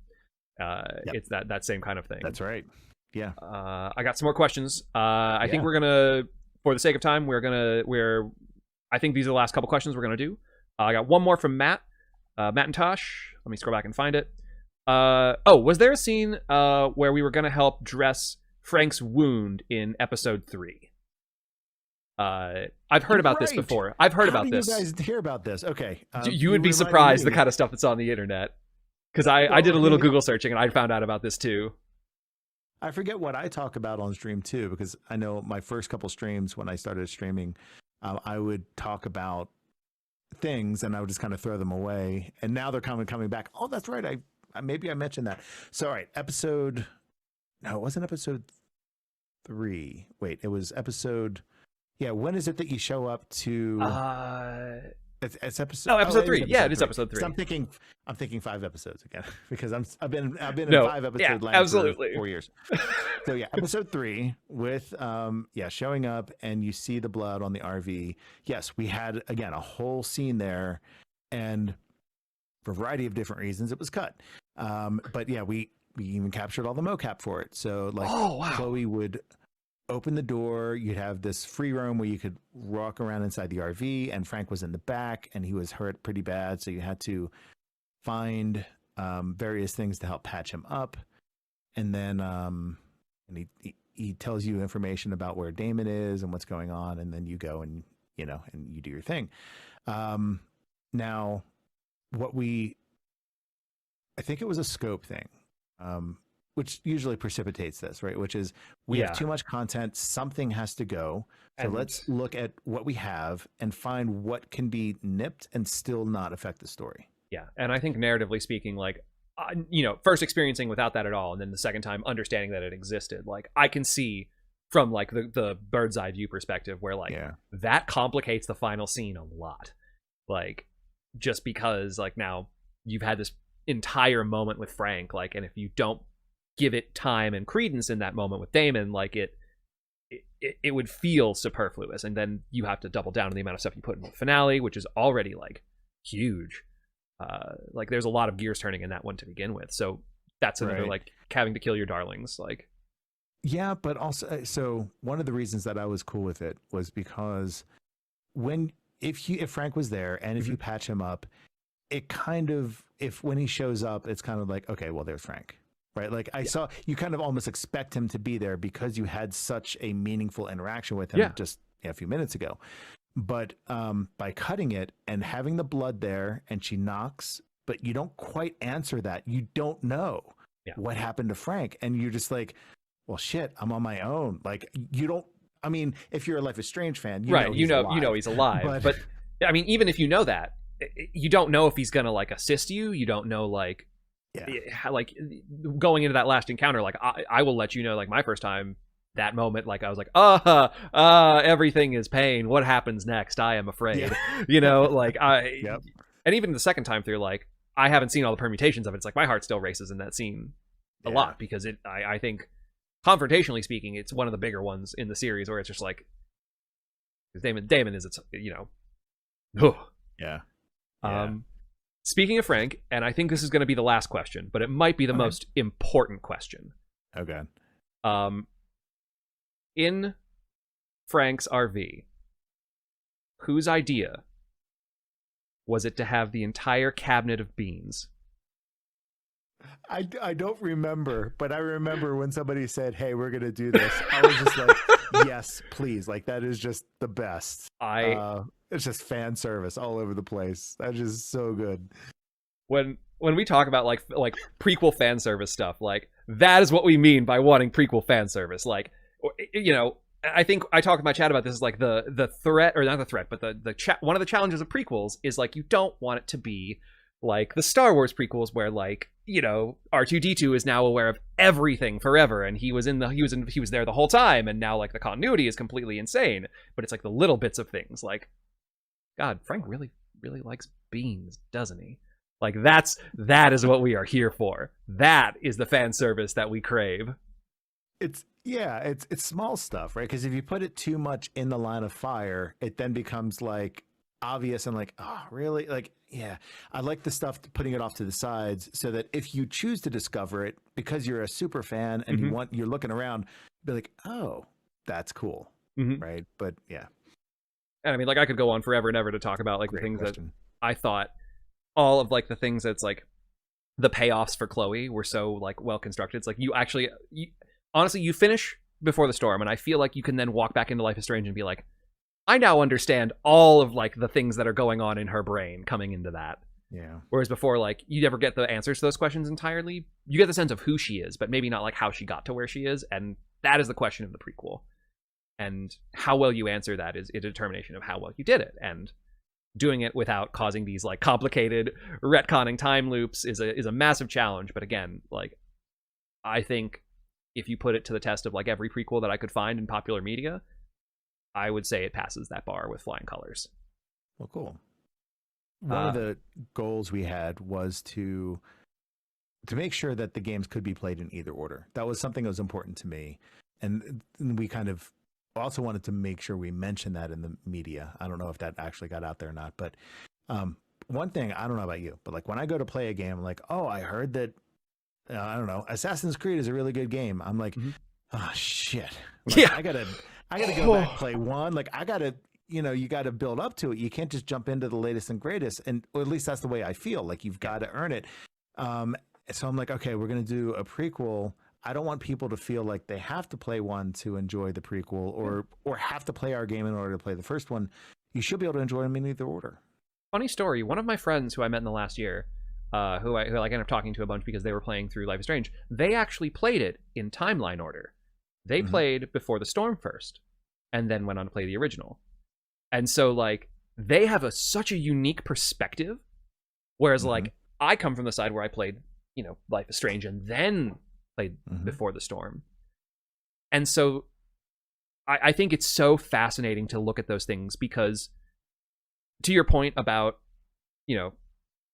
It's that same kind of thing. That's right. Yeah. I got some more questions. I think we're gonna, for the sake of time, I think these are the last couple questions we're going to do. I got one more from Matt. Matt and Tosh. Let me scroll back and find it. Was there a scene where we were going to help dress Frank's wound in episode 3? I've heard about this before. I've heard about this. How did you guys hear about this? Okay. You would be surprised the kind of stuff that's on the internet. Because I did a little Google searching and I found out about this too. I forget what I talk about on stream too, because I know my first couple streams when I started streaming, I would talk about things and I would just kind of throw them away. And now they're coming back. Oh, that's right. Maybe I mentioned that. So, all right. No, it wasn't episode 3. Wait, it was episode. Yeah. When is it that you show up to? It's episode. Oh, episode 3. Yeah, it is episode 3. So I'm thinking 5 episodes again because I've been in 5 episode land for 4 years. So yeah, episode 3 with showing up and you see the blood on the RV. Yes, we had again a whole scene there, and for a variety of different reasons it was cut. But yeah, we even captured all the mocap for it. So like Chloe would open the door, you'd have this free roam where you could walk around inside the RV, and Frank was in the back and he was hurt pretty bad, so you had to find various things to help patch him up. And then and he tells you information about where Damon is and what's going on, and then you go and and you do your thing. Now I think it was a scope thing, which usually precipitates this, right? Which is we have too much content, something has to go. So let's look at what we have and find what can be nipped and still not affect the story. Yeah, and I think narratively speaking, like, first experiencing without that at all, and then the second time understanding that it existed, like, I can see from, like, the bird's eye view perspective where, like, that complicates the final scene a lot. Like, just because, like, now you've had this entire moment with Frank, like, and if you don't give it time and credence in that moment with Damon, like, it it would feel superfluous, and then you have to double down on the amount of stuff you put in the finale, which is already like huge. Like there's a lot of gears turning in that one to begin with, so that's another like having to kill your darlings. Like, yeah, but also, so one of the reasons that I was cool with it was because if Frank was there and if you patch him up, it kind of, when he shows up, it's kind of like, okay, well, there's Frank. Right. Like I saw, you kind of almost expect him to be there because you had such a meaningful interaction with him just a few minutes ago. But by cutting it and having the blood there and she knocks, but you don't quite answer that. You don't know what happened to Frank. And you're just like, well, shit, I'm on my own. Like you don't, I mean, if you're a Life is Strange fan, you know he's alive. But I mean, even if you know that, you don't know if he's going to like assist you. You don't know like, like going into that last encounter, like I will let you know, like my first time, that moment, like I was like, everything is pain. What happens next? I am afraid. You know, like and even the second time through, like I haven't seen all the permutations of it. It's like my heart still races in that scene a lot because I think confrontationally speaking, it's one of the bigger ones in the series where it's just like Damon is, it's, you know, speaking of Frank, and I think this is going to be the last question, but it might be the most important question. Okay. In Frank's RV, whose idea was it to have the entire cabinet of beans? I don't remember, but I remember when somebody said, hey, we're going to do this. I was just like, yes, please. Like, that is just the best. It's just fan service all over the place. That is so good. When we talk about like prequel fan service stuff, like that is what we mean by wanting prequel fan service. Like, you know, I think I talked in my chat about this, is like the threat, or not the threat, but one of the challenges of prequels is like you don't want it to be like the Star Wars prequels where, like, you know, R2-D2 is now aware of everything forever and he was there the whole time, and now like the continuity is completely insane. But it's like the little bits of things, like, God, Frank really likes beans, doesn't he? Like that is what we are here for. That is the fan service that we crave. It's small stuff, right? Because if you put it too much in the line of fire, it then becomes like obvious and like, oh, really? Like, yeah, I like the stuff putting it off to the sides so that if you choose to discover it because you're a super fan and you're looking around, be like, oh, that's cool, right? But yeah, and I mean, like, I could go on forever and ever to talk about like the things that I thought, all of like the things that's like the payoffs for Chloe were so like well constructed. It's like honestly, you finish Before the Storm, and I feel like you can then walk back into Life is Strange and be like, I now understand all of like the things that are going on in her brain coming into that. Yeah. Whereas before, like, you never get the answers to those questions entirely. You get the sense of who she is, but maybe not like how she got to where she is. And that is the question of the prequel. And how well you answer that is a determination of how well you did it. And doing it without causing these like complicated retconning time loops is a massive challenge. But again, like, I think if you put it to the test of like every prequel that I could find in popular media, I would say it passes that bar with flying colors. Well, cool. One of the goals we had was to make sure that the games could be played in either order. That was something that was important to me. And we kind of also wanted to make sure we mentioned that in the media. I don't know if that actually got out there or not. But one thing, I don't know about you, but like when I go to play a game, I'm like, oh, I heard that, I don't know, Assassin's Creed is a really good game. I'm like, oh, shit. Like, I gotta go back and play one. Like, I gotta, you know, you got to build up to it. You can't just jump into the latest and greatest. And or at least that's the way I feel. Like, you've got to earn it. So I'm like, okay, we're going to do a prequel. I don't want people to feel like they have to play one to enjoy the prequel, or have to play our game in order to play the first one. You should be able to enjoy them in either order. Funny story. One of my friends who I met in the last year, who I like ended up talking to a bunch because they were playing through Life is Strange, they actually played it in timeline order. They played Before the Storm first, and then went on to play the original. And so, like, they have such a unique perspective, whereas, like, I come from the side where I played, you know, Life is Strange and then played Before the Storm. And so I think it's so fascinating to look at those things because, to your point about, you know,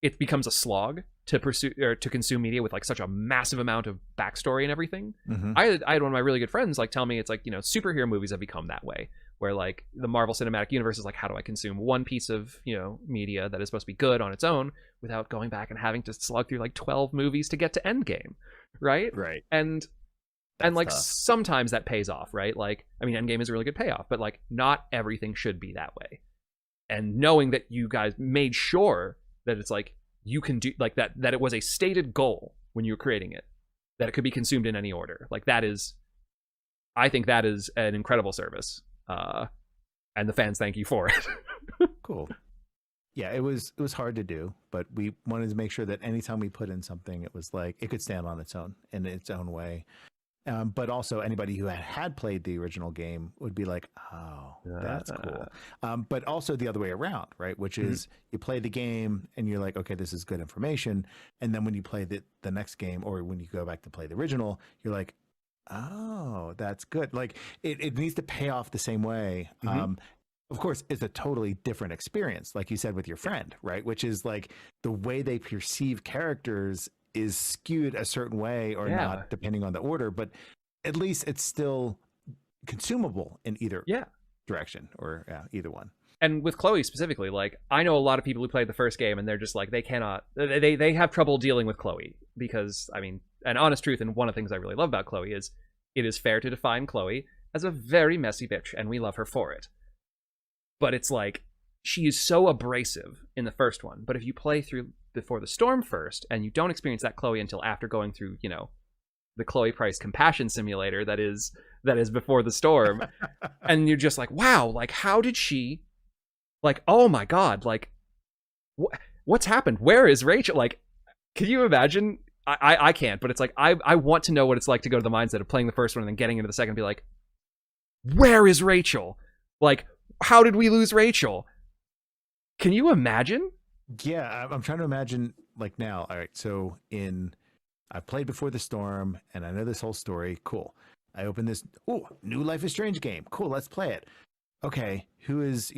it becomes a slog to pursue or to consume media with like such a massive amount of backstory and everything. Mm-hmm. I had one of my really good friends like tell me it's like, you know, superhero movies have become that way, where like the Marvel Cinematic Universe is like, how do I consume one piece of, you know, media that is supposed to be good on its own without going back and having to slug through like 12 movies to get to Endgame, right? Right. And like tough. Sometimes that pays off, right? Like, I mean, Endgame is a really good payoff, but like not everything should be that way. And knowing that you guys made sure that it's like you can do like that it was a stated goal when you were creating it, that it could be consumed in any order. Like that is, I think that is an incredible service. And the fans thank you for it. Cool. Yeah, it was hard to do, but we wanted to make sure that anytime we put in something, it was like it could stand on its own in its own way. But also anybody who had played the original game would be like, oh, that's cool. But also the other way around, right? Which is you play the game and you're like, okay, this is good information. And then when you play the next game, or when you go back to play the original, you're like, oh, that's good. Like it needs to pay off the same way. Of course, it's a totally different experience, like you said with your friend, right? Which is like the way they perceive characters is skewed a certain way or not, depending on the order, but at least it's still consumable in either direction or either one. And with Chloe specifically, like I know a lot of people who played the first game and they're just like, they have trouble dealing with Chloe because, I mean, an honest truth, and one of the things I really love about Chloe is it is fair to define Chloe as a very messy bitch, and we love her for it. But it's like, she is so abrasive in the first one, but if you play through Before the Storm first, and you don't experience that Chloe until after going through, you know, the Chloe Price compassion simulator that is Before the Storm, and you're just like, wow, like how did she, like, oh my god, like what's happened? Where is Rachel? Like, can you imagine? I can't, but it's like I want to know what it's like to go to the mindset of playing the first one and then getting into the second and be like, where is Rachel? Like, how did we lose Rachel? Can you imagine? Yeah, I'm trying to imagine, like, now. All right, so I've played Before the Storm, and I know this whole story. Cool. I open this, new Life is Strange game. Cool, let's play it. Okay, who is,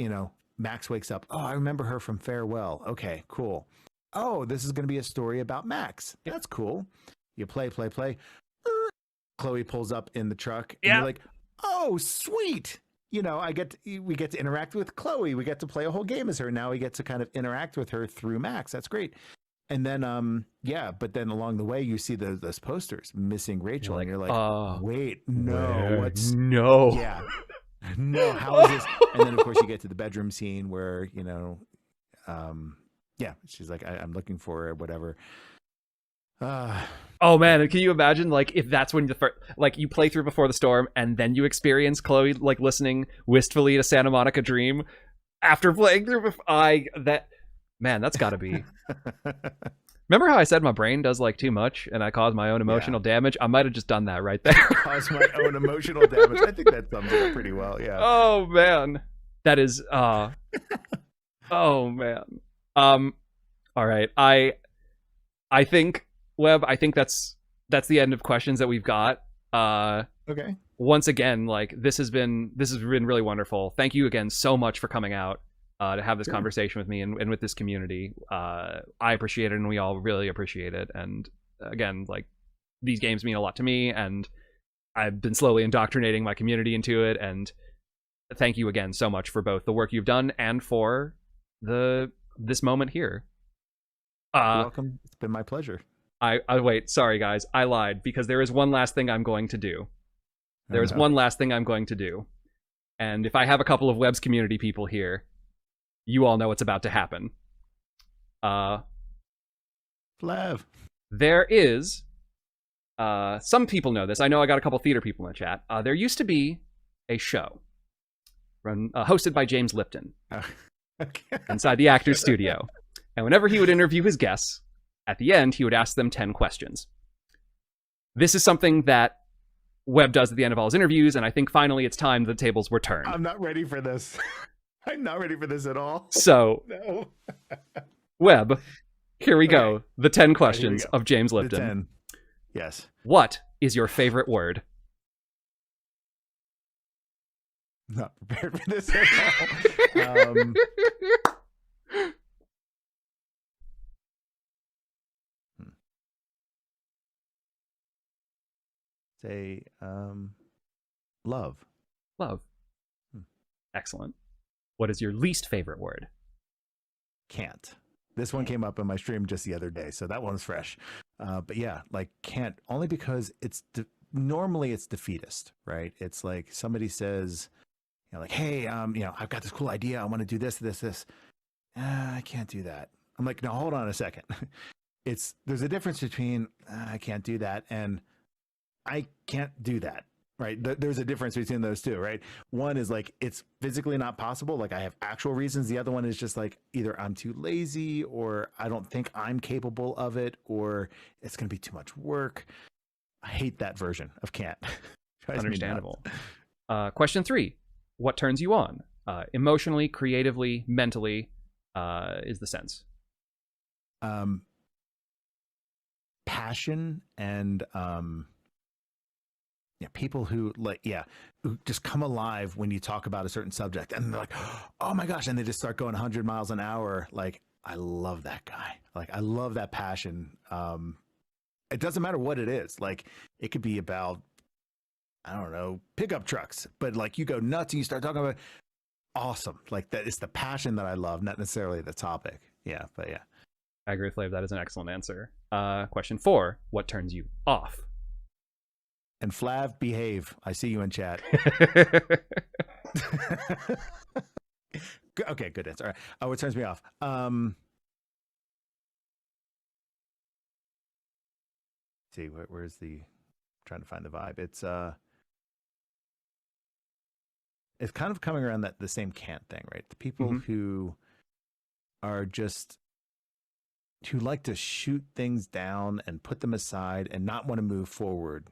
Max wakes up. Oh, I remember her from Farewell. Okay, cool. Oh, this is going to be a story about Max. That's cool. You play. Chloe pulls up in the truck, and you're like, oh, sweet. We get to interact with Chloe. We get to play a whole game as her. Now we get to kind of interact with her through Max. That's great. And then, but then along the way, you see those posters, missing Rachel. And you're like, wait, no. Yeah. No, how is this? And then, of course, you get to the bedroom scene where, she's like, I'm looking for her, whatever. Oh man, can you imagine like if that's when you play through Before the Storm and then you experience Chloe like listening wistfully to Santa Monica Dream after playing through that's gotta be. Remember how I said my brain does like too much and I cause my own emotional damage? I might have just done that right there. Cause my own emotional damage. I think that sums it up pretty well. Yeah. Oh man, that is. Oh man. All right. I think. Webb, I think that's the end of questions that we've got. Okay. Once again, like this has been really wonderful. Thank you again so much for coming out to have this conversation with me and with this community. I appreciate it, and we all really appreciate it. And again, like these games mean a lot to me, and I've been slowly indoctrinating my community into it. And thank you again so much for both the work you've done and for this moment here. You're welcome. It's been my pleasure. I wait, sorry guys, I lied, because there is one last thing I'm going to do. There is one last thing I'm going to do. And if I have a couple of Webb's community people here, you all know what's about to happen. Lev. There is, some people know this. I know I got a couple theater people in the chat. There used to be a show hosted by James Lipton inside the Actors Studio. And whenever he would interview his guests, at the end, he would ask them 10 questions. This is something that Webb does at the end of all his interviews, and I think finally it's time the tables were turned. I'm not ready for this. I'm not ready for this at all. So, no. Webb, here we go. The 10 questions of James Lipton. The 10. Yes. What is your favorite word? Not prepared for this at all. say love. Love. Hmm. Excellent. What is your least favorite word? Can't. This one came up in my stream just the other day, so that one's fresh. But yeah, like can't, only because it's normally it's defeatist, right? It's like somebody says, you know, like, hey, I've got this cool idea. I want to do this. I can't do that. I'm like, no, hold on a second. There's a difference between I can't do that and I can't do that. Right. There's a difference between those two, right? One is like, it's physically not possible. Like I have actual reasons. The other one is just like, either I'm too lazy or I don't think I'm capable of it, or it's going to be too much work. I hate that version of can't. Understandable. Question 3. What turns you on? Emotionally, creatively, mentally, is the sense. Passion and, people who who just come alive when you talk about a certain subject, and they're like, oh my gosh, and they just start going 100 miles an hour. Like, I love that guy. Like, I love that passion. It doesn't matter what it is. Like, it could be about, I don't know, pickup trucks, but like you go nuts and you start talking about, awesome. Like, that is the passion that I love, not necessarily the topic. Yeah, but yeah. I agree with Flav. That is an excellent answer. Question 4. What turns you off? And Flav, behave. I see you in chat. Okay, good answer. All right. What turns me off? See, where's the? I'm trying to find the vibe. It's kind of coming around the same can't thing, right? The people who are just, who like to shoot things down and put them aside and not want to move forward.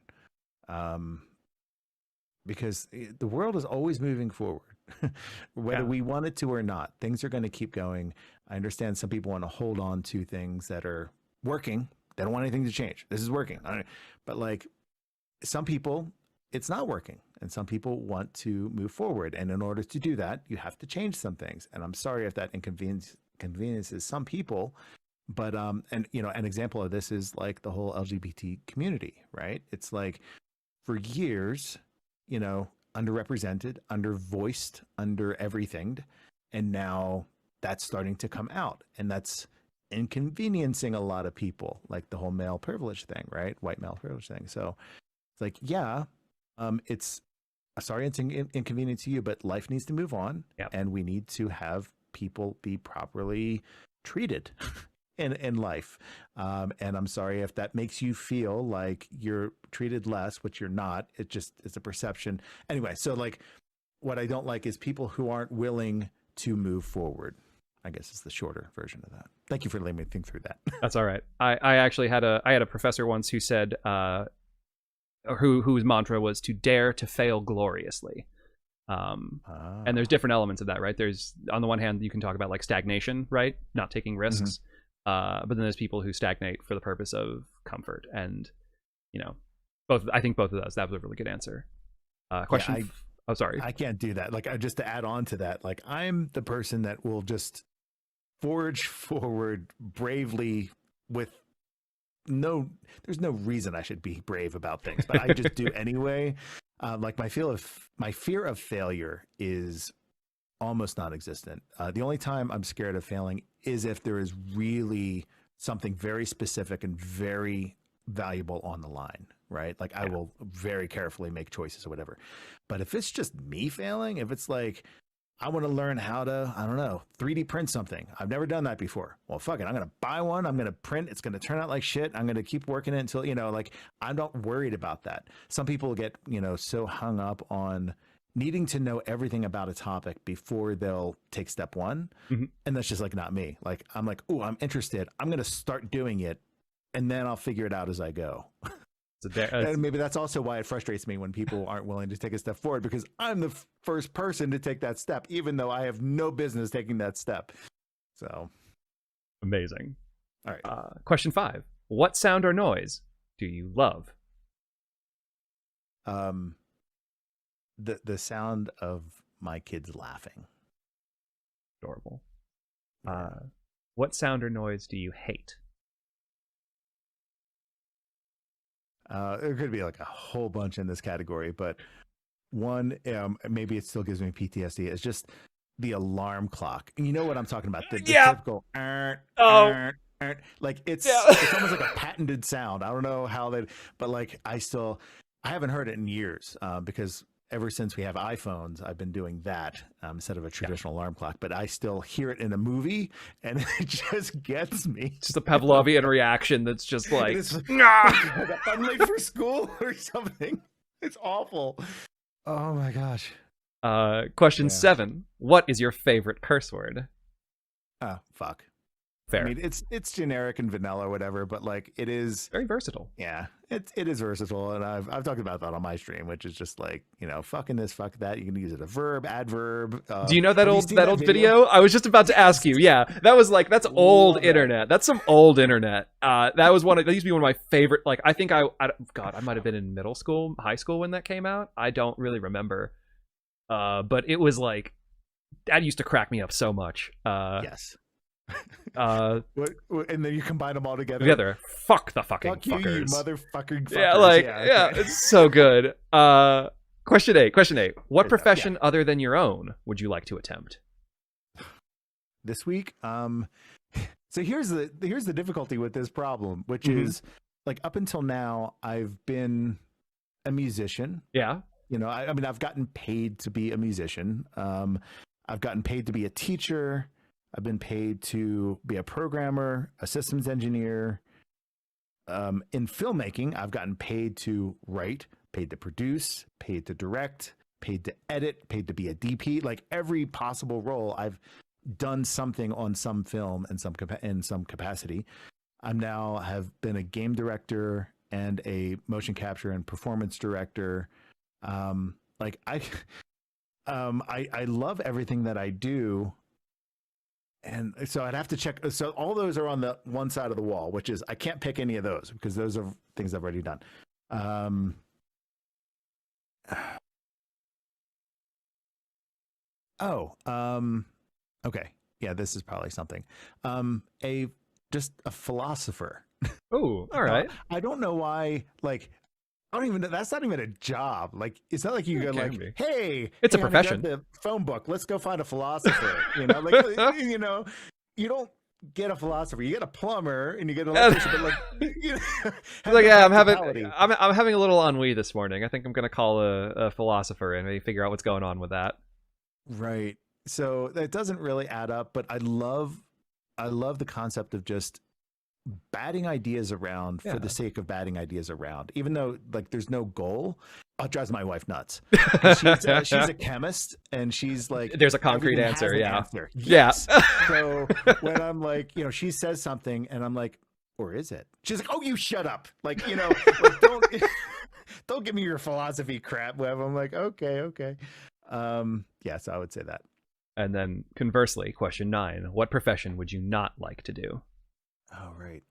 Because the world is always moving forward, whether we want it to or not. Things are going to keep going. I understand some people want to hold on to things that are working. They don't want anything to change. This is working. But like, some people, it's not working. And some people want to move forward. And in order to do that, you have to change some things. And I'm sorry if that inconveniences some people. But, and an example of this is like the whole LGBT community, right? It's like, for years, underrepresented, undervoiced, under everything. And now that's starting to come out. And that's inconveniencing a lot of people, like the whole male privilege thing, right? White male privilege thing. So it's like, it's, sorry, it's inconvenient to you, but life needs to move on. Yep. And we need to have people be properly treated in life. And I'm sorry if that makes you feel like you're treated less, which you're not. It's a perception. Anyway, so like, what I don't like is people who aren't willing to move forward, I guess is the shorter version of that. Thank you for letting me think through that. That's all right. I actually had a professor once who said, whose mantra was to dare to fail gloriously. And there's different elements of that, right? There's, on the one hand, you can talk about like stagnation, right? Not taking risks. But then there's people who stagnate for the purpose of comfort, and I think both of those. That was a really good answer. Question. Oh, sorry. I can't do that. Like, just to add on to that, like, I'm the person that will just forge forward bravely with there's no reason I should be brave about things, but I just do anyway. Like, my fear of failure is almost non-existent. The only time I'm scared of failing is if there is really something very specific and very valuable on the line, right? Like, I will very carefully make choices or whatever. But if it's just me failing, if it's like, I want to learn how to, I don't know, 3D print something. I've never done that before. Well, fuck it. I'm going to buy one. I'm going to print. It's going to turn out like shit. I'm going to keep working it until, like, I'm not worried about that. Some people get, so hung up on needing to know everything about a topic before they'll take step one. And that's just like not me. Like, I'm like, oh, I'm interested. I'm going to start doing it, and then I'll figure it out as I go. And maybe that's also why it frustrates me when people aren't willing to take a step forward, because I'm the first person to take that step, even though I have no business taking that step. So amazing. All right. Question 5. What sound or noise do you love? The sound of my kids laughing. Adorable. What sound or noise do you hate? There could be like a whole bunch in this category, but one, maybe it still gives me PTSD. It's just the alarm clock. And you know what I'm talking about? The typical, like it's almost like a patented sound. I don't know how that, but like I haven't heard it in years because ever since we have iPhones, I've been doing that instead of a traditional alarm clock. But I still hear it in a movie, and it just gets me. Just a Pavlovian reaction that's just like, I'm late for school or something. It's awful. Oh my gosh. Question 7. What is your favorite curse word? Oh, fuck. Fair. I mean, it's generic and vanilla or whatever, but like it is very versatile. Yeah, it is versatile, and I've talked about that on my stream, which is just like, you know, fucking this, fuck that. You can use it a verb, adverb. Do you know that old video? I was just about to ask you. Yeah, that was like that's old internet. That's some old internet. That was that used to be one of my favorite. Like I think I might have been in middle school, high school when that came out. I don't really remember. But it was like that used to crack me up so much. Yes. And then you combine them all together. Fuck the fucking fuck you, fuckers. You motherfucking fuckers. Yeah, like it's so good. Question 8. What profession other than your own would you like to attempt? This week, so here's the difficulty with this problem, which is like up until now I've been a musician. Yeah. You know, I mean, I've gotten paid to be a musician. I've gotten paid to be a teacher. I've been paid to be a programmer, a systems engineer. In filmmaking, I've gotten paid to write, paid to produce, paid to direct, paid to edit, paid to be a DP. Like every possible role, I've done something on some film in some capacity. I'm now have been a game director and a motion capture and performance director. Like I love everything that I do. And so I'd have to check. So all those are on the one side of the wall, which is I can't pick any of those because those are things I've already done. Okay. Yeah, this is probably something. Just a philosopher. Oh, all right. I don't know why. Like, I don't even know. That's not even a job. Like, it's not like you go like, hey, it's a profession. The phone book. Let's go find a philosopher. You know, like, you know, you don't get a philosopher. You get a plumber and you get an electrician. But like, you know, like, yeah, I'm having a little ennui this morning. I think I'm gonna call a philosopher and maybe figure out what's going on with that. Right. So that doesn't really add up. But I love the concept of just batting ideas around for the sake of batting ideas around, even though like there's no goal. It drives my wife nuts. She's a chemist and she's like, there's a concrete answer. Yes. So when I'm like, you know, she says something and I'm like, or is it? She's like, oh, you shut up. Like, you know, like, don't give me your philosophy crap, Webb. I'm like, okay. Yeah, so I would say that. And then conversely, question 9, what profession would you not like to do? Oh, right.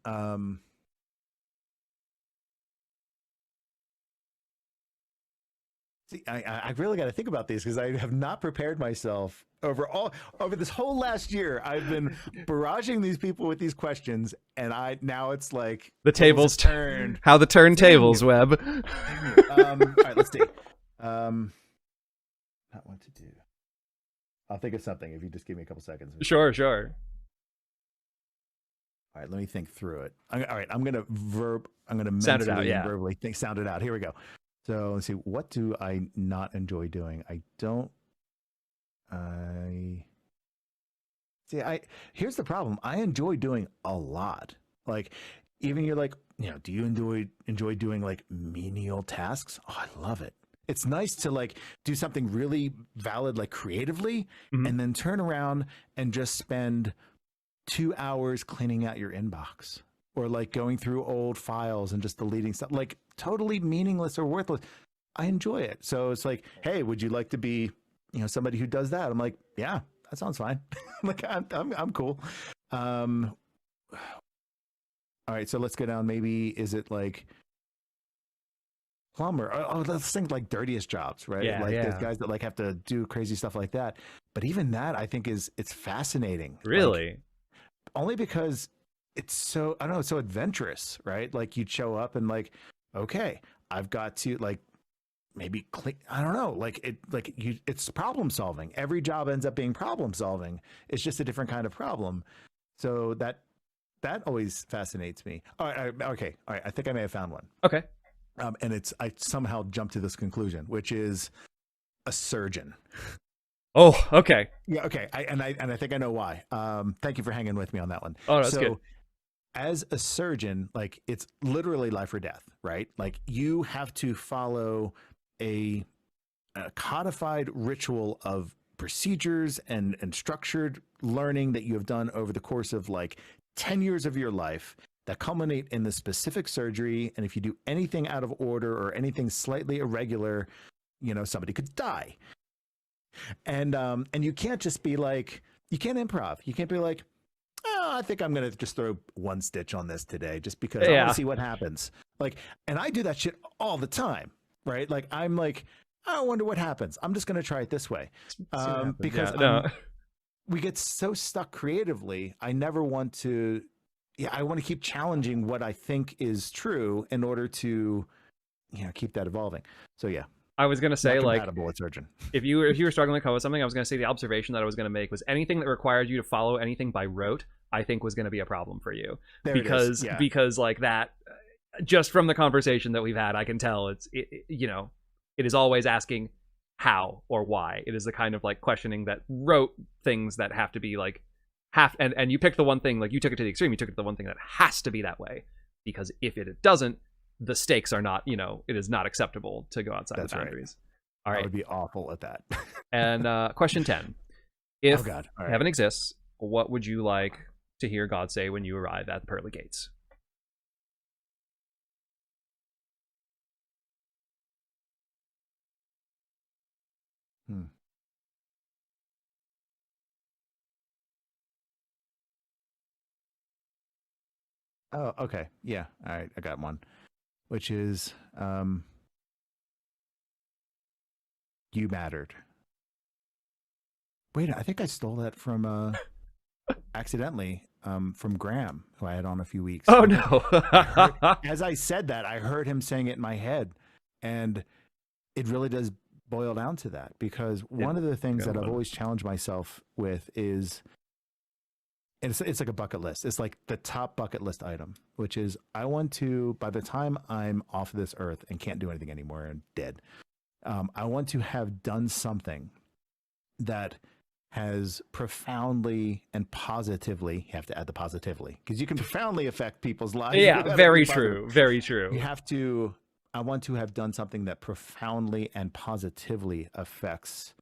See, I really got to think about these because I have not prepared myself over this whole last year. I've been barraging these people with these questions, and now it's like the tables turn. How the turntables, Webb. All right, let's see. Not what to do. I'll think of something if you just give me a couple seconds. Sure. All right, let me think through it. All right, I'm gonna sound it out, verbally sound it out. Here we go. So let's see. What do I not enjoy doing? Here's the problem. I enjoy doing a lot. Like, even you're like, you know, do you enjoy doing like menial tasks? Oh, I love it. It's nice to like do something really valid, like creatively, and then turn around and just spend 2 hours cleaning out your inbox or like going through old files and just deleting stuff, like totally meaningless or worthless. I enjoy it. So it's like, hey, would you like to be, you know, somebody who does that? I'm like, yeah, that sounds fine. Like I'm cool. All right, so let's go down. Maybe is it like plumber? Oh, let's think like dirtiest jobs, right? There's guys that like have to do crazy stuff like that. But even that, I think it's fascinating. Really? Like, only because it's so, I don't know, it's so adventurous, right? Like you'd show up and like okay, I've got to like maybe I don't know, it's problem solving. Every job ends up being problem solving. It's just a different kind of problem. So that always fascinates me. All right, okay, all right. I think I may have found one. Okay. And I somehow jumped to this conclusion, which is a surgeon. Oh, okay. Yeah, okay. I think I know why. Thank you for hanging with me on that one. Oh, that's good. As a surgeon, like it's literally life or death, right? Like you have to follow a codified ritual of procedures and structured learning that you have done over the course of like 10 years of your life that culminate in the specific surgery. And if you do anything out of order or anything slightly irregular, you know, somebody could die. And you can't just be like, you can't improv. You can't be like, oh, I think I'm going to just throw one stitch on this today just because I want to see what happens. Like, and I do that shit all the time, right? Like, I'm like, I wonder what happens. I'm just going to try it this way. Because we get so stuck creatively. I never want to, I want to keep challenging what I think is true in order to, you know, keep that evolving. So yeah. I was going to say, like, surgeon. if you were struggling to come up with something, I was going to say the observation that I was going to make was anything that required you to follow anything by rote, I think was going to be a problem for you. Because like that, just from the conversation that we've had, I can tell it is always asking how or why. It is the kind of like questioning that rote things that have to be like and you picked the one thing, like you took it to the extreme, you took it to the one thing that has to be that way, because if it doesn't, the stakes are not, it is not acceptable to go outside the boundaries. Right. All right. I would be awful at that. And question 10. If heaven exists, what would you like to hear God say when you arrive at the pearly gates? Oh, okay. Yeah. All right. I got one, which is, you mattered. Wait, I think I stole that from, accidentally, from Graham, who I had on a few weeks. Oh, no. As I said that, I heard him saying it in my head. And it really does boil down to that, because one of the things that I've always challenged myself with is, it's like a bucket list. It's like the top bucket list item, which is I want to, by the time I'm off this earth and can't do anything anymore and dead, I want to have done something that has profoundly and positively, you have to add the positively, because you can profoundly affect people's lives. Yeah, very true. Very true. I want to have done something that profoundly and positively affects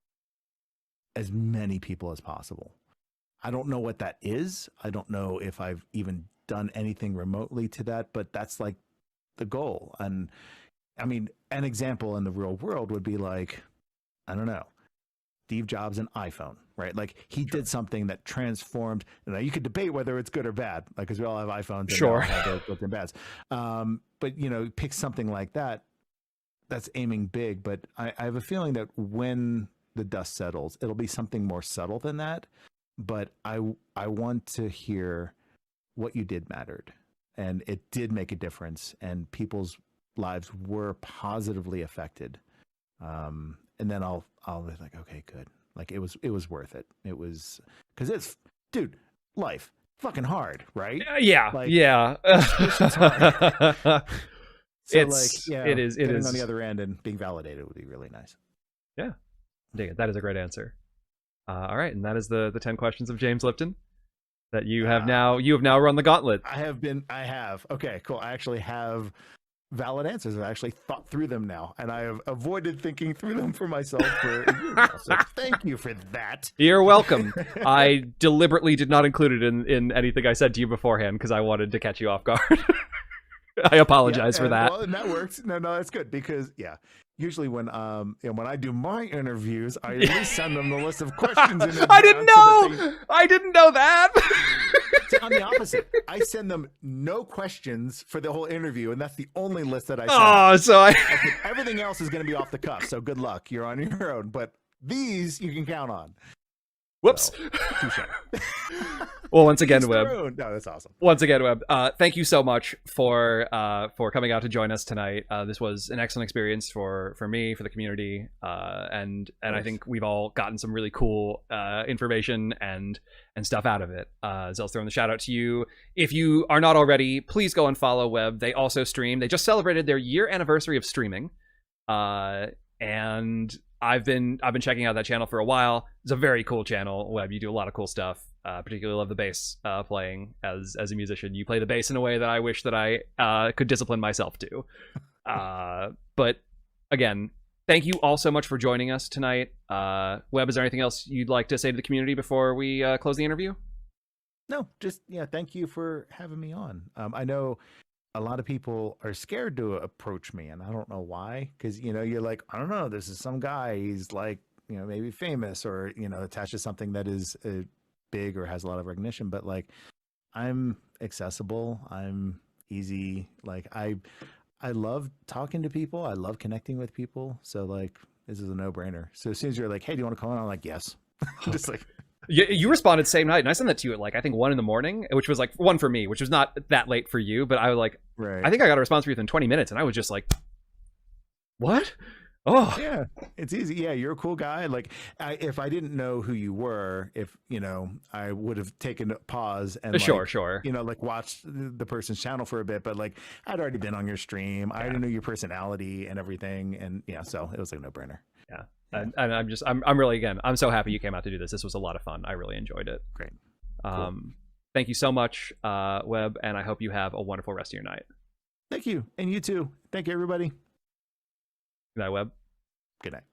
as many people as possible. I don't know what that is. I don't know if I've even done anything remotely to that, but that's like the goal. And I mean, an example in the real world would be like, I don't know, Steve Jobs' an iPhone, right? Like he did something that transformed, you could debate whether it's good or bad, like, because we all have iPhones and sure, have their good and bads. But pick something like that, that's aiming big. But I have a feeling that when the dust settles, it'll be something more subtle than that. But I want to hear what you did mattered, and it did make a difference, and people's lives were positively affected. And then I'll be like, okay, good. Like it was worth it. It was, because it's, dude, life fucking hard, right? Yeah, like, yeah. It's hard. So it is on the other end and being validated would be really nice. Yeah, dig it. That is a great answer. All right, and that is the 10 questions of James Lipton that you have now run the gauntlet. I have. Okay, cool. I actually have valid answers. I've actually thought through them now, and I have avoided thinking through them for myself for a year now. So thank you for that. You're welcome. I deliberately did not include it in anything I said to you beforehand because I wanted to catch you off guard. I apologize for that. Well, and that works. No, that's good, because usually when I do my interviews, I at least send them the list of questions. I didn't know that. I'm the opposite. I send them no questions for the whole interview, and that's the only list that I send. Oh, so everything else is going to be off the cuff. So good luck. You're on your own. But these you can count on. Whoops. Touche. Well, once again, Each Webb. their own. No, that's awesome. Once again, Webb, thank you so much for coming out to join us tonight. This was an excellent experience for me, for the community, and I think we've all gotten some really cool information and stuff out of it. Zell's throwing the shout out to you. If you are not already, please go and follow Webb. They also stream. They just celebrated their year anniversary of streaming, and I've been checking out that channel for a while. It's a very cool channel, Webb. You do a lot of cool stuff. Particularly love the bass playing as a musician. You play the bass in a way that I wish that I could discipline myself to. But again, thank you all so much for joining us tonight. Webb, is there anything else you'd like to say to the community before we close the interview? No, just thank you for having me on. I know a lot of people are scared to approach me, and I don't know why. Because you're like, I don't know, this is some guy. He's like, maybe famous or attached to something that is big or has a lot of recognition, but like I'm accessible, I'm easy, like I love talking to people, I love connecting with people, so like this is a no-brainer. So as soon as you're like, hey, do you want to call in, I'm like, yes. Just like you responded same night, and I sent that to you at like I think 1 a.m, which was like 1 for me, which was not that late for you, but I was like, right. I think I got a response for you within 20 minutes, and I was just like, what? Oh yeah, it's easy. Yeah, you're a cool guy. Like if I didn't know who you were, I would have taken a pause and sure like watched the person's channel for a bit, but like I'd already been on your stream. I already knew your personality and everything, and so it was like a no-brainer. Yeah. And I'm really, again, I'm so happy you came out to do this. This was a lot of fun. I really enjoyed it. Great. Cool. Thank you so much, Webb, and I hope you have a wonderful rest of your night. Thank you. And you too. Thank you, everybody. Good night, Webb. Good night.